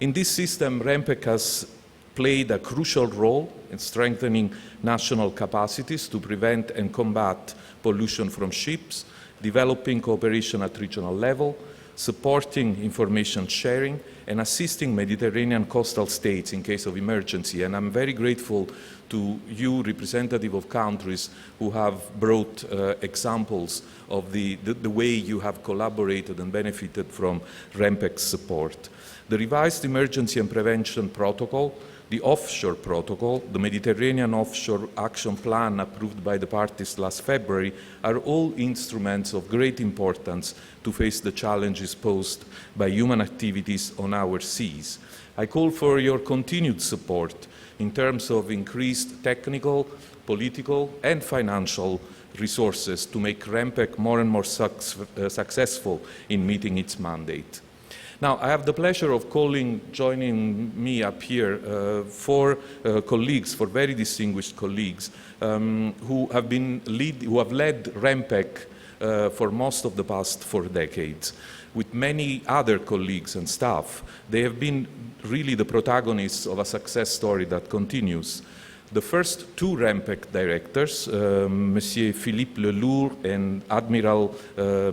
In this system, REMPEC has played a crucial role in strengthening national capacities to prevent and combat pollution from ships, developing cooperation at regional level, supporting information sharing, and assisting Mediterranean coastal states in case of emergency. And I'm very grateful to you, representative of countries who have brought examples of the way you have collaborated and benefited from REMPEC's support. The revised emergency and prevention protocol, the offshore protocol, the Mediterranean Offshore Action Plan approved by the parties last February are all instruments of great importance to face the challenges posed by human activities on our seas. I call for your continued support in terms of increased technical, political and financial resources to make REMPEC more and more successful in meeting its mandate. Now, I have the pleasure of joining me up here, four colleagues, four very distinguished colleagues, who have led REMPEC for most of the past 4 decades. With many other colleagues and staff, they have been really the protagonists of a success story that continues. The first 2 REMPEC directors, Monsieur Philippe Lelour and Admiral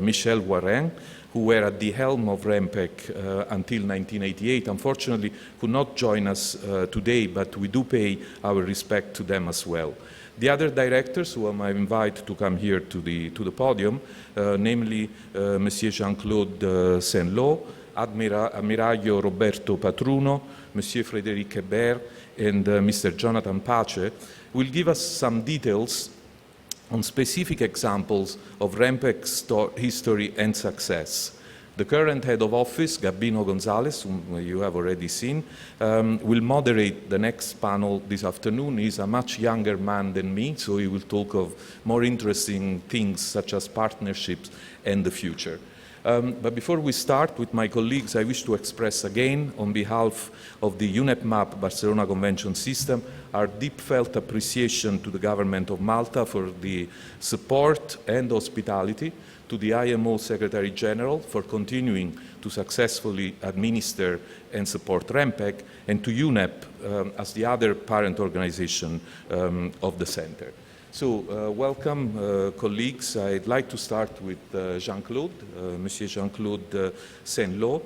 Michel Warin, who were at the helm of REMPEC until 1988, unfortunately could not join us today, but we do pay our respect to them as well. The other directors whom I invite to come here to the podium, namely Monsieur Jean-Claude Saint-Lô, Ammiraglio Roberto Patruno, Monsieur Frédéric Hébert, and Mr. Jonathan Pace, will give us some details on specific examples of REMPEC's history and success. The current head of office, Gabino Gonzalez, whom you have already seen, will moderate the next panel this afternoon. He's a much younger man than me, so he will talk of more interesting things such as partnerships and the future. But before we start with my colleagues, I wish to express again, on behalf of the UNEP-MAP Barcelona Convention system, our deep-felt appreciation to the government of Malta for the support and hospitality, to the IMO Secretary General for continuing to successfully administer and support REMPEC, and to UNEP as the other parent organization of the center. So, welcome, colleagues. I'd like to start with Jean-Claude, Monsieur Jean-Claude Saint-Lô,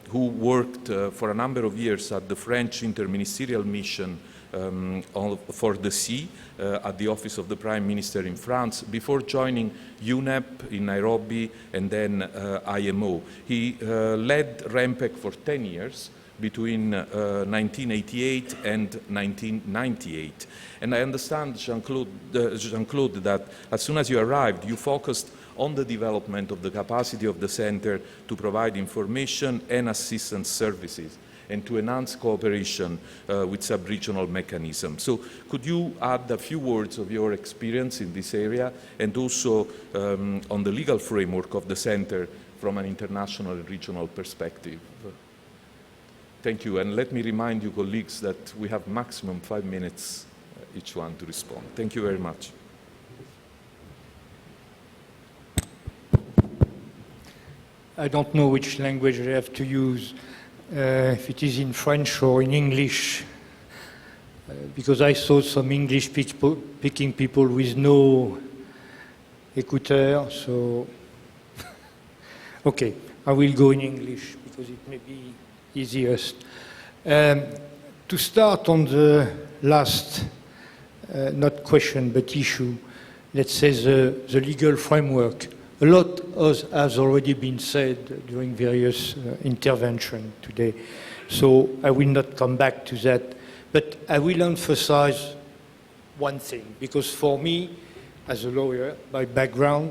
who worked for a number of years at the French Interministerial Mission for the Sea at the Office of the Prime Minister in France, before joining UNEP in Nairobi and then IMO. He led REMPEC for 10 years, between 1988 and 1998. And I understand, Jean-Claude, that as soon as you arrived, you focused on the development of the capacity of the center to provide information and assistance services and to enhance cooperation with sub-regional mechanisms. So could you add a few words of your experience in this area and also on the legal framework of the center from an international and regional perspective? Thank you, and let me remind you, colleagues, that we have maximum 5 minutes each one to respond. Thank you very much. I don't know which language I have to use, if it is in French or in English, because I saw some English-speaking people with no écouteurs, so okay, I will go in English because it may be easiest. To start on the last, not question, but issue, let's say the legal framework. A lot has already been said during various interventions today, so I will not come back to that. But I will emphasize one thing, because for me, as a lawyer by background,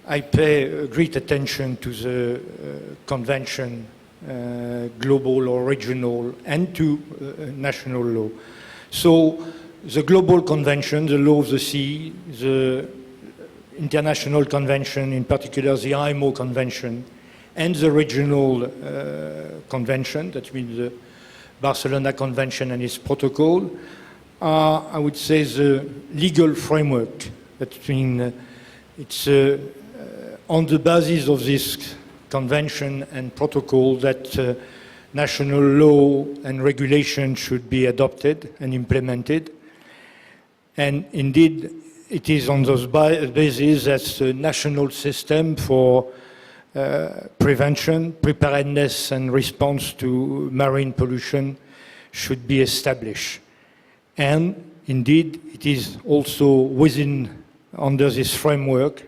I pay great attention to the convention, global or regional, and to national law. So the global convention, the law of the sea, the international convention, in particular the IMO convention, and the regional convention, that means the Barcelona Convention and its protocol, are, I would say, the legal framework. That means it's on the basis of this convention and protocol that national law and regulation should be adopted and implemented. And indeed, it is on those bases that the national system for prevention, preparedness, and response to marine pollution should be established. And indeed, it is also under this framework,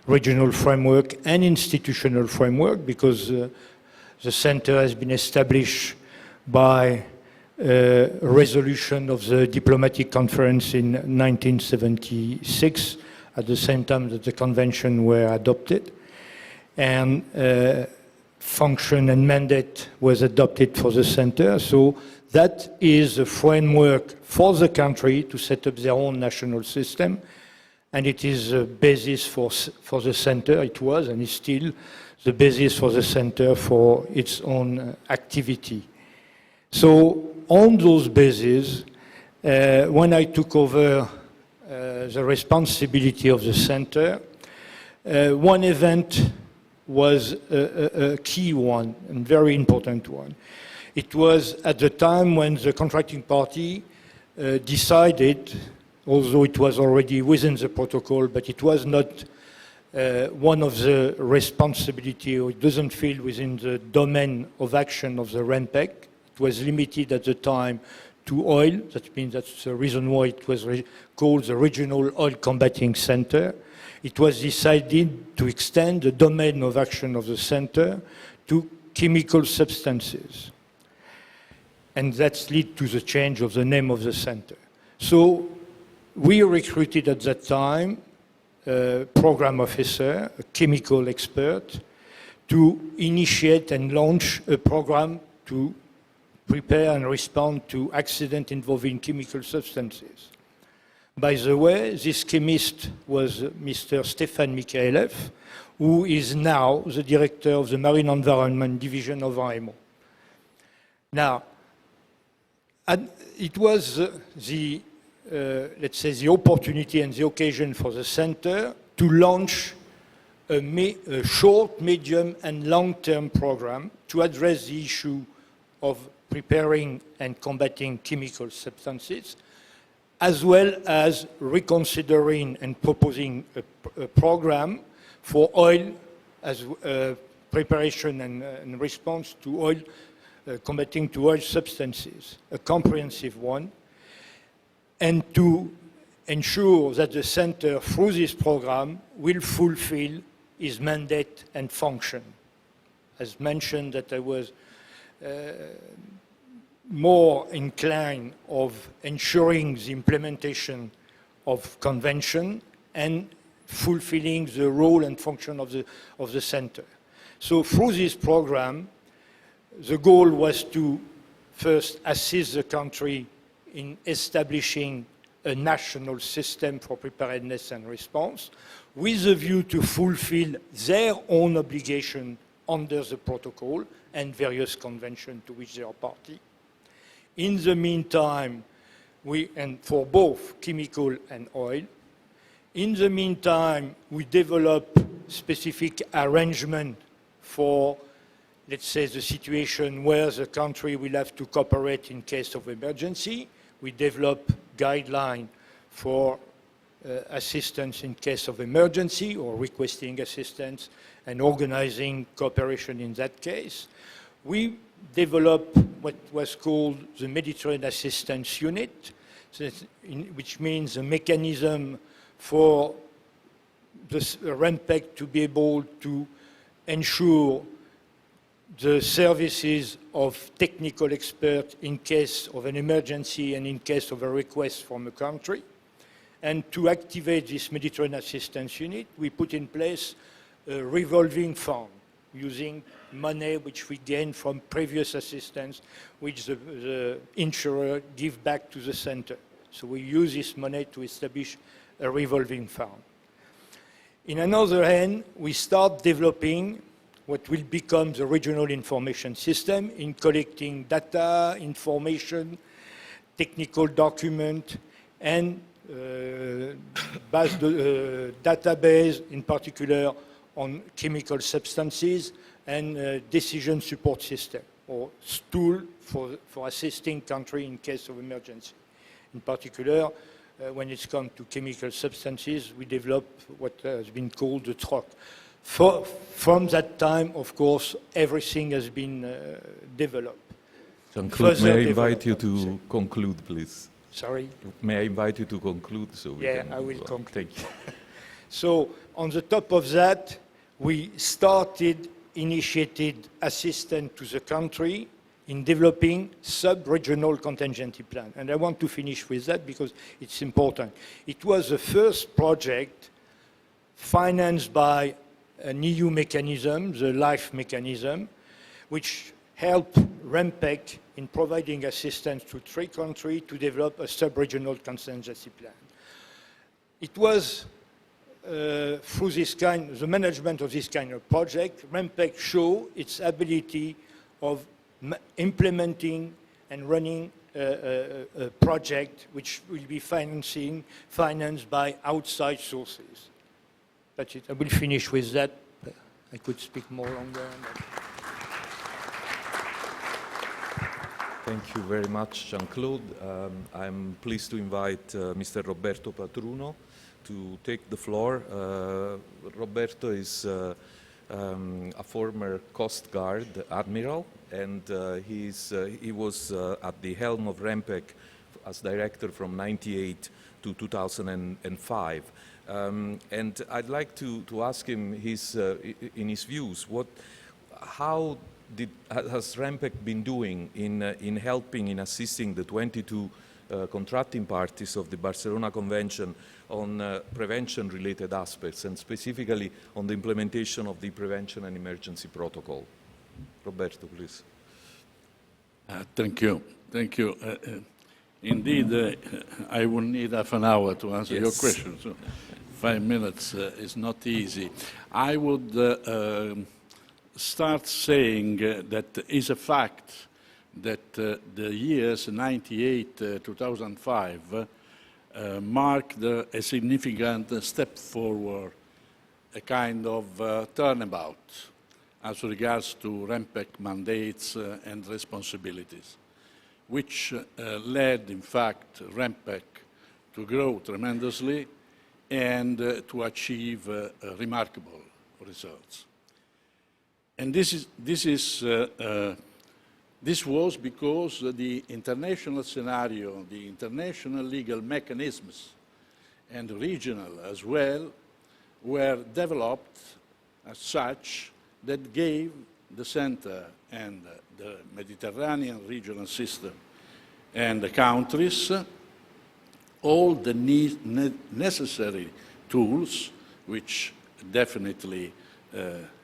regional framework and institutional framework, because the center has been established by a resolution of the diplomatic conference in 1976, at the same time that the convention were adopted. And function and mandate was adopted for the center. So that is a framework for the country to set up their own national system. And it is a basis for the center. It was and is still the basis for the center for its own activity. So on those bases, when I took over the responsibility of the center, one event was a key one, and very important one. It was at the time when the contracting party decided, although it was already within the protocol, but it was not one of the responsibility, or it doesn't fall within the domain of action of the REMPEC. It was limited at the time to oil. That means that's the reason why it was called the Regional Oil Combating Center. It was decided to extend the domain of action of the center to chemical substances. And that's led to the change of the name of the center. So we recruited at that time a program officer, a chemical expert, to initiate and launch a program to prepare and respond to accidents involving chemical substances. By the way, this chemist was Mr. Stefan Mikhailov, who is now the director of the Marine Environment Division of IMO. Now, it was let's say, the opportunity and the occasion for the center to launch a short, medium, and long-term program to address the issue of preparing and combating chemical substances, as well as reconsidering and proposing a program for oil as preparation and response to oil, combating to oil substances, a comprehensive one, and to ensure that the center, through this program, will fulfill its mandate and function. As mentioned, that I was more inclined of ensuring the implementation of convention and fulfilling the role and function of the center. So through this program, the goal was to first assist the country in establishing a national system for preparedness and response, with a view to fulfill their own obligation under the protocol and various conventions to which they are party. In the meantime, and for both chemical and oil, in the meantime, we develop specific arrangement for, let's say, the situation where the country will have to cooperate in case of emergency. We develop guidelines for assistance in case of emergency or requesting assistance and organizing cooperation in that case. We developed what was called the Mediterranean Assistance Unit, which means a mechanism for the REMPEC to be able to ensure the services of technical experts in case of an emergency and in case of a request from a country. And to activate this Mediterranean Assistance Unit, we put in place a revolving fund using money which we gained from previous assistance, which the insurer give back to the center. So we use this money to establish a revolving fund. In another hand, we start developing what will become the regional information system in collecting data, information, technical document, and database, in particular on chemical substances, and decision support system, or tool for assisting country in case of emergency. In particular, when it comes to chemical substances, we develop what has been called the TROC. From that time, of course, everything has been developed. Jean-Claude, may I invite you to conclude, please? Sorry? May I invite you to conclude so we can... I will conclude. Thank you. So, on the top of that, we initiated assistance to the country in developing sub-regional contingency plan. And I want to finish with that because it's important. It was the first project financed by an EU mechanism, the LIFE mechanism, which helped REMPEC in providing assistance to 3 countries to develop a sub-regional contingency plan. It was through the management of this kind of project, REMPEC showed its ability of implementing and running a project which will be financed by outside sources. That's it. I will finish with that. I could speak more longer. Thank you very much, Jean-Claude. I'm pleased to invite Mr. Roberto Patruno to take the floor. Roberto is a former Coast Guard admiral, and he was at the helm of REMPEC as director from 1998 to 2005. And I'd like to ask him in his views, how has REMPEC been doing in helping, in assisting the 22 contracting parties of the Barcelona Convention on prevention-related aspects, and specifically on the implementation of the prevention and emergency protocol? Roberto, please. Thank you. Thank you. Indeed, I will need half an hour to answer your question. So 5 minutes is not easy. I would start saying that it's a fact that the years 1998-2005 marked a significant step forward, a kind of turnabout as regards to REMPEC mandates and responsibilities, which led, in fact, REMPEC to grow tremendously and to achieve remarkable results. And this was because the international scenario, the international legal mechanisms, and regional as well, were developed as such that gave the center and the Mediterranean regional system and the countries all the necessary tools, which definitely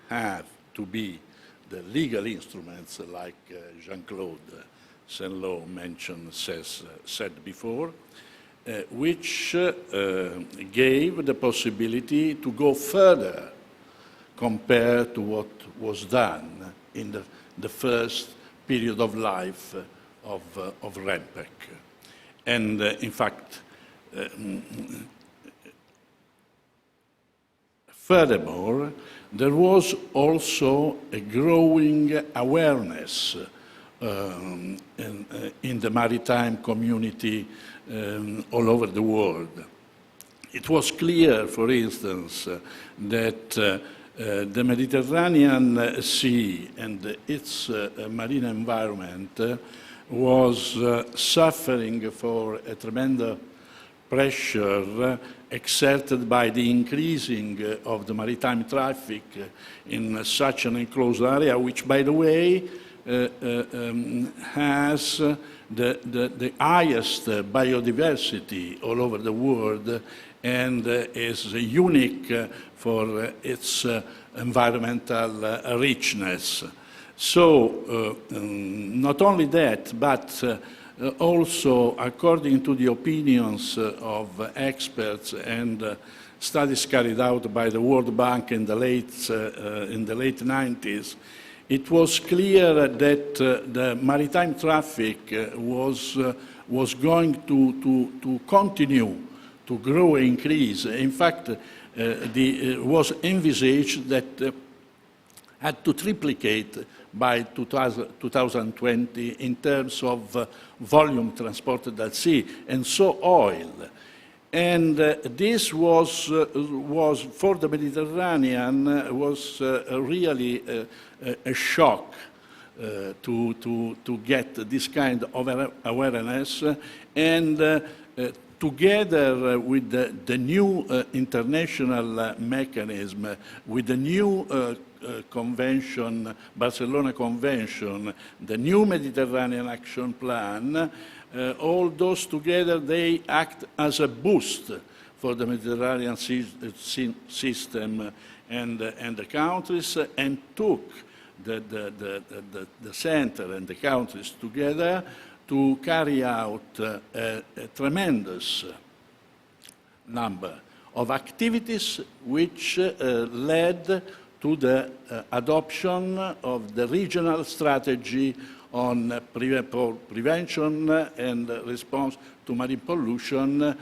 have to be the legal instruments, like Jean-Claude Saint-Lô said before, which gave the possibility to go further compared to what was done in the first period of life of REMPEC. And in fact, Furthermore, there was also a growing awareness in the maritime community all over the world. It was clear, for instance, that the Mediterranean Sea and its marine environment was suffering for a tremendous pressure exerted by the increasing of the maritime traffic in such an enclosed area, which, by the way, has the highest biodiversity all over the world and is unique for its environmental richness. So, not only that, but also, according to the opinions of experts and studies carried out by the World Bank in the late 90s, it was clear that the maritime traffic was going to continue to grow and increase. In fact, it was envisaged that had to triplicate by 2020 in terms of volume transported at sea, and so oil. And this was for the Mediterranean was really a shock to get this kind of awareness, and together with the new international mechanism, with the new convention, Barcelona Convention, the new Mediterranean Action Plan, all those together, they act as a boost for the Mediterranean system and the countries, and took the center and the countries together to carry out a tremendous number of activities which led to the adoption of the regional strategy on prevention and response to marine pollution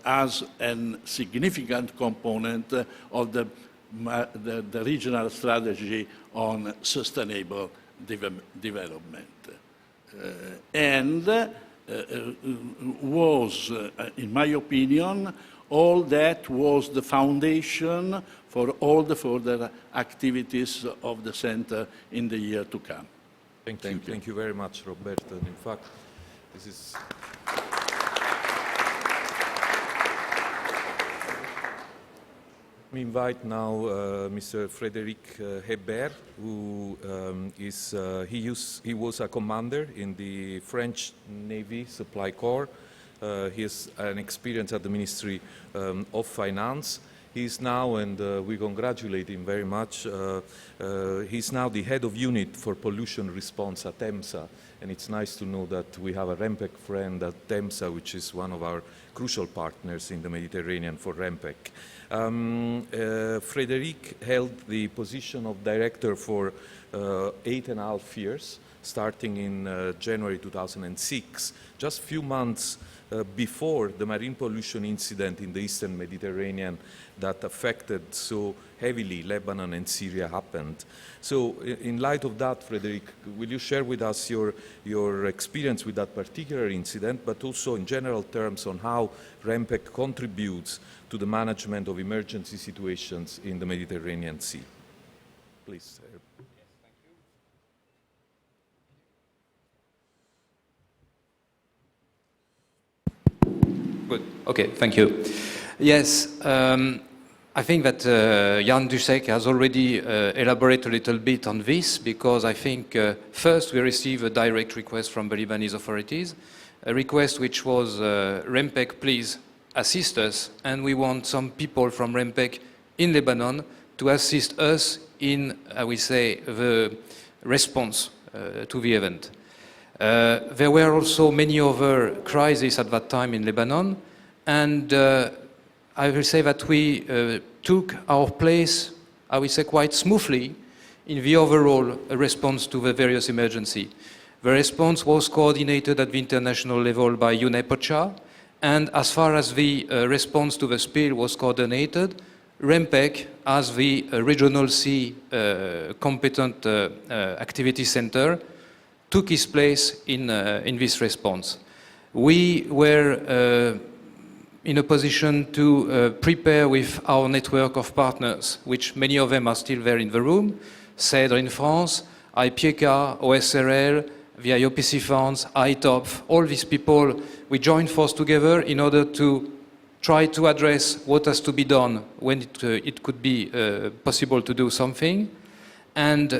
as a significant component of the regional strategy on sustainable development. And was, in my opinion, all that was the foundation for all the further activities of the center in the year to come. Thank you. Thank you very much, Roberto. And in fact, this is... We invite now Mr. Frédéric Hebert, who he was a commander in the French Navy Supply Corps. He has an experience at the Ministry of Finance. He is now, and we congratulate him very much, he's now the head of unit for pollution response at EMSA. And it's nice to know that we have a REMPEC friend at EMSA, which is one of our crucial partners in the Mediterranean for REMPEC. Frédéric held the position of director for 8.5 years, starting in January 2006, just a few months before the marine pollution incident in the Eastern Mediterranean that affected so heavily Lebanon and Syria happened. So in light of that, Frédéric, will you share with us your experience with that particular incident, but also in general terms on how REMPEC contributes to the management of emergency situations in the Mediterranean Sea? Please. Good. Okay, thank you. Yes, I think that Jan Dussek has already elaborated a little bit on this, because I think first we received a direct request from the Lebanese authorities, a request which was, REMPEC, please assist us, and we want some people from REMPEC in Lebanon to assist us in, I will say, the response to the event. There were also many other crises at that time in Lebanon, and I will say that we took our place, I will say, quite smoothly in the overall response to the various emergencies. The response was coordinated at the international level by UNEP-OCHA, and as far as the response to the spill was coordinated, REMPEC, as the Regional C competent activity center, took its place in this response. We were in a position to prepare with our network of partners, which many of them are still there in the room, CEDRE in France, IPECA, OSRL, the IOPC funds, ITOP, all these people, we joined forces together in order to try to address what has to be done when it could be possible to do something. And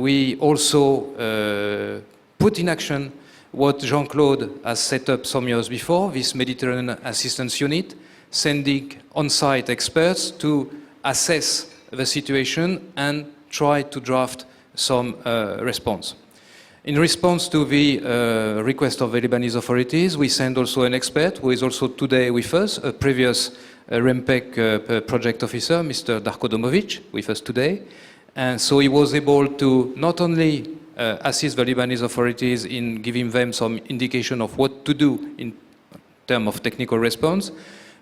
we also put in action what Jean-Claude has set up some years before, this Mediterranean Assistance Unit, sending on-site experts to assess the situation and try to draft some response. In response to the request of the Lebanese authorities, we sent also an expert who is also today with us, a previous REMPEC project officer, Mr. Darko Domovic, with us today. And so he was able to not only assist the Lebanese authorities in giving them some indication of what to do in terms of technical response,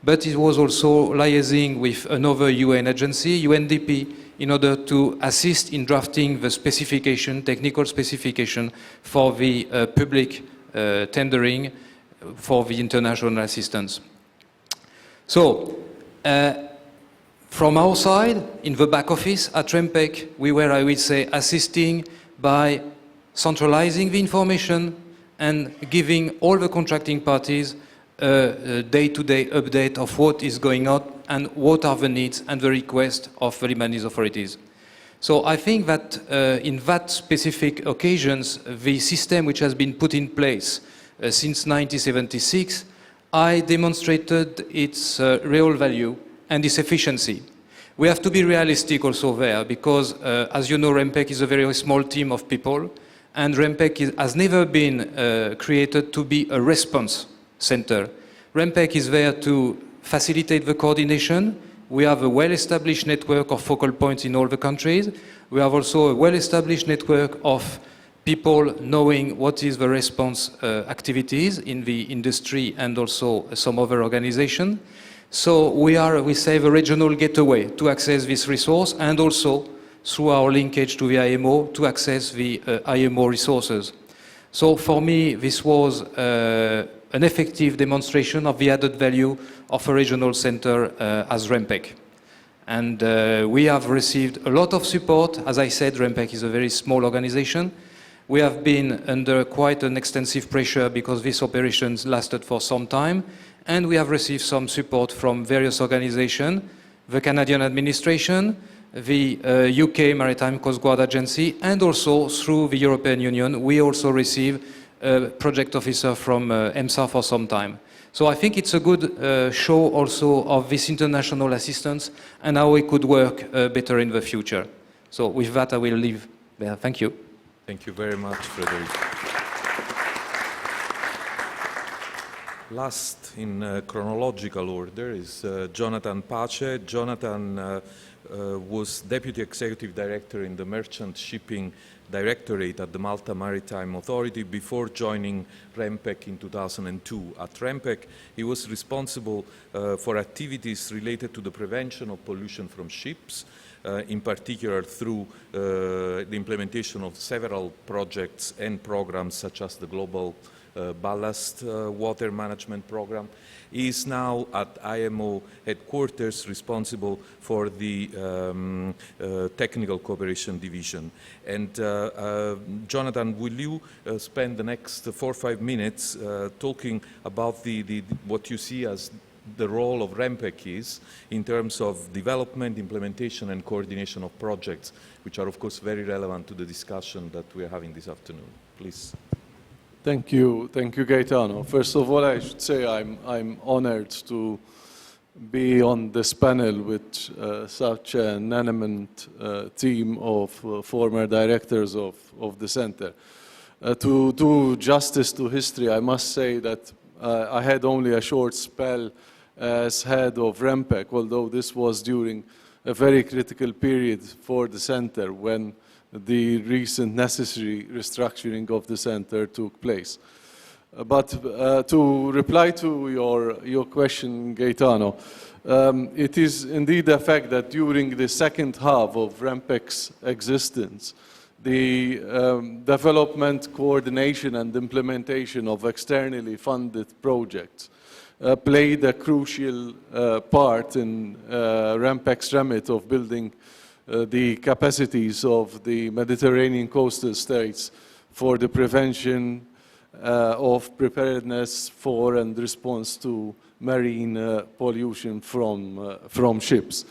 but he was also liaising with another UN agency, UNDP, in order to assist in drafting the specification, technical specification for the public tendering for the international assistance. So, from our side, in the back office at REMPEC, we were, I would say, assisting by centralizing the information and giving all the contracting parties a day-to-day update of what is going on and what are the needs and the requests of the Lebanese authorities. So I think that in that specific occasions, the system which has been put in place since 1976, I demonstrated its real value and its efficiency. We have to be realistic also there, because as you know, REMPEC is a very small team of people, and REMPEC has never been created to be a response center. REMPEC is there to facilitate the coordination. We have a well-established network of focal points in all the countries. We have also a well-established network of people knowing what is the response activities in the industry and also some other organization. So we are, we say, the regional gateway to access this resource, and also through our linkage to the IMO to access the IMO resources. So for me, this was an effective demonstration of the added value of a regional center as REMPEC. And we have received a lot of support. As I said, REMPEC is a very small organization. We have been under quite an extensive pressure because these operations lasted for some time, and we have received some support from various organizations, the Canadian administration, the UK Maritime Coast Guard Agency, and also through the European Union. We also receive a project officer from EMSA for some time. So I think it's a good show also of this international assistance and how we could work better in the future. So with that, I will leave there. Thank you. Thank you very much, Frederic. Last in chronological order is Jonathan Pace. Jonathan was Deputy Executive Director in the Merchant Shipping Directorate at the Malta Maritime Authority before joining REMPEC in 2002. At REMPEC, he was responsible for activities related to the prevention of pollution from ships, in particular through the implementation of several projects and programs such as the Global Ballast Water Management Program. He is now at IMO headquarters responsible for the Technical Cooperation Division. And Jonathan, will you spend the next 4 or 5 minutes talking about what you see as the role of REMPEC is in terms of development, implementation and coordination of projects, which are of course very relevant to the discussion that we are having this afternoon. Please. Thank you, Gaetano. First of all, I should say I'm honored to be on this panel with such an eminent team of former directors of the center. To do justice to history, I must say that I had only a short spell as head of REMPEC, although this was during a very critical period for the center when the recent necessary restructuring of the center took place. But to reply to your question, Gaetano, it is indeed a fact that during the second half of REMPEC's existence, the development, coordination and implementation of externally funded projects played a crucial part in REMPEC's remit of building the capacities of the Mediterranean coastal states for the prevention of preparedness for and response to marine pollution from ships.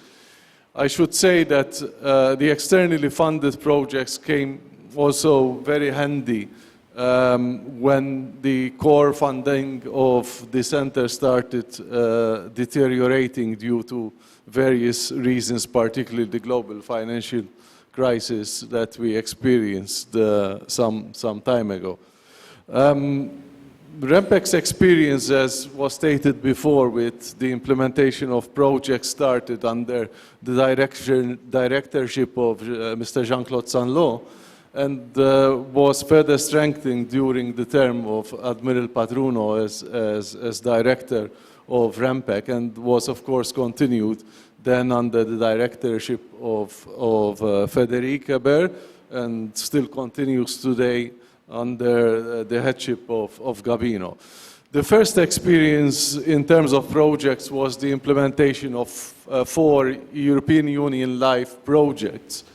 I should say that the externally funded projects came also very handy when the core funding of the center started deteriorating due to various reasons, particularly the global financial crisis that we experienced some time ago. REMPEC's experience, as was stated before, with the implementation of projects started under the directorship of Mr. Jean-Claude Sanlot, and was further strengthened during the term of Admiral Patruno as director of REMPEC, and was of course continued then under the directorship of Frédéric Hebert, and still continues today under the headship of Gabino. The first experience in terms of projects was the implementation of 4 European Union LIFE projects,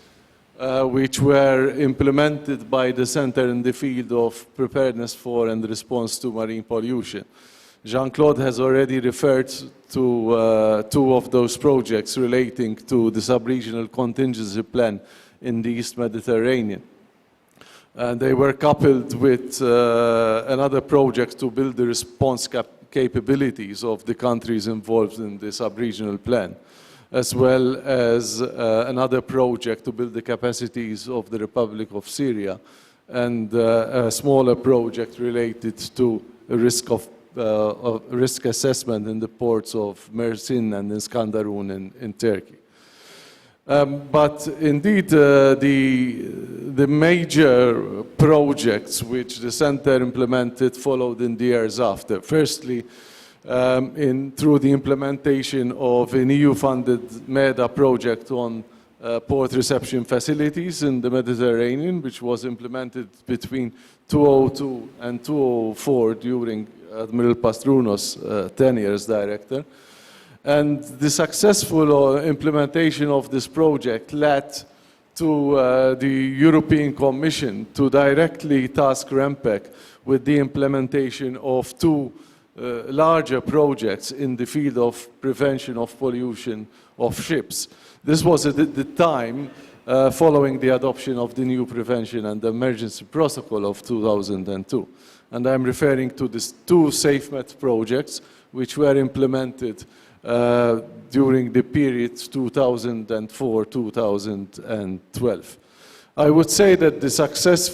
which were implemented by the Center in the field of preparedness for and response to marine pollution. Jean-Claude has already referred to 2 of those projects relating to the sub-regional contingency plan in the East Mediterranean. And they were coupled with another project to build the response capabilities of the countries involved in the sub-regional plan, as well as another project to build the capacities of the Republic of Syria, and a smaller project related to risk assessment in the ports of Mersin and Iskenderun in Turkey. But indeed, the major projects which the center implemented followed in the years after. Firstly, through the implementation of an EU-funded MEDA project on port reception facilities in the Mediterranean, which was implemented between 2002 and 2004 during Admiral Patruno's tenure as director. And the successful implementation of this project led to the European Commission to directly task REMPEC with the implementation of 2 larger projects in the field of prevention of pollution of ships. This was at the time following the adoption of the new Prevention and Emergency Protocol of 2002. And I'm referring to these 2 SafeMed projects, which were implemented during the period 2004-2012. I would say that the success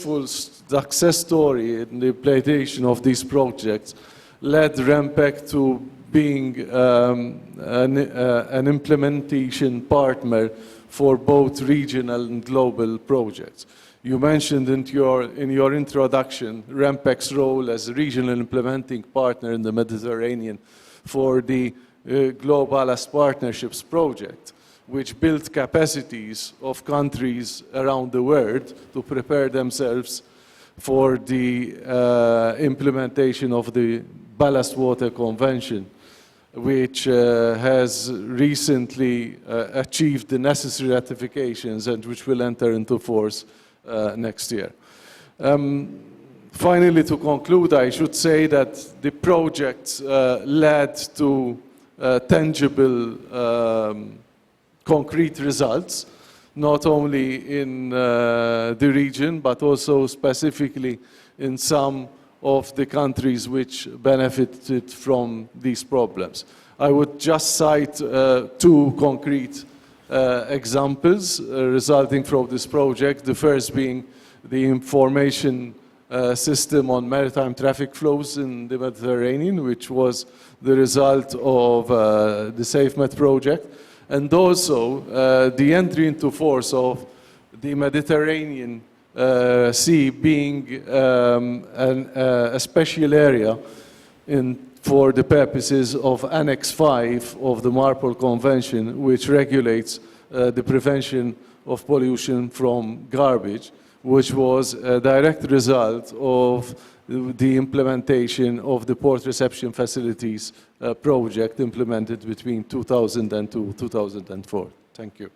story in the implementation of these projects led REMPEC to being an implementation partner for both regional and global projects. You mentioned in your introduction REMPEC's role as a regional implementing partner in the Mediterranean for the Global Ballast Partnerships project, which built capacities of countries around the world to prepare themselves for the implementation of the Ballast Water Convention, which has recently achieved the necessary ratifications and which will enter into force next year. Finally, to conclude, I should say that the project led to tangible, concrete results, not only in the region, but also specifically in some of the countries which benefited from these problems. I would just cite 2 concrete examples resulting from this project. The first being the information system on maritime traffic flows in the Mediterranean, which was the result of the SafeMed project, and also the entry into force of the Mediterranean see being a special area for the purposes of Annex 5 of the Marpol Convention, which regulates the prevention of pollution from garbage, which was a direct result of the implementation of the port reception facilities project implemented between 2000 and 2004. Thank you.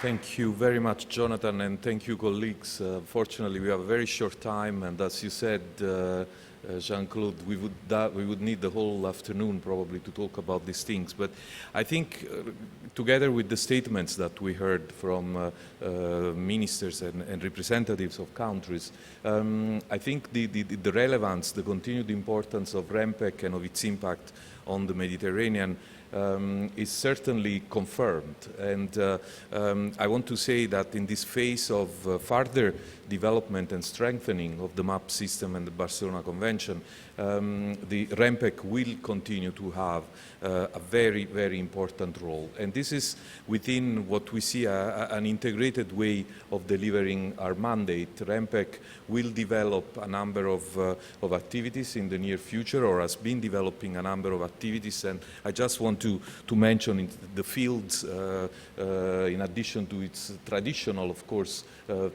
Thank you very much, Jonathan, and thank you, colleagues. Fortunately, we have a very short time, and as you said, Jean-Claude, we would need the whole afternoon probably to talk about these things. But I think together with the statements that we heard from ministers and representatives of countries, I think the relevance, the continued importance of REMPEC and of its impact on the Mediterranean is certainly confirmed. And I want to say that in this phase of further development and strengthening of the MAP system and the Barcelona Convention, the REMPEC will continue to have a very, very important role. And this is within what we see an integrated way of delivering our mandate. REMPEC will develop a number of activities in the near future, or has been developing a number of activities. And I just want to mention the fields, in addition to its traditional, of course,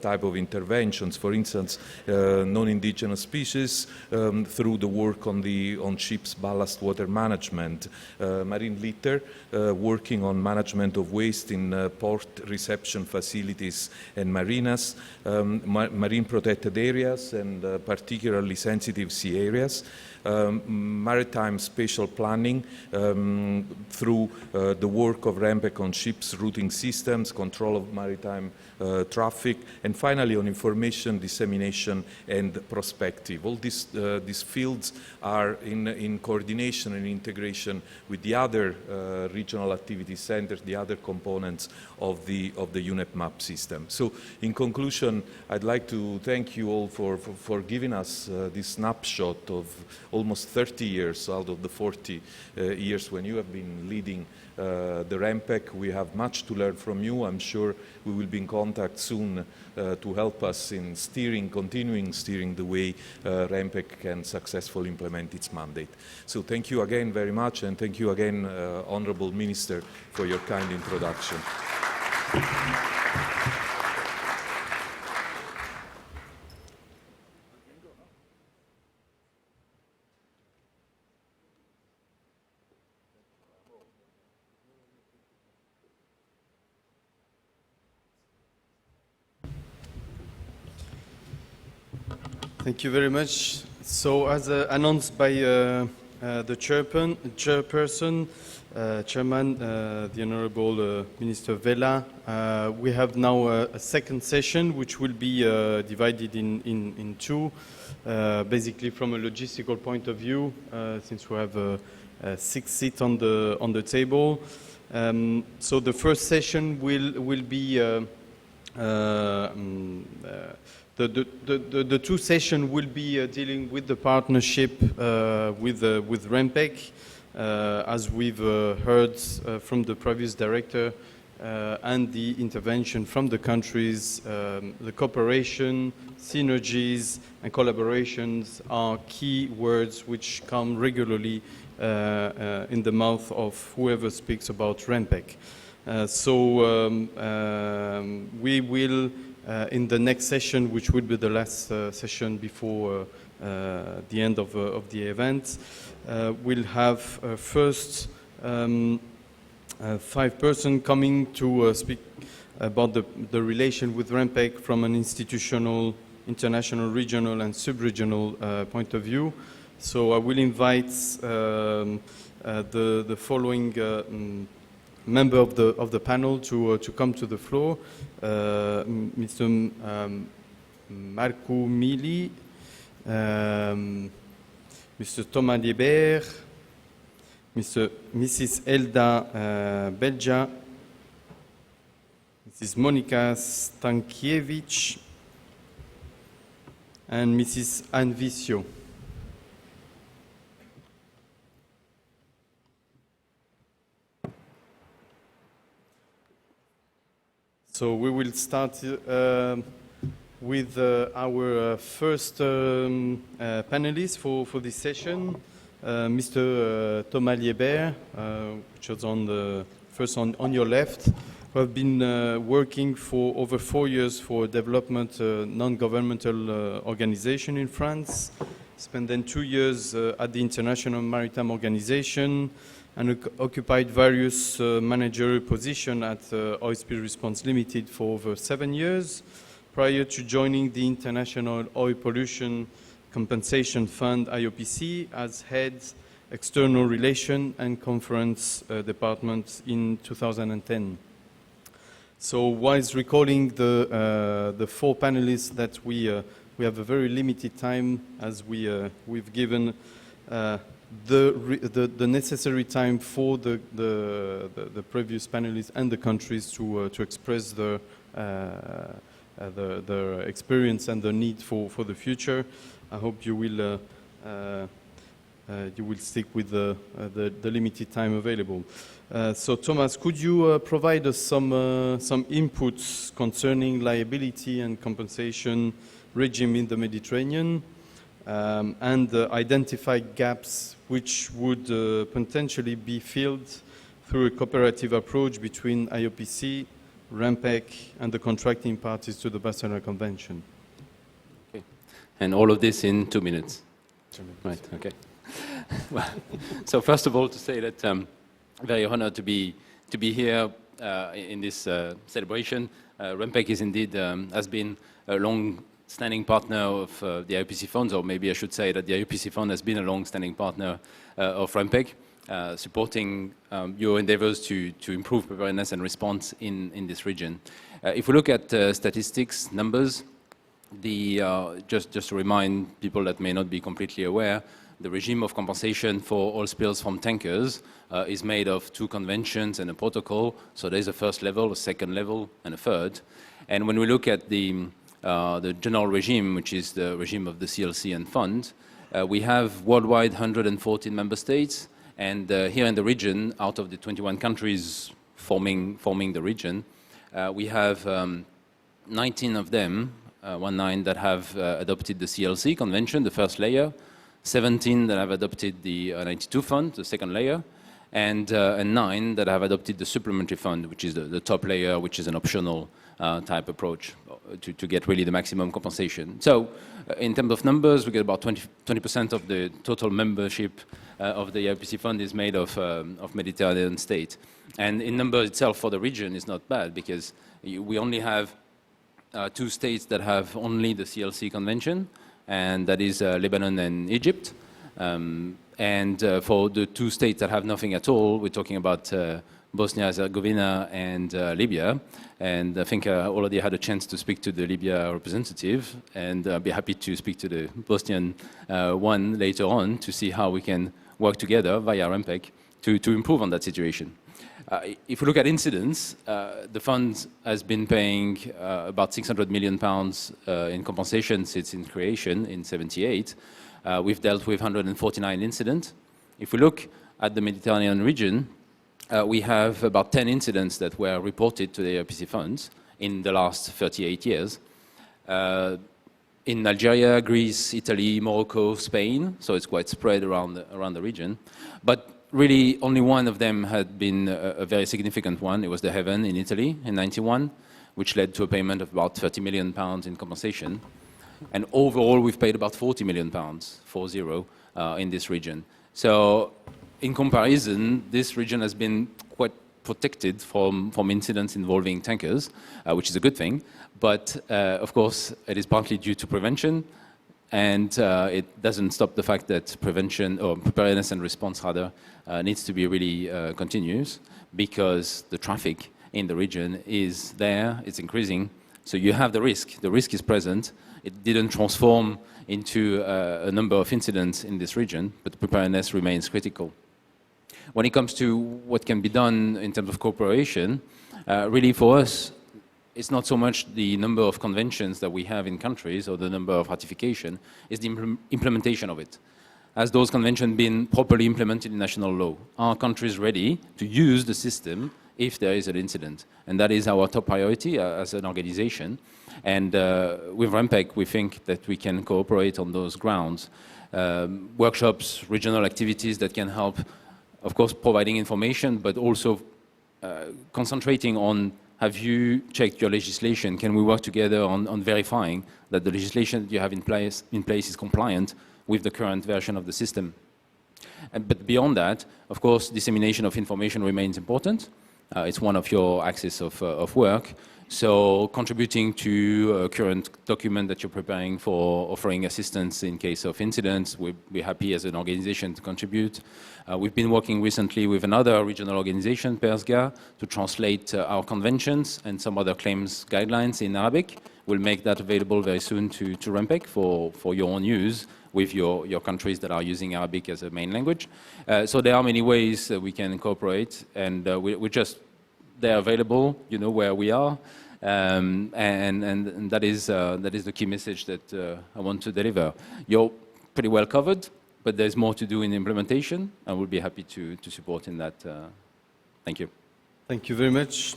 type of interventions. For instance, non-indigenous species through the work on ships' ballast water management, marine litter, working on management of waste in port reception facilities and marinas, marine protected areas and particularly sensitive sea areas, maritime spatial planning through the work of REMPEC on ships' routing systems, control of maritime traffic, and finally on information dissemination and prospective. All these fields are in coordination and integration with the other regional activity centers, the other components of the UNEP MAP system. So in conclusion, I'd like to thank you all for giving us this snapshot of almost 30 years out of the 40 years when you have been leading the REMPEC. We have much to learn from you. I'm sure we will be in contact soon to help us in continuing steering the way REMPEC can successfully implement its mandate. So thank you again very much, and thank you again, Honourable Minister, for your kind introduction. Thank you very much. So, as announced by the chairperson, Chairman, the Honourable Minister Vella, we have now a second session which will be divided in two, basically from a logistical point of view, since we have 6 seats on the table. So the first session will be the two sessions will be dealing with the partnership with REMPEC, as we've heard from the previous director, and the intervention from the countries. The cooperation, synergies, and collaborations are key words which come regularly in the mouth of whoever speaks about REMPEC. So we will, in the next session, which will be the last session before the end of the event, we'll have first 5 persons coming to speak about the relation with REMPEC from an institutional, international, regional, and sub-regional point of view. So I will invite the following member of the panel to come to the floor, Mr. Marco Mili, Mr. Thomas Liebert, Mrs. Elda Belja, Mrs. Monika Stankiewicz, and Mrs. Anne Visio. So we will start with our first panelist for this session, Mr. Thomas Liebert, which was on your left, who have been working for over 4 years for a development non-governmental organization in France. Spent then 2 years at the International Maritime Organization and occupied various managerial positions at Oil Spill Response Limited for over 7 years, prior to joining the International Oil Pollution Compensation Fund, IOPC, as head External Relation and Conference Department in 2010. So whilst recalling the 4 panelists that we have a very limited time, as we've given the necessary time for the previous panelists and the countries to express their experience and the need for the future. I hope you will stick with the limited time available. So Thomas, could you provide us some inputs concerning liability and compensation regime in the Mediterranean, and identify gaps which would potentially be filled through a cooperative approach between IOPC, REMPEC, and the contracting parties to the Barcelona Convention? Okay. And all of this in 2 minutes? 2 minutes. Right, okay. Well, so first of all, to say that I'm very honored to be here in this celebration. REMPEC is indeed has been a long-standing partner of the IOPC funds, or maybe I should say that the IOPC fund has been a long-standing partner of REMPEC, supporting your endeavors to improve preparedness and response in this region. If we look at statistics, numbers, just to remind people that may not be completely aware, the regime of compensation for oil spills from tankers is made of 2 conventions and a protocol. So there's a first level, a second level, and a third. And when we look at the general regime, which is the regime of the CLC and fund, we have worldwide 114 member states. And here in the region, out of the 21 countries forming the region, we have 19 of them, 19 that have adopted the CLC convention, the first layer, 17 that have adopted the 92 fund, the second layer, and 9 that have adopted the supplementary fund, which is the top layer, which is an optional type approach to get really the maximum compensation. So in terms of numbers, we get about 20% of the total membership of the IOPC fund is made of Mediterranean states. And in numbers itself for the region is not bad, because we only have 2 states that have only the CLC convention, and that is Lebanon and Egypt. And for the 2 states that have nothing at all, we're talking about Bosnia-Herzegovina and Libya. And I think I already had a chance to speak to the Libya representative, and I'll be happy to speak to the Bosnian one later on to see how we can work together via REMPEC to improve on that situation. If we look at incidents, the fund has been paying about £600 million in compensation since its creation in 1978. We've dealt with 149 incidents. If we look at the Mediterranean region, we have about 10 incidents that were reported to the IOPC funds in the last 38 years. In Algeria, Greece, Italy, Morocco, Spain, so it's quite spread around the region. But really, only one of them had been a very significant one. It was the Heaven in Italy in 1991, which led to a payment of about £30 million in compensation. And overall, we've paid about £40 million, 40, in this region. So in comparison, this region has been quite protected from incidents involving tankers, which is a good thing. But of course, it is partly due to prevention. And it doesn't stop the fact that prevention, or preparedness and response rather, needs to be really continuous, because the traffic in the region is there, it's increasing. So you have the risk. The risk is present. It didn't transform into a number of incidents in this region, but preparedness remains critical. When it comes to what can be done in terms of cooperation, really for us, it's not so much the number of conventions that we have in countries or the number of ratification, it's the implementation of it. Has those conventions been properly implemented in national law? Are countries ready to use the system if there is an incident. And that is our top priority as an organization. And with REMPEC, we think that we can cooperate on those grounds. Workshops, regional activities that can help, of course, providing information, but also concentrating on, have you checked your legislation? Can we work together on verifying that the legislation you have in place is compliant with the current version of the system? But beyond that, of course, dissemination of information remains important. It's one of your axes of work. So contributing to a current document that you're preparing for offering assistance in case of incidents, we'd be happy as an organization to contribute. We've been working recently with another regional organization, PERSGA, to translate our conventions and some other claims guidelines in Arabic. We'll make that available very soon to REMPEC for your own use with your countries that are using Arabic as a main language. So there are many ways that we can cooperate, and we're just, they're available, you know where we are, and that is the key message that I want to deliver. You're pretty well covered, but there's more to do in implementation, and we'll be happy to support in that. Thank you. Thank you very much.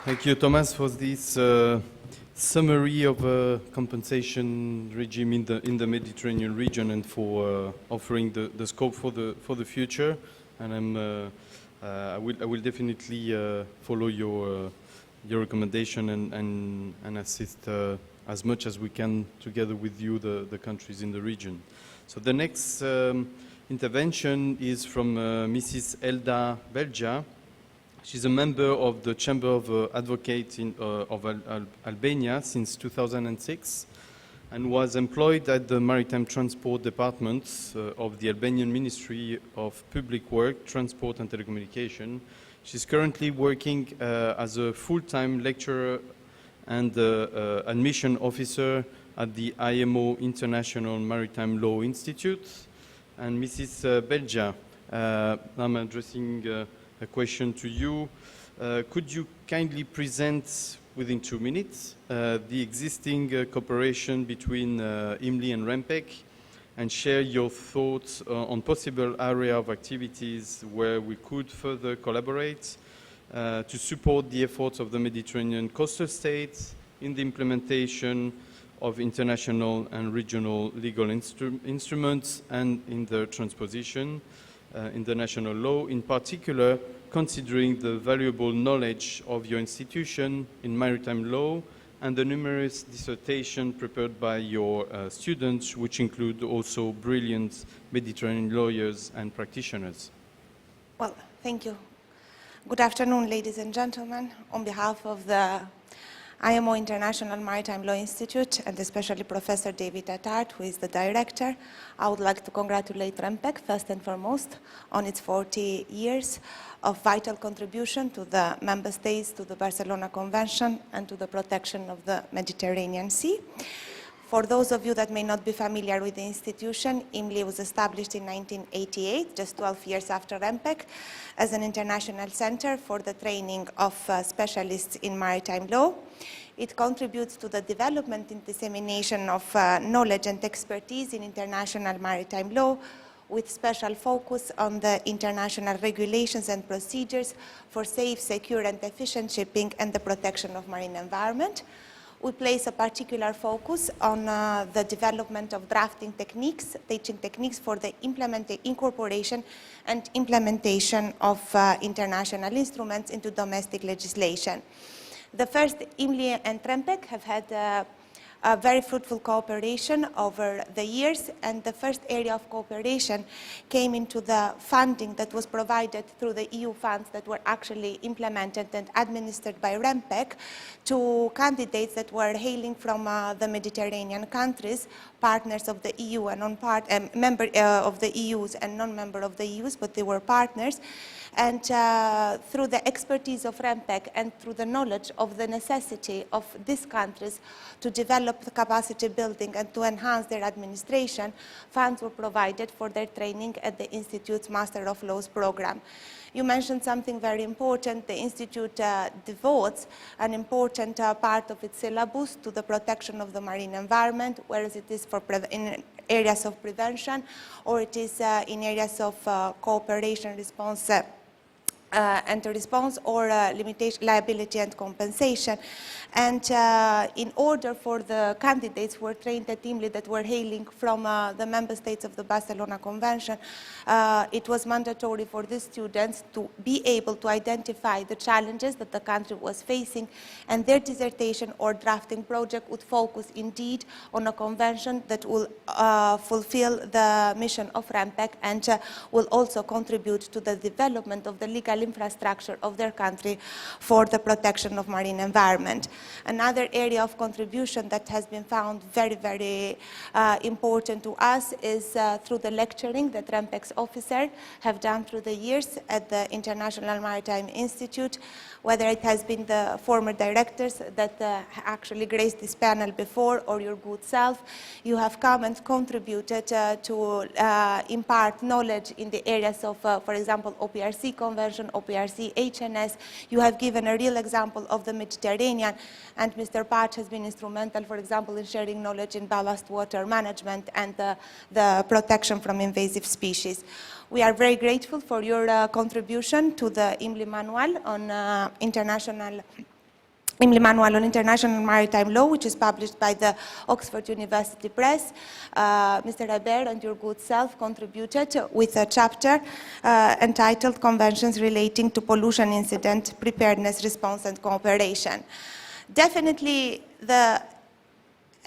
Thank you, Thomas, for this summary of a compensation regime in the Mediterranean region and for offering the scope for the future. And I will definitely follow your recommendation and assist as much as we can together with you, the countries in the region. So the next intervention is from Mrs. Elda Belja. She's a member of the Chamber of Advocates of Albania since 2006 and was employed at the Maritime Transport Department of the Albanian Ministry of Public Work, Transport and Telecommunication. She's currently working as a full-time lecturer and admission officer at the IMO International Maritime Law Institute. And Mrs. Belja, I'm addressing a question to you. Could you kindly present within 2 minutes the existing cooperation between IMLI and REMPEC and share your thoughts on possible area of activities where we could further collaborate to support the efforts of the Mediterranean coastal states in the implementation of international and regional legal instruments and in their transposition in the national law, in particular considering the valuable knowledge of your institution in maritime law and the numerous dissertations prepared by your students, which include also brilliant Mediterranean lawyers and practitioners. Well, thank you. Good afternoon, ladies and gentlemen. On behalf of the IMO International Maritime Law Institute and especially Professor David Attard, who is the director, I would like to congratulate REMPEC first and foremost on its 40 years of vital contribution to the member states, to the Barcelona Convention and to the protection of the Mediterranean Sea. For those of you that may not be familiar with the institution, IMLI was established in 1988, just 12 years after REMPEC, as an international center for the training of specialists in maritime law. It contributes to the development and dissemination of knowledge and expertise in international maritime law, with special focus on the international regulations and procedures for safe, secure, and efficient shipping and the protection of marine environment. We place a particular focus on the development of drafting techniques, teaching techniques for the incorporation and implementation of international instruments into domestic legislation. The first, IMLI and REMPEC have had a very fruitful cooperation over the years, and the first area of cooperation came into the funding that was provided through the EU funds that were actually implemented and administered by REMPEC to candidates that were hailing from the Mediterranean countries, partners of the EU and member of the EUs and non-member of the EUs, but they were partners. And through the expertise of REMPEC and through the knowledge of the necessity of these countries to develop the capacity building and to enhance their administration, funds were provided for their training at the Institute's Master of Laws program. You mentioned something very important. The Institute devotes an important part of its syllabus to the protection of the marine environment, whereas it is areas of prevention, or it is in areas of cooperation, response, and response, or limitation, liability and compensation. And in order for the candidates who were trained at IMLI that were hailing from the member states of the Barcelona Convention, it was mandatory for the students to be able to identify the challenges that the country was facing, and their dissertation or drafting project would focus indeed on a convention that will fulfill the mission of REMPEC and will also contribute to the development of the legal infrastructure of their country for the protection of marine environment. Another area of contribution that has been found very, very important to us is through the lecturing that REMPEC's officers have done through the years at the International Maritime Institute, whether it has been the former directors that actually graced this panel before, or your good self. You have come and contributed to impart knowledge in the areas of, for example, OPRC Convention, OPRC HNS. You have given a real example of the Mediterranean, and Mr. Patch has been instrumental, for example, in sharing knowledge in ballast water management and the protection from invasive species. We are very grateful for your contribution to the IMLI Manual on International Maritime Law, which is published by the Oxford University Press. Mr. Hebert and your good self contributed with a chapter entitled Conventions Relating to Pollution Incident, Preparedness, Response and Cooperation. Definitely the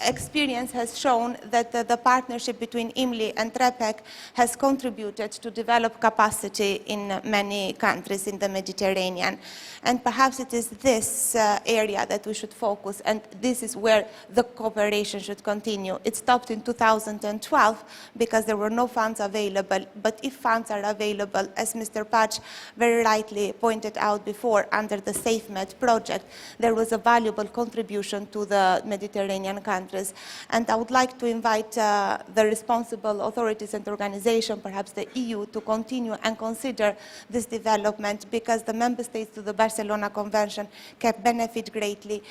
experience has shown that the partnership between IMLI and REMPEC has contributed to develop capacity in many countries in the Mediterranean. And perhaps it is this area that we should focus, and this is where the cooperation should continue. It stopped in 2012 because there were no funds available, but if funds are available, as Mr. Patch very rightly pointed out before, under the SafeMed project, there was a valuable contribution to the Mediterranean countries. And I would like to invite the responsible authorities and organizations, perhaps the EU, to continue and consider this development, because the member states to the Barcelona Convention can benefit greatly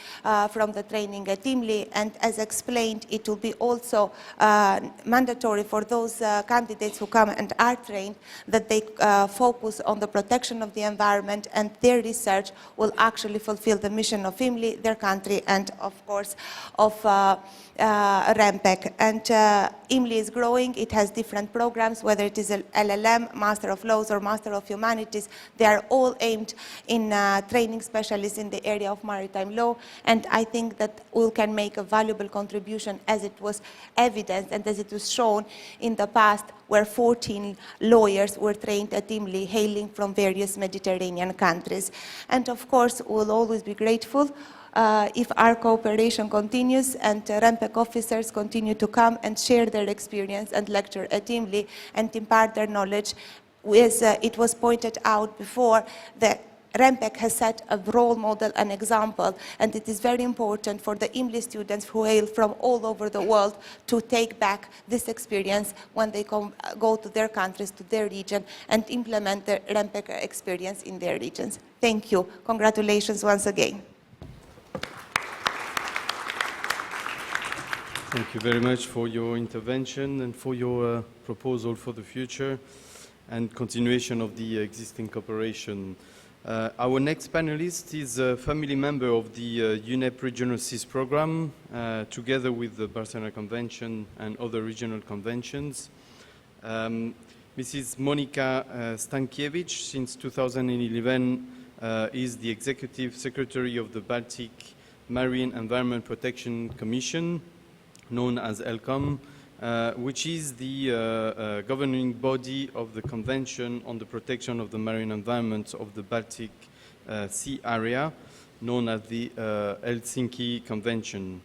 from the training at IMLI, and as explained, it will be also mandatory for those candidates who come and are trained that they focus on the protection of the environment, and their research will actually fulfill the mission of IMLI, their country, and of course of REMPEC. And IMLI is growing. It has different programs, whether it is LLM, Master of Laws, or Master of Humanities. They are all aimed in training specialists in the area of maritime law, and I think that we can make a valuable contribution, as it was evidenced and as it was shown in the past, where 14 lawyers were trained at IMLI, hailing from various Mediterranean countries. And of course, we will always be grateful if our cooperation continues and REMPEC officers continue to come and share their experience and lecture at IMLI and impart their knowledge. As it was pointed out before, that REMPEC has set a role model and example, and it is very important for the IMLI students who hail from all over the world to take back this experience when they go to their countries, to their region, and implement the REMPEC experience in their regions. Thank you. Congratulations once again. Thank you very much for your intervention and for your proposal for the future and continuation of the existing cooperation. Our next panelist is a family member of the UNEP Regional SEAS program, together with the Barcelona Convention and other regional conventions. Mrs. Monika Stankiewicz, since 2011, is the Executive Secretary of the Baltic Marine Environment Protection Commission, known as ELCOM, which is the governing body of the Convention on the Protection of the Marine Environment of the Baltic Sea Area, known as the Helsinki Convention.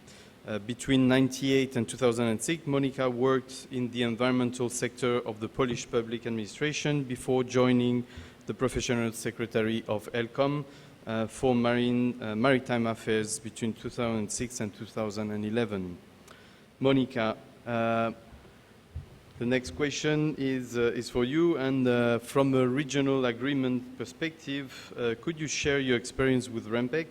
Between 1998 and 2006, Monika worked in the environmental sector of the Polish public administration before joining the professional secretary of ELCOM for maritime affairs between 2006 and 2011. Monika, the next question is for you, and from a regional agreement perspective, could you share your experience with REMPEC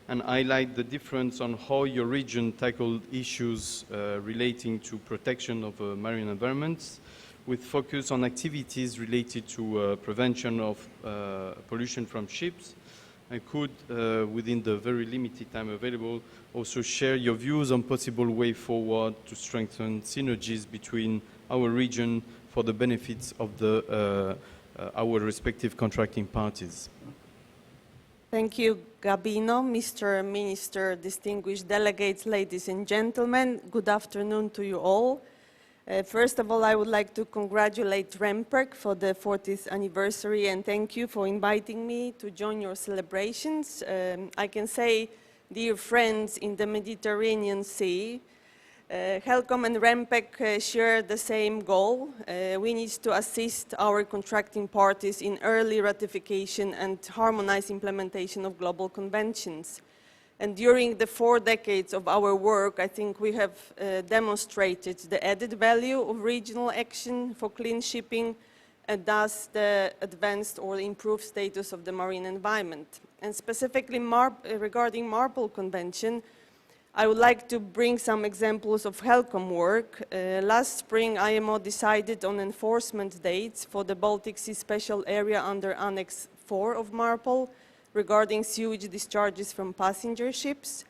and highlight the difference on how your region tackled issues relating to protection of marine environments, with focus on activities related to prevention of pollution from ships. I could, within the very limited time available, also share your views on possible way forward to strengthen synergies between our region for the benefits of our respective contracting parties. Thank you, Gabino. Mr. Minister, distinguished delegates, ladies and gentlemen, good afternoon to you all. First of all, I would like to congratulate REMPEC for the 40th anniversary and thank you for inviting me to join your celebrations. I can say, dear friends in the Mediterranean Sea, HELCOM and REMPEC share the same goal. We need to assist our contracting parties in early ratification and harmonized implementation of global conventions. And during the 4 decades of our work, I think we have demonstrated the added value of regional action for clean shipping and thus the advanced or improved status of the marine environment. And specifically regarding MARPOL Convention, I would like to bring some examples of HELCOM work. Last spring, IMO decided on enforcement dates for the Baltic Sea Special Area under Annex 4 of MARPOL, regarding sewage discharges from passenger ships.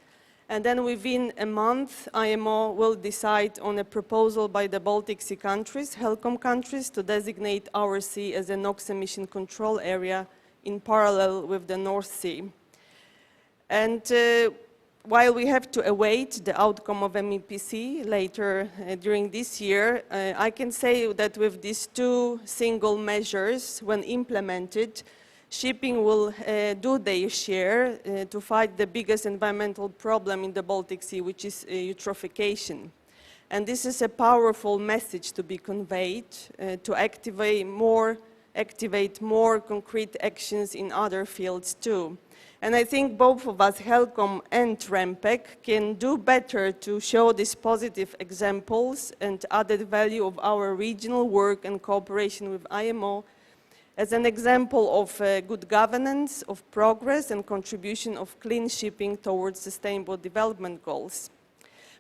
And then within a month, IMO will decide on a proposal by the Baltic Sea countries, HELCOM countries, to designate our sea as a NOx emission control area in parallel with the North Sea. And while we have to await the outcome of MEPC later during this year, I can say that with these 2 single measures, when implemented, shipping will do their share to fight the biggest environmental problem in the Baltic Sea, which is eutrophication. And this is a powerful message to be conveyed to activate more concrete actions in other fields too. And I think both of us, HELCOM and REMPEC, can do better to show these positive examples and added value of our regional work and cooperation with IMO as an example of good governance, of progress and contribution of clean shipping towards sustainable development goals.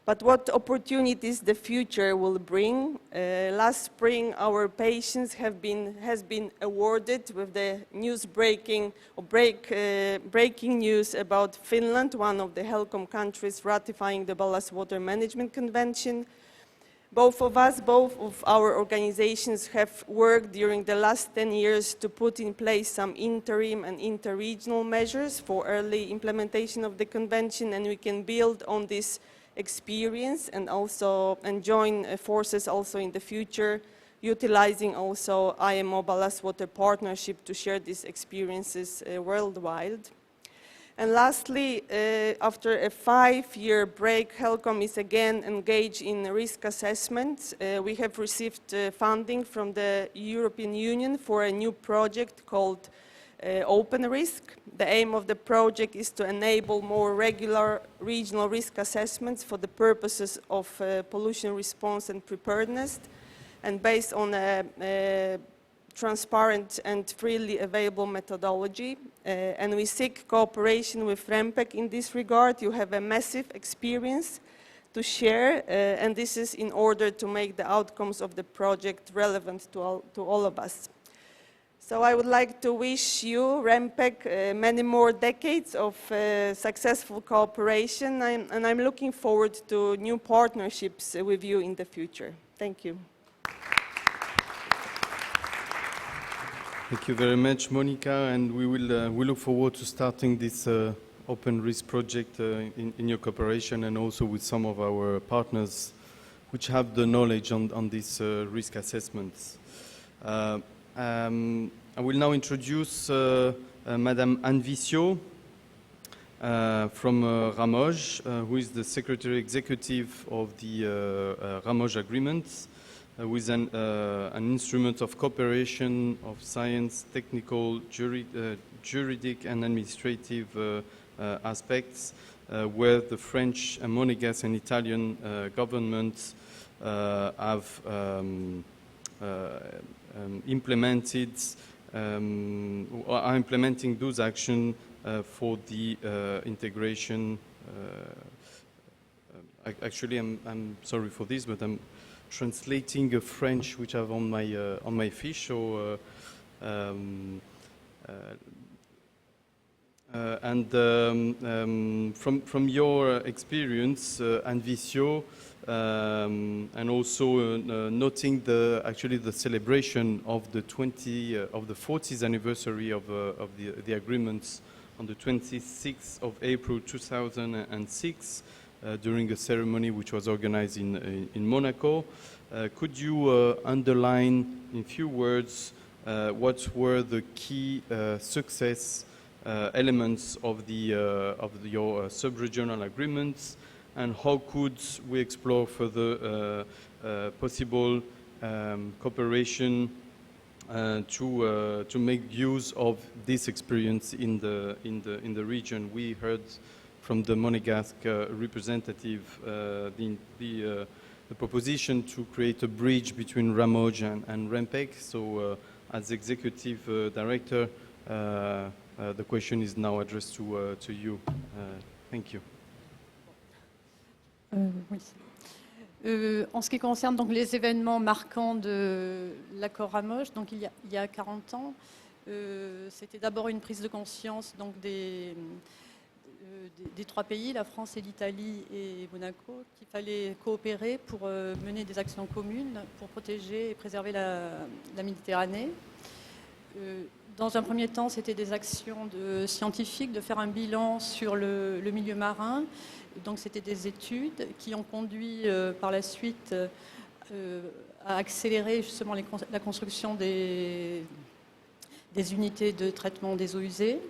But what opportunities the future will bring? Last spring, our patience has been awarded with the breaking news about Finland, one of the HELCOM countries ratifying the Ballast Water Management Convention. Both of our organizations have worked during the last 10 years to put in place some interim and inter-regional measures for early implementation of the convention, and we can build on this experience and join forces also in the future, utilizing also IMO Ballast Water Partnership to share these experiences worldwide. And lastly, after a 5-year break, HELCOM is again engaged in risk assessment. We have received funding from the European Union for a new project called Open Risk. The aim of the project is to enable more regular regional risk assessments for the purposes of pollution response and preparedness, and based on a transparent and freely available methodology. And we seek cooperation with REMPEC in this regard. You have a massive experience to share, and this is in order to make the outcomes of the project relevant to all of us. So I would like to wish you, REMPEC, many more decades of successful cooperation, and I'm looking forward to new partnerships with you in the future. Thank you. Thank you very much, Monica, and we look forward to starting this Open Risk project in your cooperation and also with some of our partners which have the knowledge on these risk assessments. I will now introduce Madame Anne Vissot from Ramoge, who is the Secretary Executive of the Ramoge Agreements, with an instrument of cooperation of science, technical, juridic and administrative aspects, where the French, Monegasque and Italian governments have implemented or are implementing those actions for the integration. Actually, I'm sorry for this, but I'm translating a French which I have on my fiche. So, from your experience, Anvisio, and also noting the celebration of the 40th anniversary of the agreements on the 26th of April 2006 during a ceremony which was organized in Monaco. Could you underline in few words what were the key success elements of your sub-regional agreements, and how could we explore further possible cooperation to make use of this experience in the region? We heard from the Monegasque representative the proposition to create a bridge between Ramoj and REMPEC. So, as executive director, the question is now addressed to you. Thank you. Oui. En ce qui concerne donc les événements marquants de l'accord Ramoj, donc il y a 40 ans, c'était d'abord une prise de conscience donc des trois pays, la France et l'Italie et Monaco, qu'il fallait coopérer pour mener des actions communes pour protéger et préserver la Méditerranée. Dans un premier temps, c'était des actions scientifiques, de faire un bilan sur le milieu marin. Donc c'était des études qui ont conduit par la suite à accélérer justement la construction des unités de traitement des eaux usées.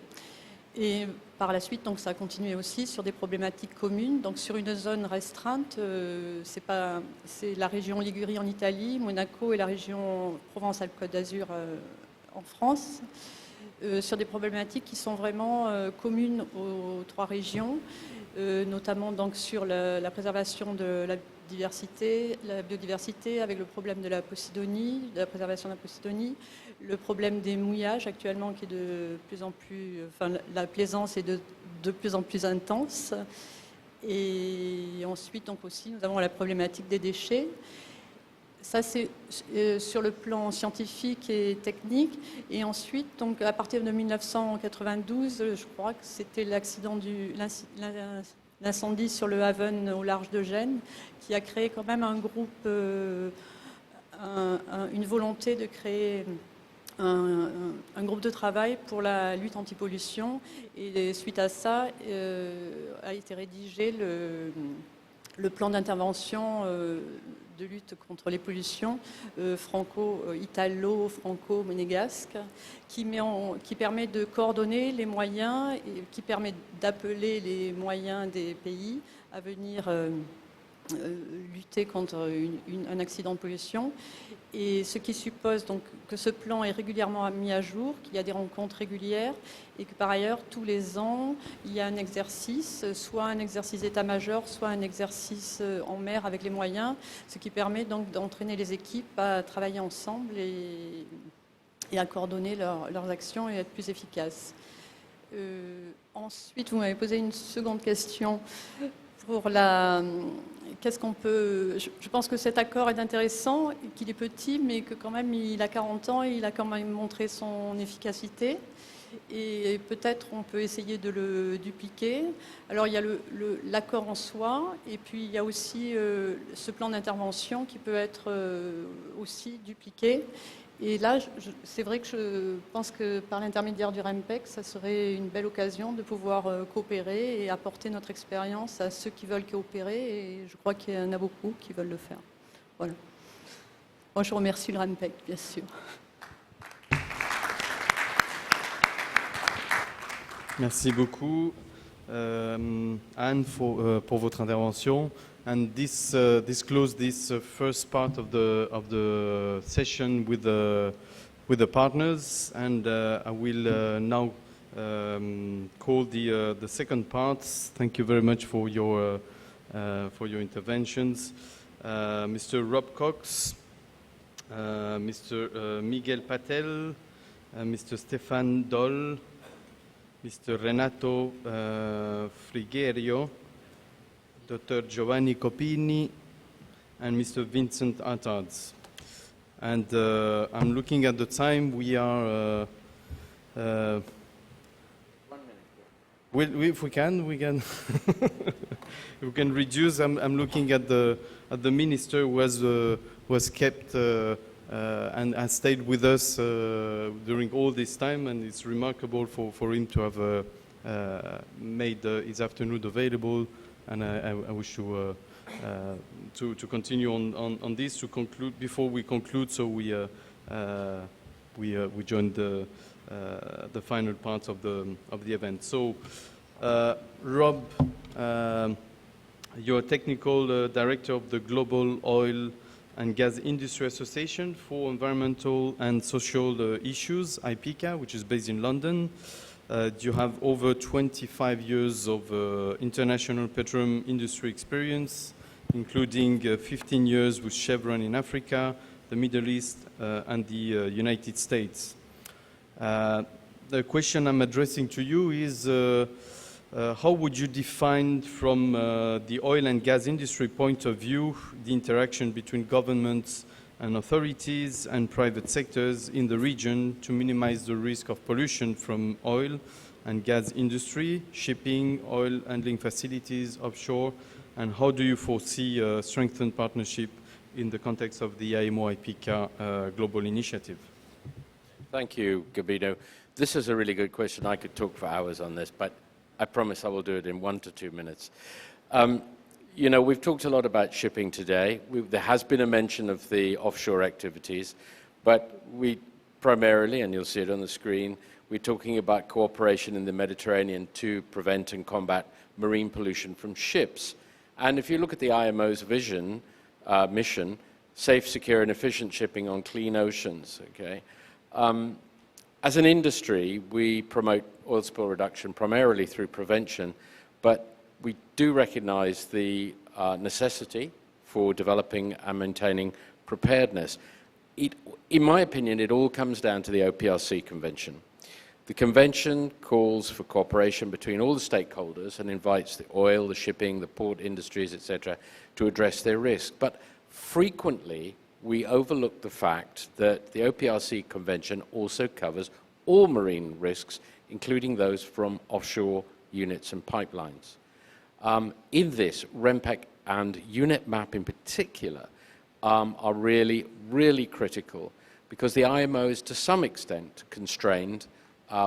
Et par la suite, donc, ça a continué aussi sur des problématiques communes. Donc sur une zone restreinte, c'est la région Ligurie en Italie, Monaco et la région Provence-Alpes-Côte d'Azur en France, sur des problématiques qui sont vraiment communes aux trois régions, notamment donc, sur la préservation de la biodiversité avec le problème de la Posidonie, de la préservation de la Posidonie, le problème des mouillages actuellement qui est de plus en plus, la plaisance est de plus en plus intense, et ensuite donc aussi nous avons la problématique des déchets. Ça, c'est sur le plan scientifique et technique. Et ensuite, donc, à partir de 1992, je crois que c'était l'incendie sur le Haven au large de Gênes, qui a créé quand même un groupe, une volonté de créer un groupe de travail pour la lutte anti-pollution. Et suite à ça, a été rédigé le plan d'intervention de lutte contre les pollutions franco-monégasque, qui permet de coordonner les moyens et qui permet d'appeler les moyens des pays à venir lutter contre un accident de pollution. Et ce qui suppose donc que ce plan est régulièrement mis à jour, qu'il y a des rencontres régulières et que par ailleurs, tous les ans, il y a un exercice, soit un exercice d'état-major, soit un exercice en mer avec les moyens, ce qui permet donc d'entraîner les équipes à travailler ensemble et à coordonner leurs actions et être plus efficaces. Ensuite, vous m'avez posé une seconde question pour qu'est-ce qu'on peut... Je pense que cet accord est intéressant, qu'il est petit, mais que quand même il a 40 ans et il a quand même montré son efficacité. Et peut-être on peut essayer de le dupliquer. Alors il y a l'accord en soi, et puis il y a aussi ce plan d'intervention qui peut être aussi dupliqué. Et là, c'est vrai que je pense que par l'intermédiaire du REMPEC, ça serait une belle occasion de pouvoir coopérer et apporter notre expérience à ceux qui veulent coopérer. Et je crois qu'il y en a beaucoup qui veulent le faire. Voilà. Moi, je remercie le REMPEC, bien sûr. Merci beaucoup, Anne, pour votre intervention. And this closes this first part of the session with the partners. And I will now call the second part. Thank you very much for your interventions, Mr. Rob Cox, Mr. Miguel Patel, Mr. Stéphane Doll, Mr. Renato Frigerio, Dr. Giovanni Copini, and Mr. Vincent Attards. And I'm looking at the time. We are. 1 minute. If we can, we can. We can reduce. I'm looking at the minister who was kept and has stayed with us during all this time, and it's remarkable for him to have made his afternoon available. And I wish to continue on this to conclude. Before we conclude, so we joined the final part of the event. So, Rob, you're technical director of the Global Oil and Gas Industry Association for Environmental and Social Issues, IPICA, which is based in London. You have over 25 years of international petroleum industry experience, including 15 years with Chevron in Africa, the Middle East, and the United States. The question I'm addressing to you is, how would you define from the oil and gas industry point of view the interaction between governments and authorities and private sectors in the region to minimize the risk of pollution from oil and gas industry, shipping, oil handling facilities offshore, and how do you foresee a strengthened partnership in the context of the IMO-IPICA global initiative? Thank you, Gabino. This is a really good question. I could talk for hours on this, but I promise I will do it in 1 to 2 minutes. You know, we've talked a lot about shipping today. There has been a mention of the offshore activities, but we primarily, and you'll see it on the screen, we're talking about cooperation in the Mediterranean to prevent and combat marine pollution from ships. And if you look at the IMO's vision, mission, safe, secure, and efficient shipping on clean oceans, okay? As an industry, we promote oil spill reduction primarily through prevention, but we do recognize the necessity for developing and maintaining preparedness. In my opinion, it all comes down to the OPRC Convention. The convention calls for cooperation between all the stakeholders and invites the oil, the shipping, the port industries, etc., to address their risk. But frequently, we overlook the fact that the OPRC Convention also covers all marine risks, including those from offshore units and pipelines. In this, REMPEC and UNEP-MAP in particular are really, really critical because the IMO is to some extent constrained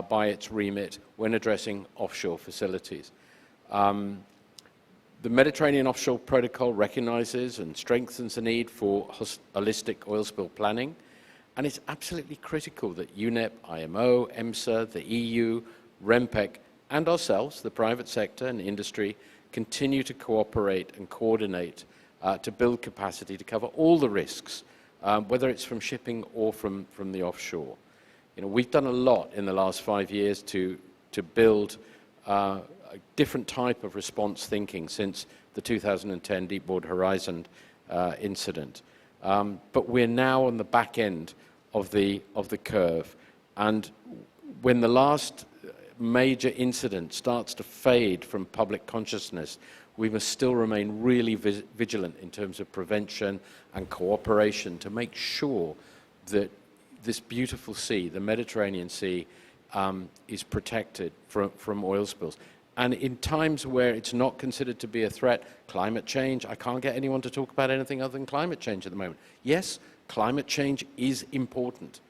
by its remit when addressing offshore facilities. The Mediterranean Offshore Protocol recognizes and strengthens the need for holistic oil spill planning, and it's absolutely critical that UNEP, IMO, EMSA, the EU, REMPEC, and ourselves, the private sector and industry, continue to cooperate and coordinate to build capacity to cover all the risks, whether it's from shipping or from the offshore. You know, we've done a lot in the last 5 years to build a different type of response thinking since the 2010 Deepwater Horizon incident. But we're now on the back end of the curve, and when the last major incident starts to fade from public consciousness, we must still remain really vigilant in terms of prevention and cooperation to make sure that this beautiful sea, the Mediterranean Sea, is protected from oil spills. And in times where it's not considered to be a threat, climate change, I can't get anyone to talk about anything other than climate change at the moment. Yes, climate change is important,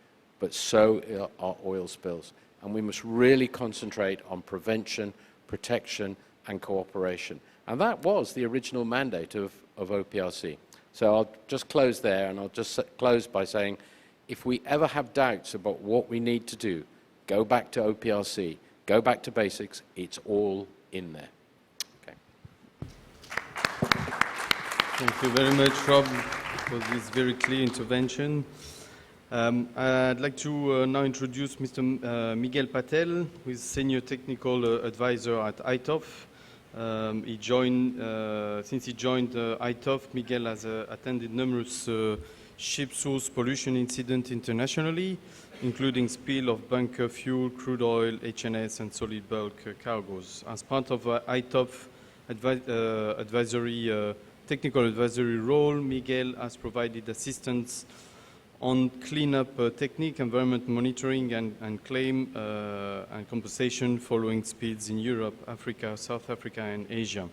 but so are oil spills. And we must really concentrate on prevention, protection, and cooperation. And that was the original mandate of OPRC. So I'll just close there, and I'll just close by saying, if we ever have doubts about what we need to do, go back to OPRC, go back to basics, it's all in there. Okay. Thank you very much, Rob, for this very clear intervention. I'd like to now introduce Mr. Miguel Patel, who is Senior Technical Advisor at ITOF. Since he joined ITOF, Miguel has attended numerous ship source pollution incidents internationally. including spill of bunker fuel, crude oil, HNS, and solid bulk cargoes. As part of ITOF technical advisory role, Miguel has provided assistance on cleanup technique, environment monitoring, and claim and compensation following spills in Europe, Africa, South Africa, and Asia.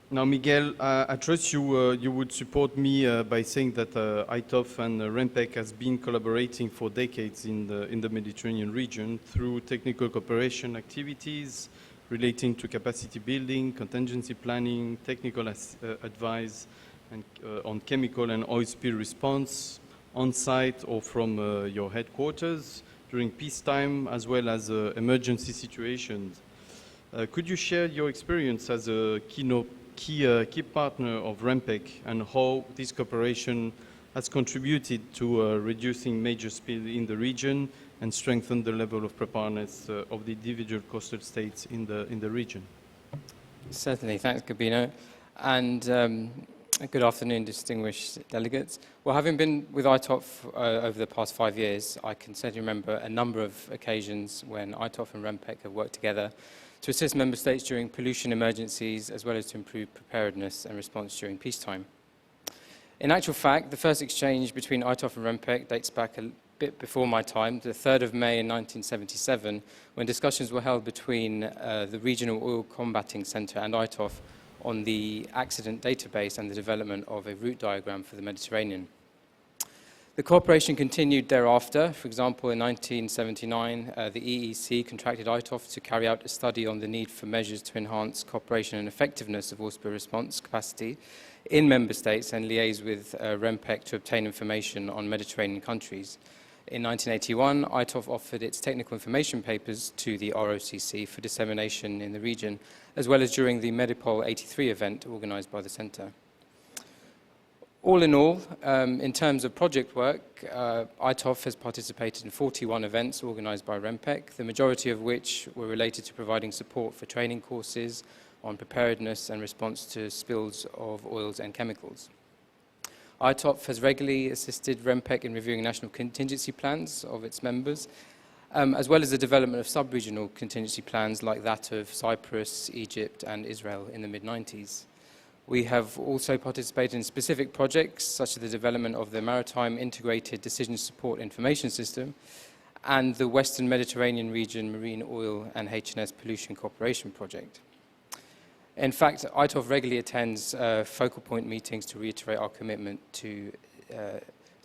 Now, Miguel, I trust you would support me by saying that ITOF and REMPEC has been collaborating for decades in the Mediterranean region through technical cooperation activities relating to capacity building, contingency planning, technical advice, and on chemical and oil spill response on site or from your headquarters during peacetime as well as emergency situations. Could you share your experience as a key partner of REMPEC and how this cooperation has contributed to reducing major spill in the region and strengthen the level of preparedness of the individual coastal states in the region? Certainly, thanks, Gabino. And good afternoon, distinguished delegates. Well, having been with ITOF over the past 5 years, I can certainly remember a number of occasions when ITOF and REMPEC have worked together to assist member states during pollution emergencies, as well as to improve preparedness and response during peacetime. In actual fact, the first exchange between ITOF and REMPEC dates back a bit before my time, the 3rd of May in 1977, when discussions were held between the Regional Oil Combating Centre and ITOF on the accident database and the development of a route diagram for the Mediterranean. The cooperation continued thereafter. For example, in 1979, the EEC contracted ITOF to carry out a study on the need for measures to enhance cooperation and effectiveness of oil spill response capacity in member states and liaise with REMPEC to obtain information on Mediterranean countries. In 1981, ITOF offered its technical information papers to the ROCC for dissemination in the region, as well as during the Medipol 83 event organised by the Centre. All in all, in terms of project work, ITOF has participated in 41 events organised by REMPEC, the majority of which were related to providing support for training courses on preparedness and response to spills of oils and chemicals. ITOF has regularly assisted REMPEC in reviewing national contingency plans of its members, as well as the development of sub-regional contingency plans like that of Cyprus, Egypt, and Israel in the mid-90s. We have also participated in specific projects, such as the development of the Maritime Integrated Decision Support Information System and the Western Mediterranean Region Marine Oil and HNS Pollution Cooperation Project. In fact, ITOF regularly attends focal point meetings to reiterate our commitment to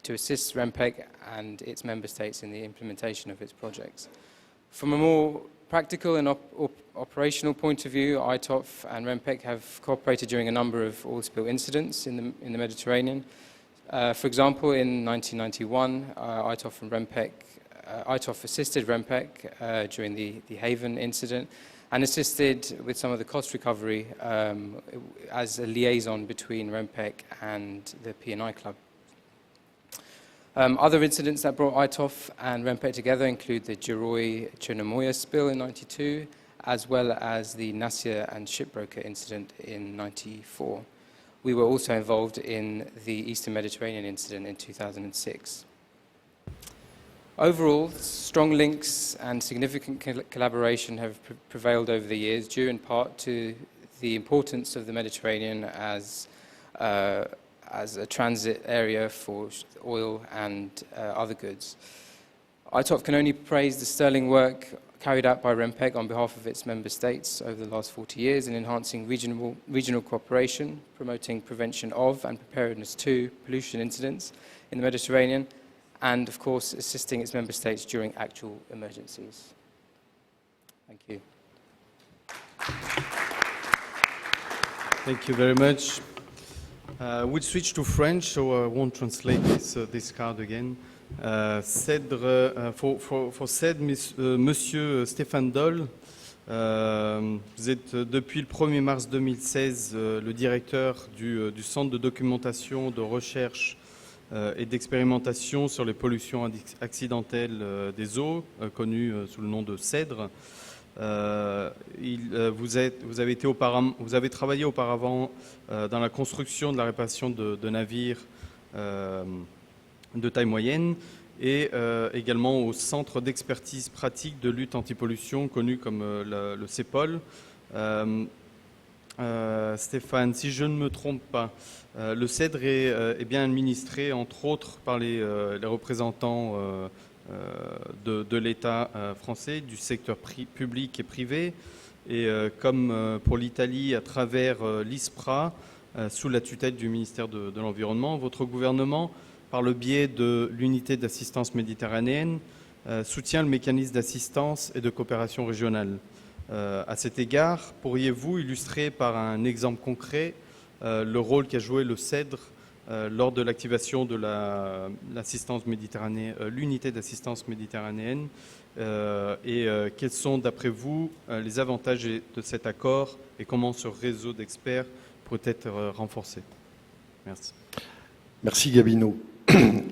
assist REMPEC and its member states in the implementation of its projects. From a more practical and operational point of view, ITOF and REMPEC have cooperated during a number of oil spill incidents in the Mediterranean. For example, in 1991, ITOF assisted REMPEC during the Haven incident and assisted with some of the cost recovery as a liaison between REMPEC and the P&I Club. Other incidents that brought ITOF and REMPEC together include the Giroy-Chernomoya spill in '92, as well as the Nasir and Shipbroker incident in '94. We were also involved in the Eastern Mediterranean incident in 2006. Overall, strong links and significant collaboration have prevailed over the years, due in part to the importance of the Mediterranean as a transit area for oil and other goods. ITOF can only praise the sterling work carried out by REMPEC on behalf of its member states over the last 40 years in enhancing regional cooperation, promoting prevention of and preparedness to pollution incidents in the Mediterranean, and of course assisting its member states during actual emergencies. Thank you. Thank you very much. We'll switch to French, so I won't translate this card again. For Monsieur Stéphane Doll, vous êtes depuis le 1er mars 2016 le directeur du Centre de documentation, de recherche et d'expérimentation sur les pollutions accidentelles des eaux, connu sous le nom de CEDRE. Vous avez travaillé auparavant dans la construction de la réparation de navires de taille moyenne et également au Centre d'expertise pratique de lutte anti-pollution, connu comme le CEPOL. Stéphane, si je ne me trompe pas, le CEDRE est bien administré, entre autres, par les représentants de l'État français, du secteur public et privé, et comme pour l'Italie, à travers l'ISPRA, sous la tutelle du ministère de l'Environnement. Votre gouvernement, par le biais de l'unité d'assistance méditerranéenne, soutient le mécanisme d'assistance et de coopération régionale. À cet égard, pourriez-vous illustrer par un exemple concret le rôle qu'a joué le CEDRE lors de l'activation de l'assistance méditerranéenne, l'unité d'assistance méditerranéenne, et quels sont, d'après vous, les avantages de cet accord et comment ce réseau d'experts peut être renforcé? Merci. Merci Gabino.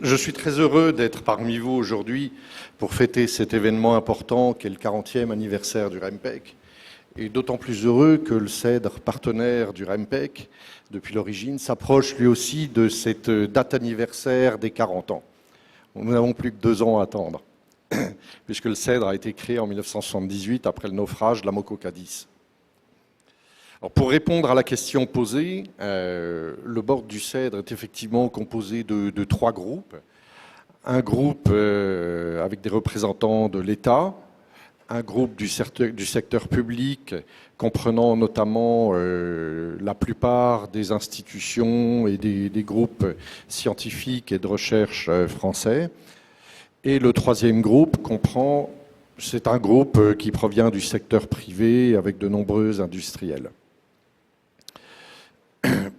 Je suis très heureux d'être parmi vous aujourd'hui pour fêter cet événement important qu'est le 40e anniversaire du REMPEC, et d'autant plus heureux que le CEDRE, partenaire du REMPEC depuis l'origine, s'approche lui aussi de cette date anniversaire des 40 ans. Nous n'avons plus que 2 ans à attendre, puisque le CEDRE a été créé en 1978 après le naufrage de la Moco Cadiz. Alors pour répondre à la question posée, le board du CEDRE est effectivement composé de 3 groupes. Un groupe avec des représentants de l'État, un groupe du secteur public comprenant notamment la plupart des institutions et des groupes scientifiques et de recherche français. Et le 3e groupe c'est un groupe qui provient du secteur privé avec de nombreux industriels.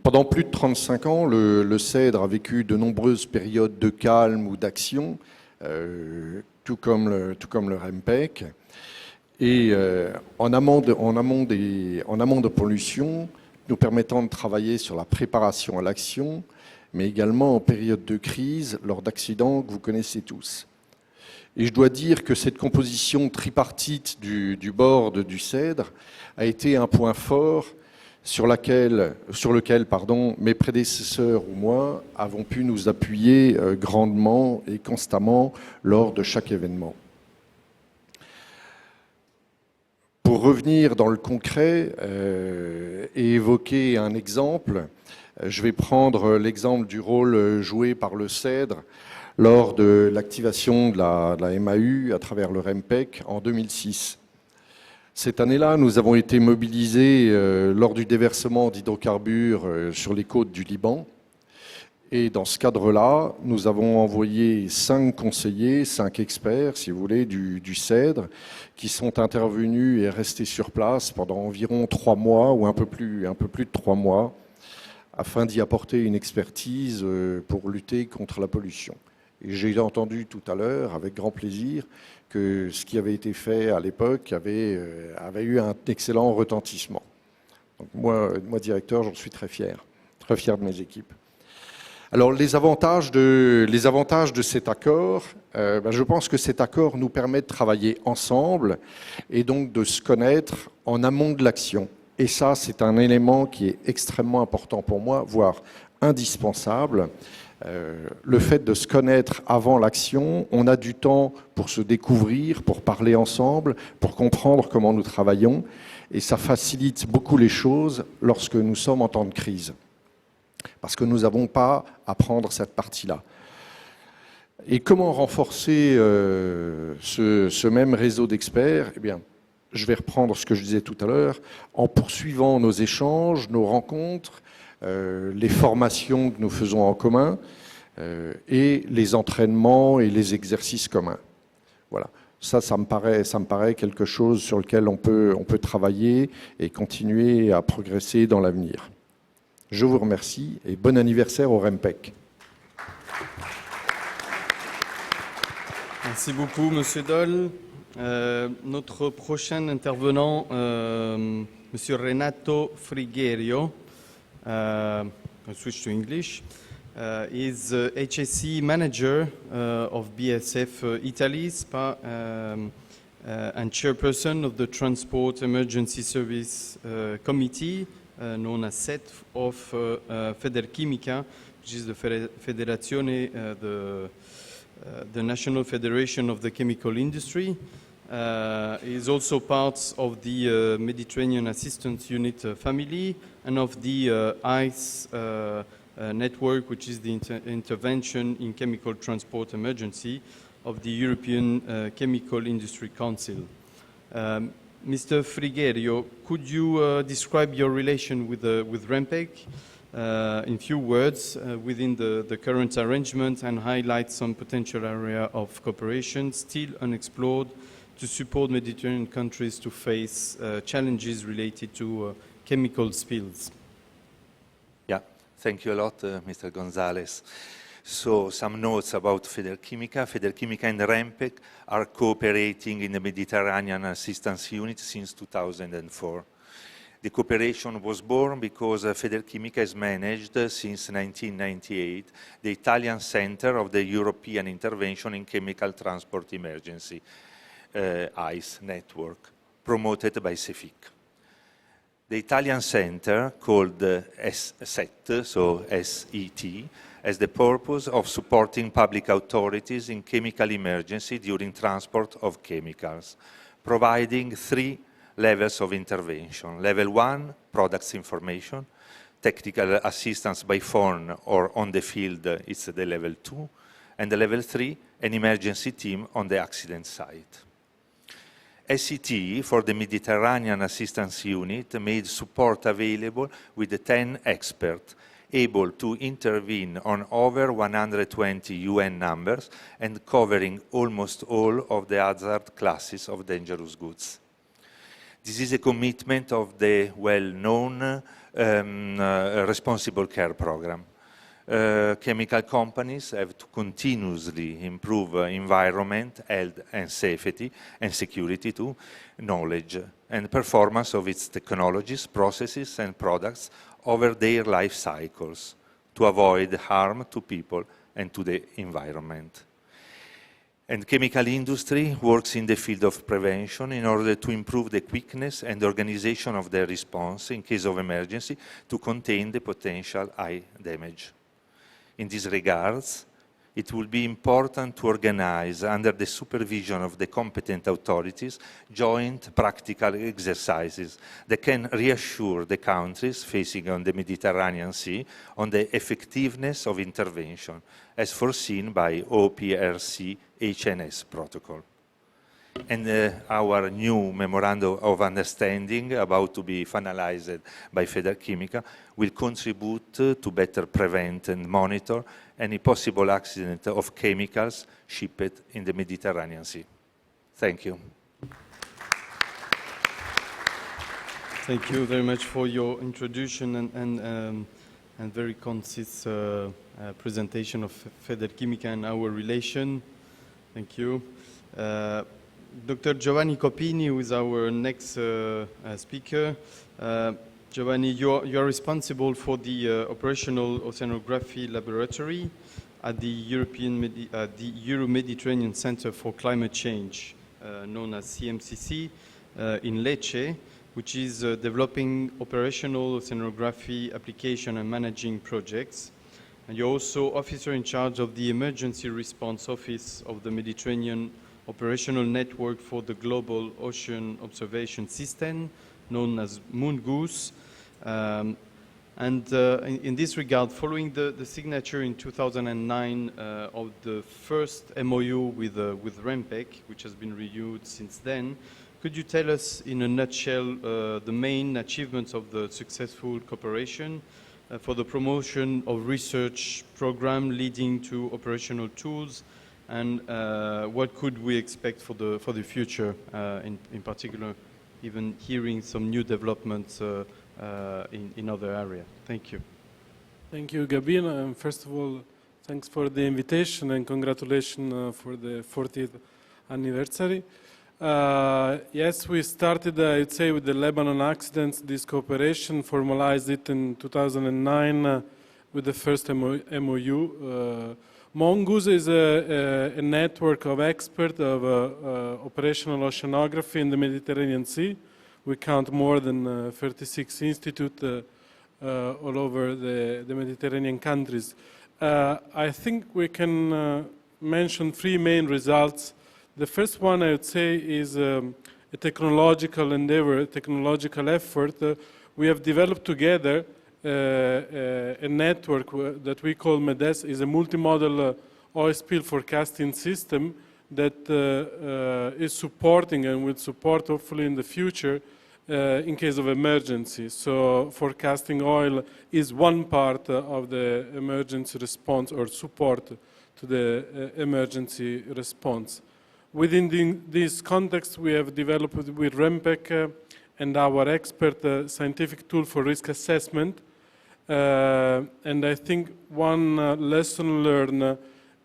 Pendant plus de 35 ans, le CEDRE a vécu de nombreuses périodes de calme ou d'action, tout comme le REMPEC. Et en amont de pollution, nous permettant de travailler sur la préparation à l'action, mais également en période de crise, lors d'accidents que vous connaissez tous. Et je dois dire que cette composition tripartite du board du CEDRE a été un point fort sur lequel mes prédécesseurs ou moi avons pu nous appuyer grandement et constamment lors de chaque événement. Pour revenir dans le concret et évoquer un exemple, je vais prendre l'exemple du rôle joué par le CEDRE lors de l'activation de la MAU à travers le REMPEC en 2006. Cette année-là, nous avons été mobilisés lors du déversement d'hydrocarbures sur les côtes du Liban. Et dans ce cadre-là, nous avons envoyé 5 conseillers, 5 experts, si vous voulez, du CEDRE, qui sont intervenus et restés sur place pendant environ 3 mois, ou un peu plus de 3 mois, afin d'y apporter une expertise pour lutter contre la pollution. Et j'ai entendu tout à l'heure, avec grand plaisir, que ce qui avait été fait à l'époque avait eu un excellent retentissement. Donc moi, directeur, j'en suis très fier de mes équipes. Alors les avantages de cet accord, je pense que cet accord nous permet de travailler ensemble et donc de se connaître en amont de l'action. Et ça, c'est un élément qui est extrêmement important pour moi, voire indispensable. Le fait de se connaître avant l'action, on a du temps pour se découvrir, pour parler ensemble, pour comprendre comment nous travaillons, et ça facilite beaucoup les choses lorsque nous sommes en temps de crise, parce que nous n'avons pas à prendre cette partie-là. Et comment renforcer ce même réseau d'experts? Eh bien, je vais reprendre ce que je disais tout à l'heure, en poursuivant nos échanges, nos rencontres, les formations que nous faisons en commun et les entraînements et les exercices communs. Voilà. Ça me paraît quelque chose sur lequel on peut travailler et continuer à progresser dans l'avenir. Je vous remercie et bon anniversaire au REMPEC. Merci beaucoup, Monsieur Doll. Notre prochain intervenant, Monsieur Renato Frigherio, I'll switch to English, is HSE manager of BSF Italy, SPA, and chairperson of the Transport Emergency Service Committee, known as SET, of Federchimica, which is the Federazione the National Federation of the Chemical Industry. Is also part of the Mediterranean Assistance Unit family and of the ICE network, which is the Intervention in Chemical Transport Emergency of the European Chemical Industry Council. Mr. Frigerio, could you describe your relation with REMPEC in few words within the current arrangement and highlight some potential area of cooperation still unexplored to support Mediterranean countries to face challenges related to chemical spills? Yeah, thank you a lot, Mr. Gonzalez. So some notes about Federchimica. Federchimica and REMPEC are cooperating in the Mediterranean Assistance Unit since 2004. The cooperation was born because Federchimica has managed since 1998 the Italian Center of the European Intervention in Chemical Transport Emergency, ICE network, promoted by CEFIC. The Italian center, called SET, so S-E-T, has the purpose of supporting public authorities in chemical emergency during transport of chemicals, providing 3 levels of intervention. Level 1, products information, technical assistance by phone or on the field, it's the level 2, and the level 3, an emergency team on the accident site. SET, for the Mediterranean Assistance Unit, made support available with 10 experts able to intervene on over 120 UN numbers and covering almost all of the hazard classes of dangerous goods. This is a commitment of the well-known Responsible Care Program. Chemical companies have to continuously improve environment, health and safety, and security too, knowledge and performance of its technologies, processes and products over their life cycles to avoid harm to people and to the environment. And chemical industry works in the field of prevention in order to improve the quickness and organization of their response in case of emergency to contain the potential high damage. In these regards, it will be important to organize, under the supervision of the competent authorities, joint practical exercises that can reassure the countries facing on the Mediterranean Sea on the effectiveness of intervention, as foreseen by OPRC HNS protocol. And our new memorandum of understanding, about to be finalized by Federchimica, will contribute to better prevent and monitor any possible accident of chemicals shipped in the Mediterranean Sea. Thank you. Thank you very much for your introduction and very concise presentation of Federchimica and our relation. Thank you. Dr. Giovanni Copini, who is our next speaker. Giovanni, you are responsible for the operational oceanography laboratory at the Euro-Mediterranean Center for Climate Change, known as CMCC, in Lecce, which is developing operational oceanography application and managing projects. And you're also officer in charge of the Emergency Response Office of the Mediterranean Operational Network for the Global Ocean Observation System, known as Moongoose. In this regard, following the signature in 2009 of the first MOU with REMPEC, which has been renewed since then, could you tell us in a nutshell the main achievements of the successful cooperation for the promotion of research program leading to operational tools, and what could we expect for the future, in particular, even hearing some new developments in other areas? Thank you. Thank you, Gabino. First of all, thanks for the invitation and congratulations for the 40th anniversary. Yes, we started, I'd say, with the Lebanon accidents. This cooperation formalized it in 2009 with the first MOU. Mongoose is a network of experts of operational oceanography in the Mediterranean Sea. We count more than 36 institutes all over the Mediterranean countries. I think we can mention three main results. The first one I would say is a technological endeavor, a technological effort. We have developed together a network that we call MEDES, is a multimodal oil spill forecasting system that is supporting and will support hopefully in the future in case of emergency. So forecasting oil is one part of the emergency response or support to the emergency response. Within this context, we have developed with REMPEC and our expert scientific tool for risk assessment. And I think one lesson learned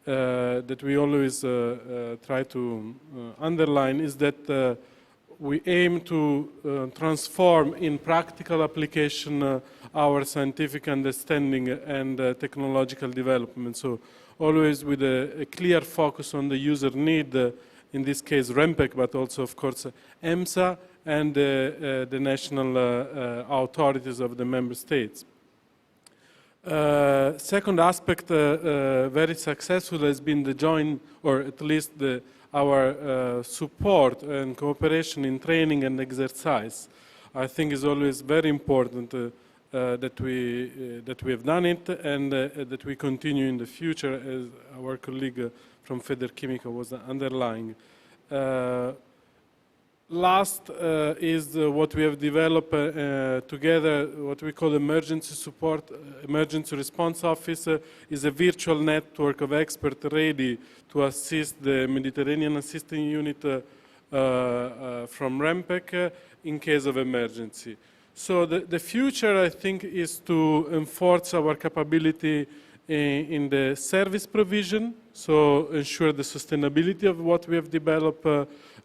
that we always try to underline is that we aim to transform in practical application our scientific understanding and technological development. So always with a clear focus on the user need, in this case REMPEC, but also of course EMSA and the national authorities of the member states. Second aspect, very successful, has been the joint, or at least our support and cooperation in training and exercise. I think is always very important that we have done it and that we continue in the future, as our colleague from Federchimica was underlying. Last is what we have developed together, what we call emergency support, emergency response office is a virtual network of experts ready to assist the Mediterranean Assisting Unit from REMPEC in case of emergency. So the future, I think, is to enforce our capability in the service provision, so ensure the sustainability of what we have developed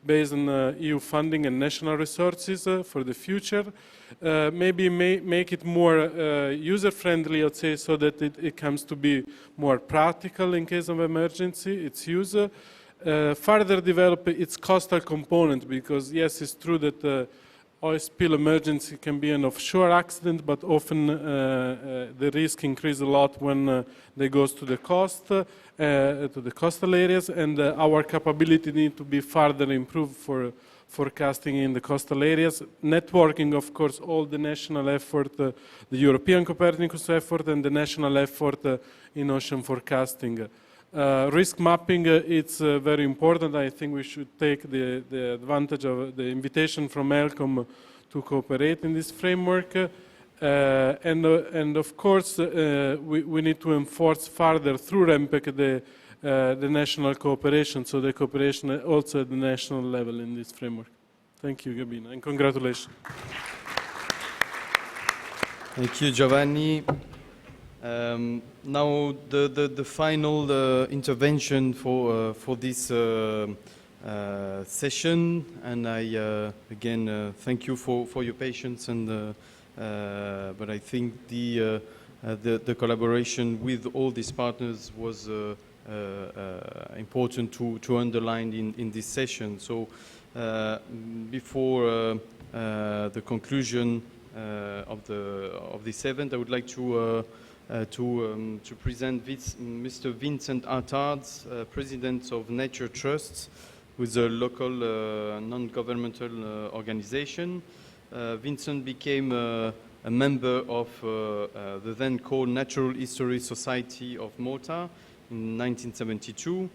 based on EU funding and national resources for the future. Maybe make it more user-friendly, I'd say, so that it comes to be more practical in case of emergency, its use. Further develop its coastal component, because yes, it's true that oil spill emergency can be an offshore accident, but often the risk increases a lot when they go to the coast, to the coastal areas, and our capability need to be further improved for forecasting in the coastal areas. Networking, of course, all the national effort, the European Copernicus effort and the national effort in ocean forecasting. Risk mapping, it's very important. I think we should take the advantage of the invitation from ELCOM to cooperate in this framework. And of course, we need to enforce further through REMPEC the national cooperation, so the cooperation also at the national level in this framework. Thank you, Gabina, and congratulations. Thank you, Giovanni. Now the final intervention for this session, and I again thank you for your patience, and but I think the collaboration with all these partners was important to underline in this session. So before the conclusion of this event, I would like to present Mr. Vincent Attard, President of Nature Trusts, who is a local non-governmental organization. Vincent became a member of the then called Natural History Society of Malta in 1972,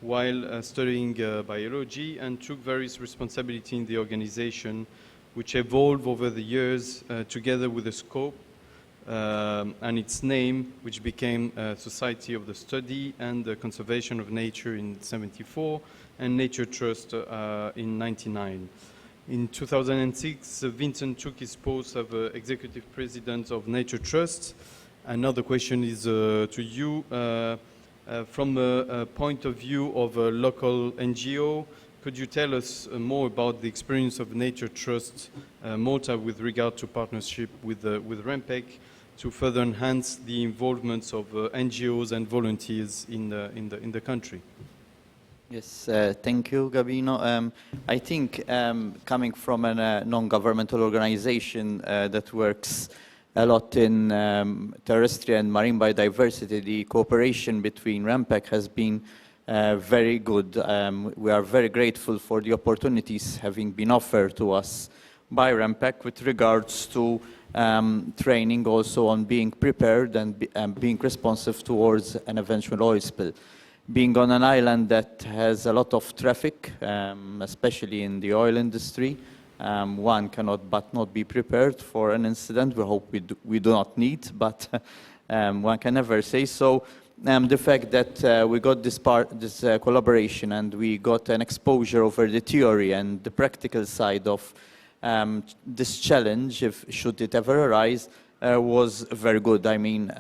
while studying biology, and took various responsibilities in the organization, which evolved over the years together with the scope and its name, which became Society of the Study and the Conservation of Nature in 1974, and Nature Trust in 1999. In 2006, Vincent took his post of Executive President of Nature Trust. Another question is to you. From a point of view of a local NGO, could you tell us more about the experience of Nature Trust Malta with regard to partnership with REMPEC to further enhance the involvement of NGOs and volunteers in the country? Yes, thank you, Gabino. I think coming from a non-governmental organization that works a lot in terrestrial and marine biodiversity, the cooperation between REMPEC has been very good. We are very grateful for the opportunities having been offered to us by REMPEC with regards to training also on being prepared and being responsive towards an eventual oil spill. Being on an island that has a lot of traffic, especially in the oil industry, one cannot but not be prepared for an incident. We hope we do not need, but one can never say so. The fact that we got this collaboration and we got an exposure over the theory and the practical side of this challenge, should it ever arise, was very good. I mean,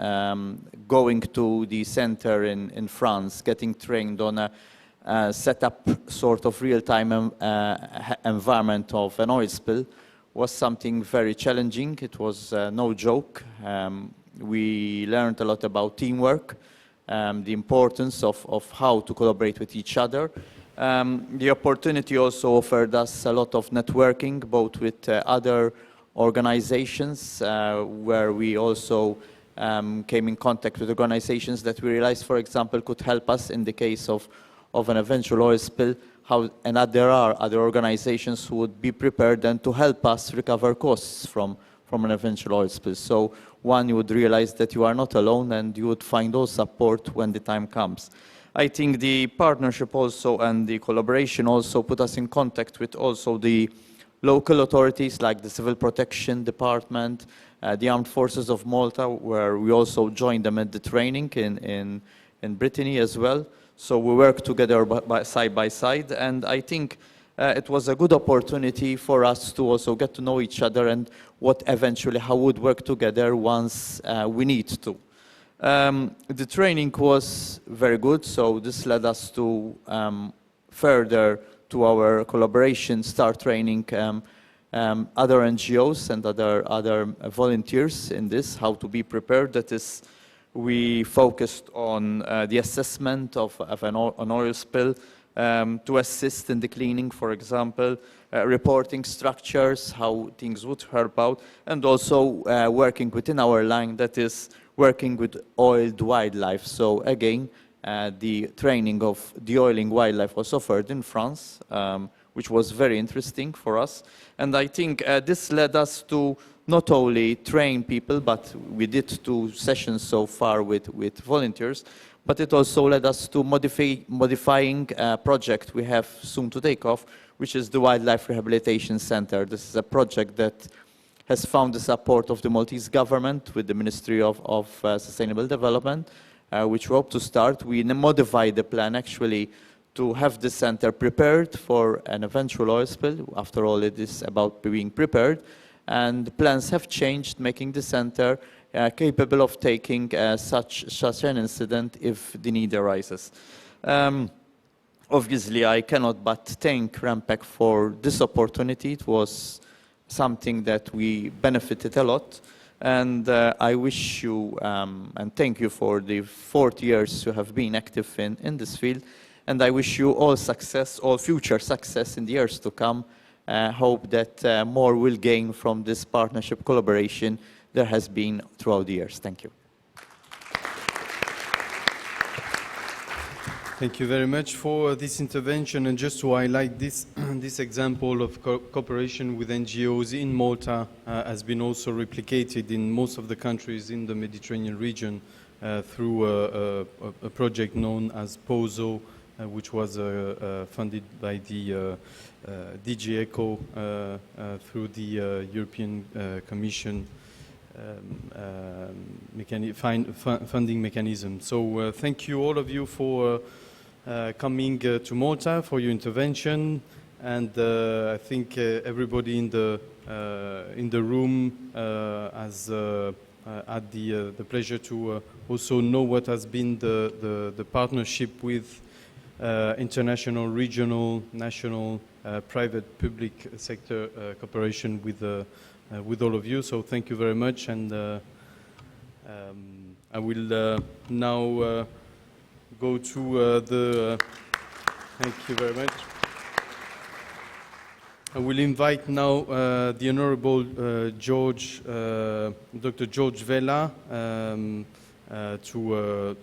going to the center in France, getting trained on a setup sort of real-time environment of an oil spill was something very challenging. It was no joke. We learned a lot about teamwork, the importance of how to collaborate with each other. The opportunity also offered us a lot of networking, both with other organizations, where we also came in contact with organizations that we realized, for example, could help us in the case of an eventual oil spill, and that there are other organizations who would be prepared then to help us recover costs from an eventual oil spill. So one, you would realize that you are not alone and you would find all support when the time comes. I think the partnership also and the collaboration also put us in contact with also the local authorities like the Civil Protection Department, the Armed Forces of Malta, where we also joined them at the training in Brittany as well. So we work together side by side, and I think it was a good opportunity for us to also get to know each other and how would work together once we need to. The training was very good, so this led us to further to our collaboration, start training other NGOs and other volunteers in this, how to be prepared. That is, we focused on the assessment of an oil spill, to assist in the cleaning, for example, reporting structures, how things would help out, and also working within our line, that is working with oiled wildlife. So again, the training of de-oiling wildlife was offered in France, which was very interesting for us. And I think this led us to not only train people, but we did 2 sessions so far with volunteers, but it also led us to modifying a project we have soon to take off, which is the Wildlife Rehabilitation Center. This is a project that has found the support of the Maltese government with the Ministry of Sustainable Development, which we hope to start. We modified the plan actually to have the center prepared for an eventual oil spill. After all, it is about being prepared. And the plans have changed, making the center capable of taking such an incident if the need arises. Obviously, I cannot but thank REMPEC for this opportunity. It was something that we benefited a lot. And I wish you and thank you for the 40 years you have been active in this field. And I wish you all success, all future success in the years to come. Hope that more will gain from this partnership collaboration there has been throughout the years. Thank you. Thank you very much for this intervention. And just to highlight this, this example of cooperation with NGOs in Malta has been also replicated in most of the countries in the Mediterranean region through a project known as POSO, which was funded by the DG ECHO through the European Commission funding mechanism. So thank you all of you for coming to Malta, for your intervention, and I think everybody in the room has had the pleasure to also know what has been the partnership with international, regional, national, private, public sector cooperation with all of you. So thank you very much, and I will now go to the. Thank you very much. I will invite now the Honourable Dr. George Vella, to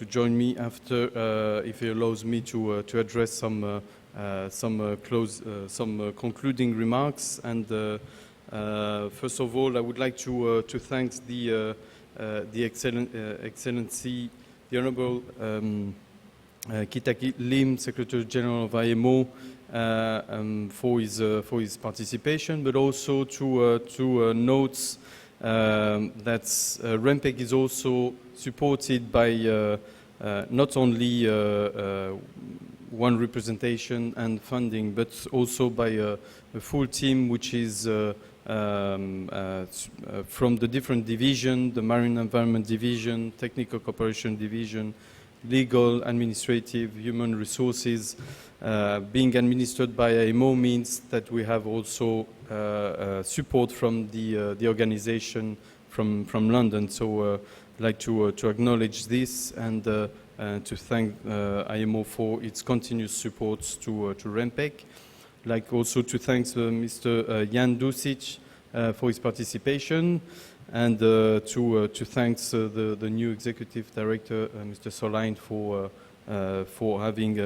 join me after, if he allows me to address some concluding remarks. And first of all, I would like to thank the Excellency, the Honorable Kitaki Lim, Secretary General of IMO, for his participation, but also to note that REMPEC is also supported by not only one representation and funding, but also by a full team which is from the different divisions, the Marine Environment Division, Technical Cooperation Division, Legal, Administrative, Human Resources. Being administered by IMO means that we have also support from the organization from London. So I'd like to acknowledge this and to thank IMO for its continuous support to REMPEC. I'd like also to thank Mr. Jan Dusic for his participation, and to thank the new executive director, Mr. Solein, for having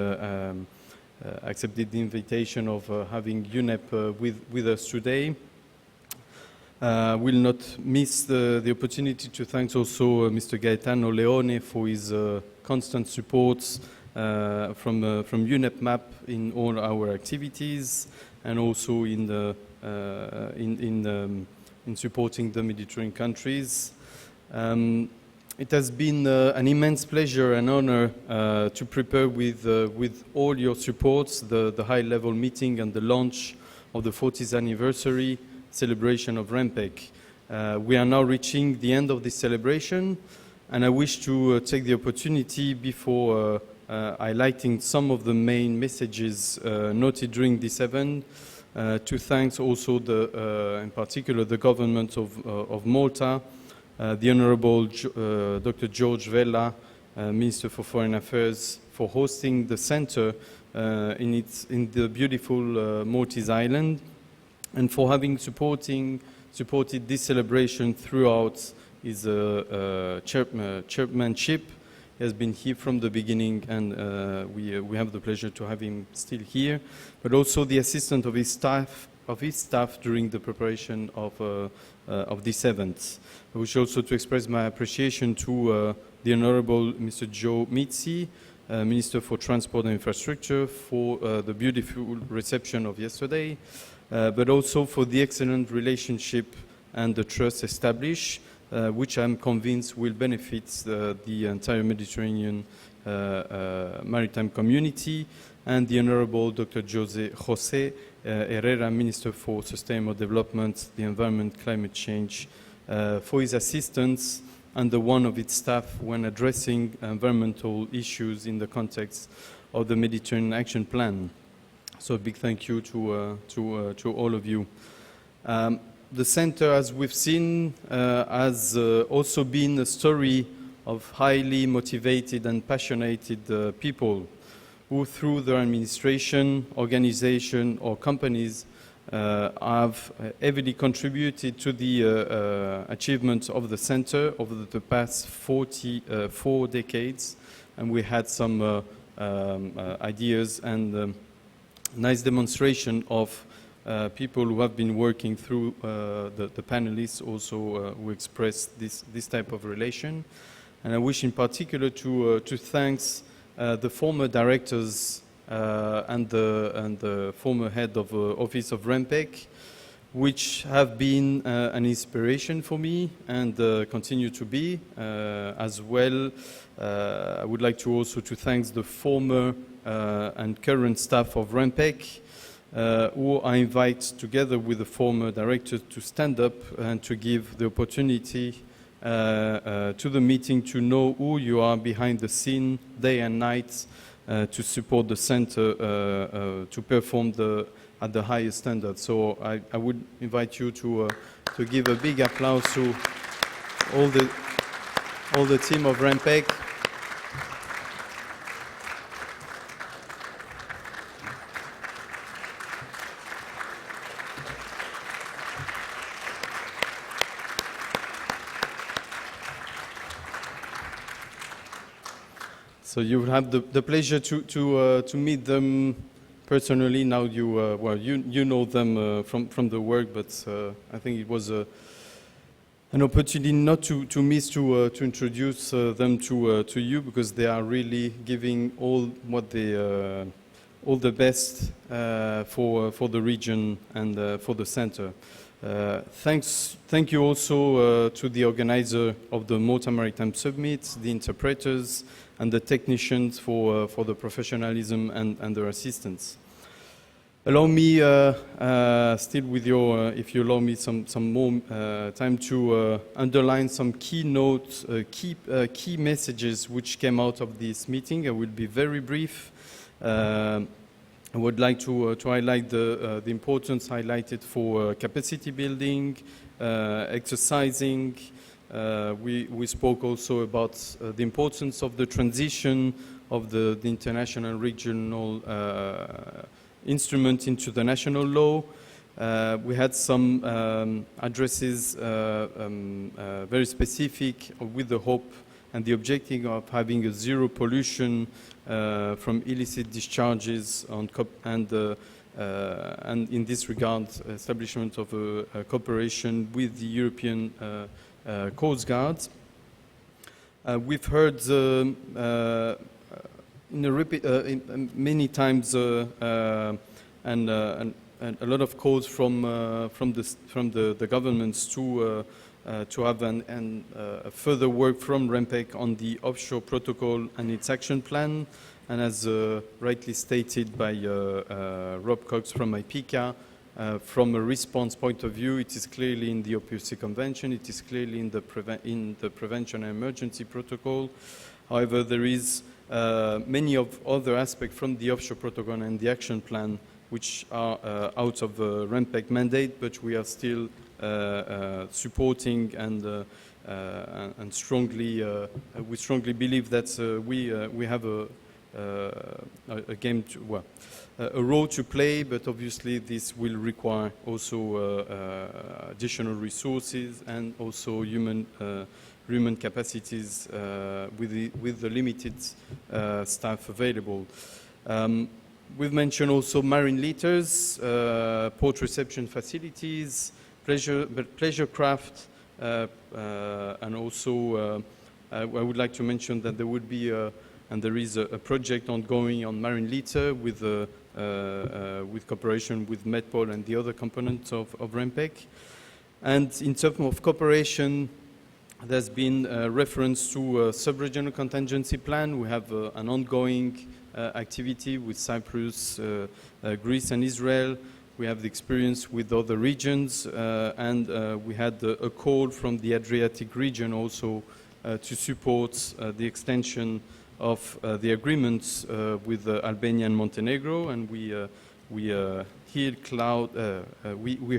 accepted the invitation of having UNEP with us today. Will not miss the opportunity to thank also Mr. Gaetano Leone for his constant support from UNEP MAP in all our activities, and also in supporting the Mediterranean countries. It has been an immense pleasure and honor to prepare with all your supports the high-level meeting and the launch of the 40th anniversary celebration of REMPEC. We are now reaching the end of this celebration, and I wish to take the opportunity before highlighting some of the main messages noted during this event to thank also in particular the government of Malta, the Honorable Dr. George Vella, Minister for Foreign Affairs, for hosting the center in the beautiful Maltese island, and for having supported this celebration throughout his chairmanship. He has been here from the beginning, and we have the pleasure to have him still here, but also the assistant of his staff during the preparation of this event. I wish also to express my appreciation to the Honorable Mr. Joe Mizzi, Minister for Transport and Infrastructure, for the beautiful reception of yesterday, but also for the excellent relationship and the trust established, which I'm convinced will benefit the entire Mediterranean maritime community, and the Honorable Dr. Jose Herrera, Minister for Sustainable Development, the Environment, Climate Change, for his assistance and the one of its staff when addressing environmental issues in the context of the Mediterranean Action Plan. So a big thank you to all of you. The center, as we've seen, has also been a story of highly motivated and passionate people who, through their administration, organization, or companies, have heavily contributed to the achievements of the center over the past 4 decades. And we had some ideas and nice demonstration of people who have been working through the panelists also who express this type of relation. And I wish in particular to thank the former directors and the former head of Office of REMPEC, which have been an inspiration for me and continue to be as well. I would like to also to thank the former and current staff of REMPEC, who I invite together with the former director to stand up and to give the opportunity to the meeting to know who you are behind the scene day and night to support the center to perform at the highest standard. So I would invite you to give a big applause to all the team of REMPEC. So you will have the pleasure to meet them personally. Now you know them from the work, but I think it was an opportunity not to miss to introduce them to you, because they are really giving all the best for the region and for the center. Thank you also to the organizer of the Malta Maritime Summit, the interpreters, and the technicians for the professionalism and their assistance. Allow me, still with your, if you allow me some more time to underline some key notes, key messages which came out of this meeting. I will be very brief. I would like to highlight the importance highlighted for capacity building, exercising. We spoke also about the importance of the transition of the international and regional instrument into the national law. We had some addresses very specific with the hope and the objective of having a zero pollution from illicit discharges and in this regard, establishment of a cooperation with the European Coast Guard. We've heard many times and a lot of calls from the governments to have further work from REMPEC on the offshore protocol and its action plan. And as rightly stated by Rob Cox from IPICA, from a response point of view, it is clearly in the OPUC Convention, it is clearly in the Prevention and Emergency Protocol. However, there is many of other aspects from the offshore protocol and the action plan which are out of the REMPEC mandate, but we are still supporting and strongly, we strongly believe that we have a role to play, but obviously this will require also additional resources and also human capacities with the limited staff available. We've mentioned also marine litters, port reception facilities, pleasure craft, and also I would like to mention that there would be and there is a project ongoing on marine litter with cooperation with Medpol and the other components of REMPEC. And in terms of cooperation, there's been a reference to a sub-regional contingency plan. We have an ongoing activity with Cyprus, Greece and Israel. We have the experience with other regions, and we had a call from the Adriatic region also to support the extension of the agreements with Albania and Montenegro, and we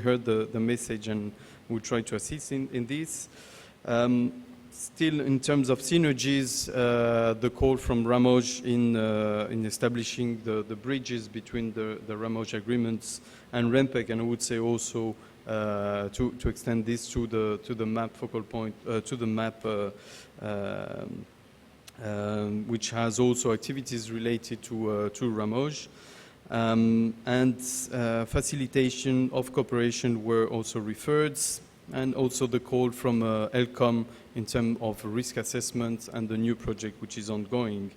heard the message and we try to assist in this. Still, in terms of synergies, the call from Ramoj in establishing the bridges between the Ramoj agreements and REMPEC, and I would say also to extend this to the MAP focal point, to the MAP, which has also activities related to Ramoj. And facilitation of cooperation were also referred, and also the call from ELCOM in terms of risk assessment and the new project which is ongoing.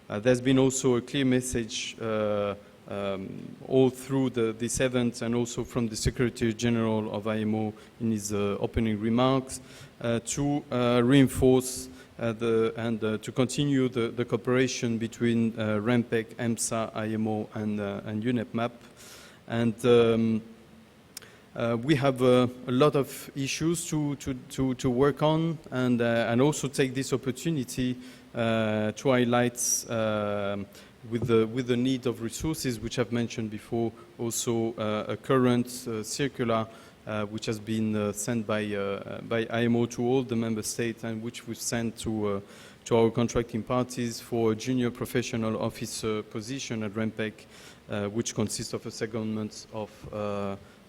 There's been also a clear message all through this event and also from the Secretary General of IMO in his opening remarks to reinforce to continue the cooperation between REMPEC, EMSA, IMO and UNEP-MAP. And we have a lot of issues to work on, and also take this opportunity to highlight with the need of resources, which I've mentioned before, also a current circular which has been sent by IMO to all the member states, and which we've sent to our contracting parties for a junior professional officer position at REMPEC, which consists of a secondment of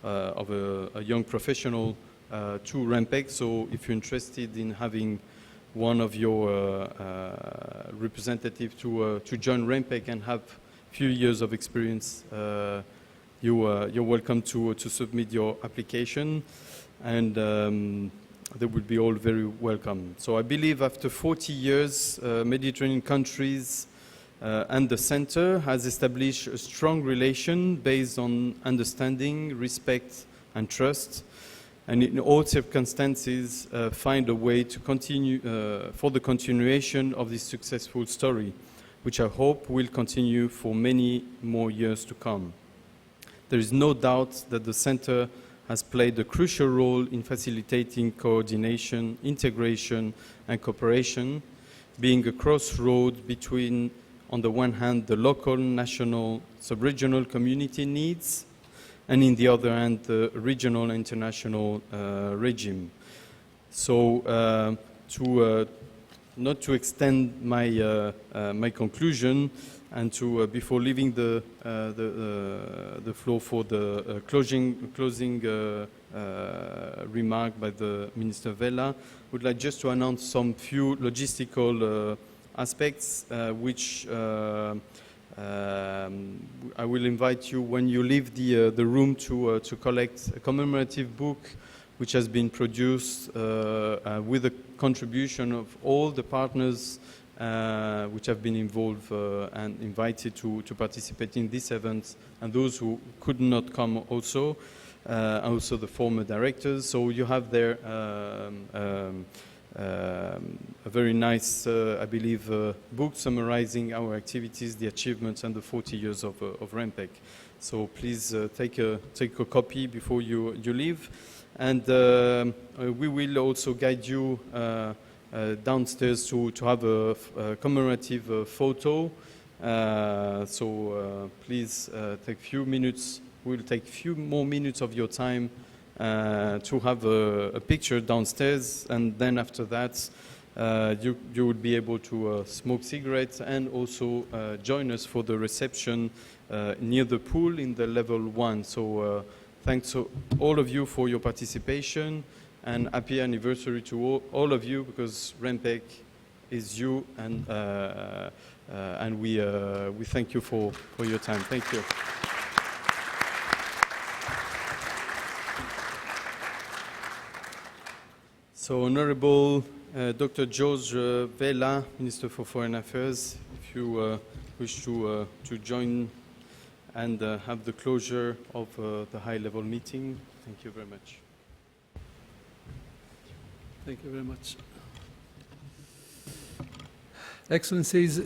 a young professional to REMPEC. So if you're interested in having one of your representatives to join REMPEC and have a few years of experience, you're welcome to submit your application, and they will be all very welcome. So I believe after 40 years, Mediterranean countries and the Center has established a strong relation based on understanding, respect, and trust, and in all circumstances find a way to continue for the continuation of this successful story, which I hope will continue for many more years to come. There is no doubt that the Center has played a crucial role in facilitating coordination, integration, and cooperation, being a crossroad between, on the one hand, the local, national, sub-regional community needs, and in the other hand, the regional and international regime. So not to extend my, my conclusion, and to, before leaving the floor for the closing remark by the Minister Vella, would like just to announce some few logistical aspects which I will invite you, when you leave the room, to collect a commemorative book which has been produced with the contribution of all the partners which have been involved and invited to participate in this event, and those who could not come also, also the former directors. So you have there a very nice, I believe, book summarizing our activities, the achievements, and the 40 years of REMPEC. So please take a copy before you leave. And we will also guide you downstairs to have a commemorative photo. So please take a few minutes. We'll take a few more minutes of your time to have a picture downstairs, and then after that you will be able to smoke cigarettes and also join us for the reception near the pool in the level 1. So thanks to all of you for your participation, and happy anniversary to all of you, because REMPEC is you, and we thank you for your time. Thank you. So, Honorable Dr. George Vella, Minister for Foreign Affairs, if you wish to join and have the closure of the high-level meeting. Thank you very much. Thank you very much. Excellencies,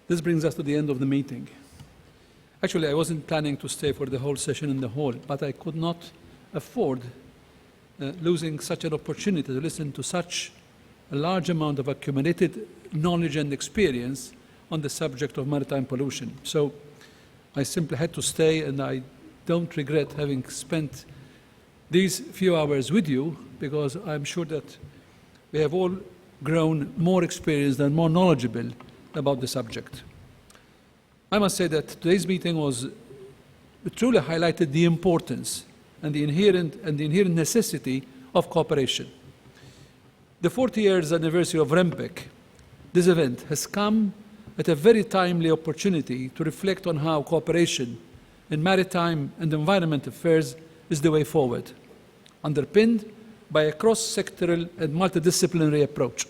this brings us to the end of the meeting. Actually, I wasn't planning to stay for the whole session in the hall, but I could not afford losing such an opportunity to listen to such a large amount of accumulated knowledge and experience on the subject of maritime pollution. So I simply had to stay, and I don't regret having spent these few hours with you, because I'm sure that we have all grown more experienced and more knowledgeable about the subject. I must say that today's meeting truly highlighted the importance and the inherent necessity of cooperation. The 40 years anniversary of REMPEC, this event has come at a very timely opportunity to reflect on how cooperation in maritime and environment affairs is the way forward, underpinned by a cross-sectoral and multidisciplinary approach.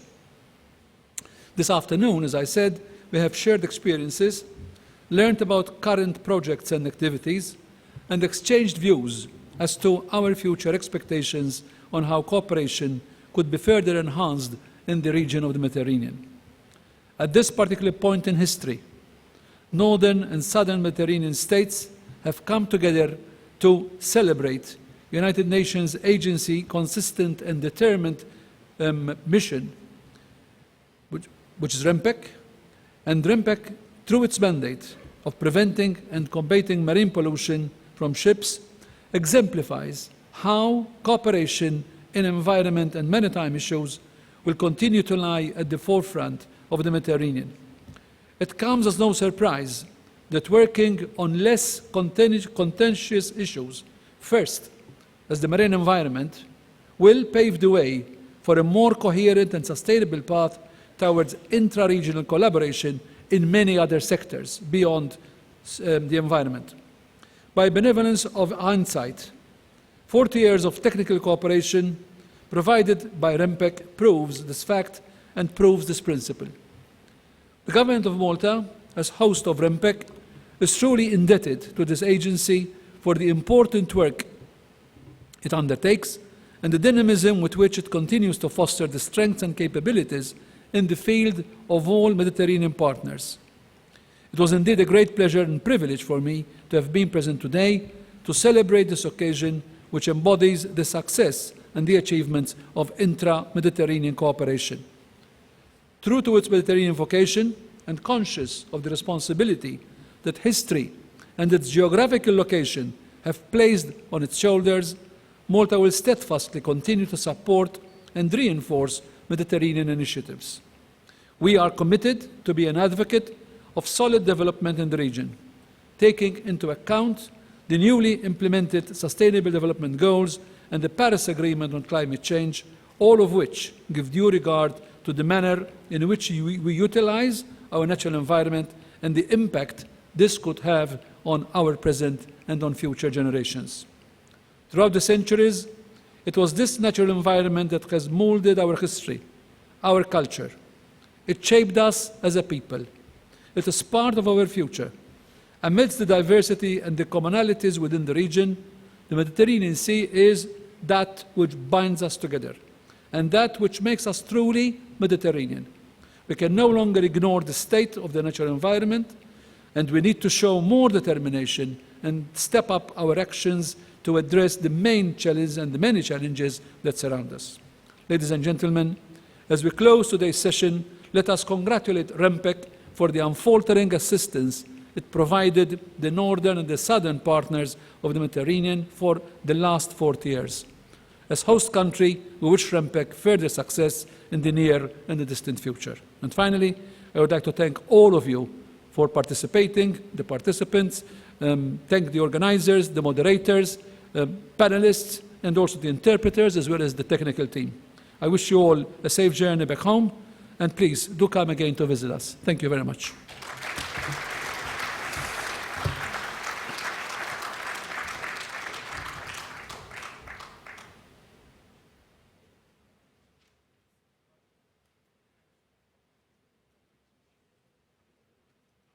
This afternoon, as I said, we have shared experiences, learned about current projects and activities, and exchanged views as to our future expectations on how cooperation could be further enhanced in the region of the Mediterranean. At this particular point in history, northern and southern Mediterranean states have come together to celebrate United Nations agency consistent and determined mission, which is REMPEC, and REMPEC, through its mandate of preventing and combating marine pollution from ships, exemplifies how cooperation in environment and maritime issues will continue to lie at the forefront of the Mediterranean. It comes as no surprise that working on less contentious issues, first, as the marine environment, will pave the way for a more coherent and sustainable path towards intra-regional collaboration in many other sectors beyond the environment. By benevolence of hindsight, 40 years of technical cooperation provided by REMPEC proves this fact and proves this principle. The Government of Malta, as host of REMPEC, is truly indebted to this agency for the important work it undertakes and the dynamism with which it continues to foster the strengths and capabilities in the field of all Mediterranean partners. It was indeed a great pleasure and privilege for me to have been present today to celebrate this occasion which embodies the success and the achievements of intra-Mediterranean cooperation. True to its Mediterranean vocation and conscious of the responsibility that history and its geographical location have placed on its shoulders, Malta will steadfastly continue to support and reinforce Mediterranean initiatives. We are committed to be an advocate of solid development in the region, taking into account the newly implemented Sustainable Development Goals and the Paris Agreement on Climate Change, all of which give due regard to the manner in which we utilize our natural environment and the impact this could have on our present and on future generations. Throughout the centuries, it was this natural environment that has molded our history, our culture. It shaped us as a people. It is part of our future. Amidst the diversity and the commonalities within the region, the Mediterranean Sea is that which binds us together and that which makes us truly Mediterranean. We can no longer ignore the state of the natural environment, and we need to show more determination and step up our actions to address the main challenge and the many challenges that surround us. Ladies and gentlemen, as we close today's session, let us congratulate REMPEC for the unfaltering assistance it provided the northern and the southern partners of the Mediterranean for the last 40 years. As host country, we wish REMPEC further success in the near and the distant future. And finally, I would like to thank all of you for participating, the participants, thank the organizers, the moderators, panelists, and also the interpreters, as well as the technical team. I wish you all a safe journey back home, and please do come again to visit us. Thank you very much.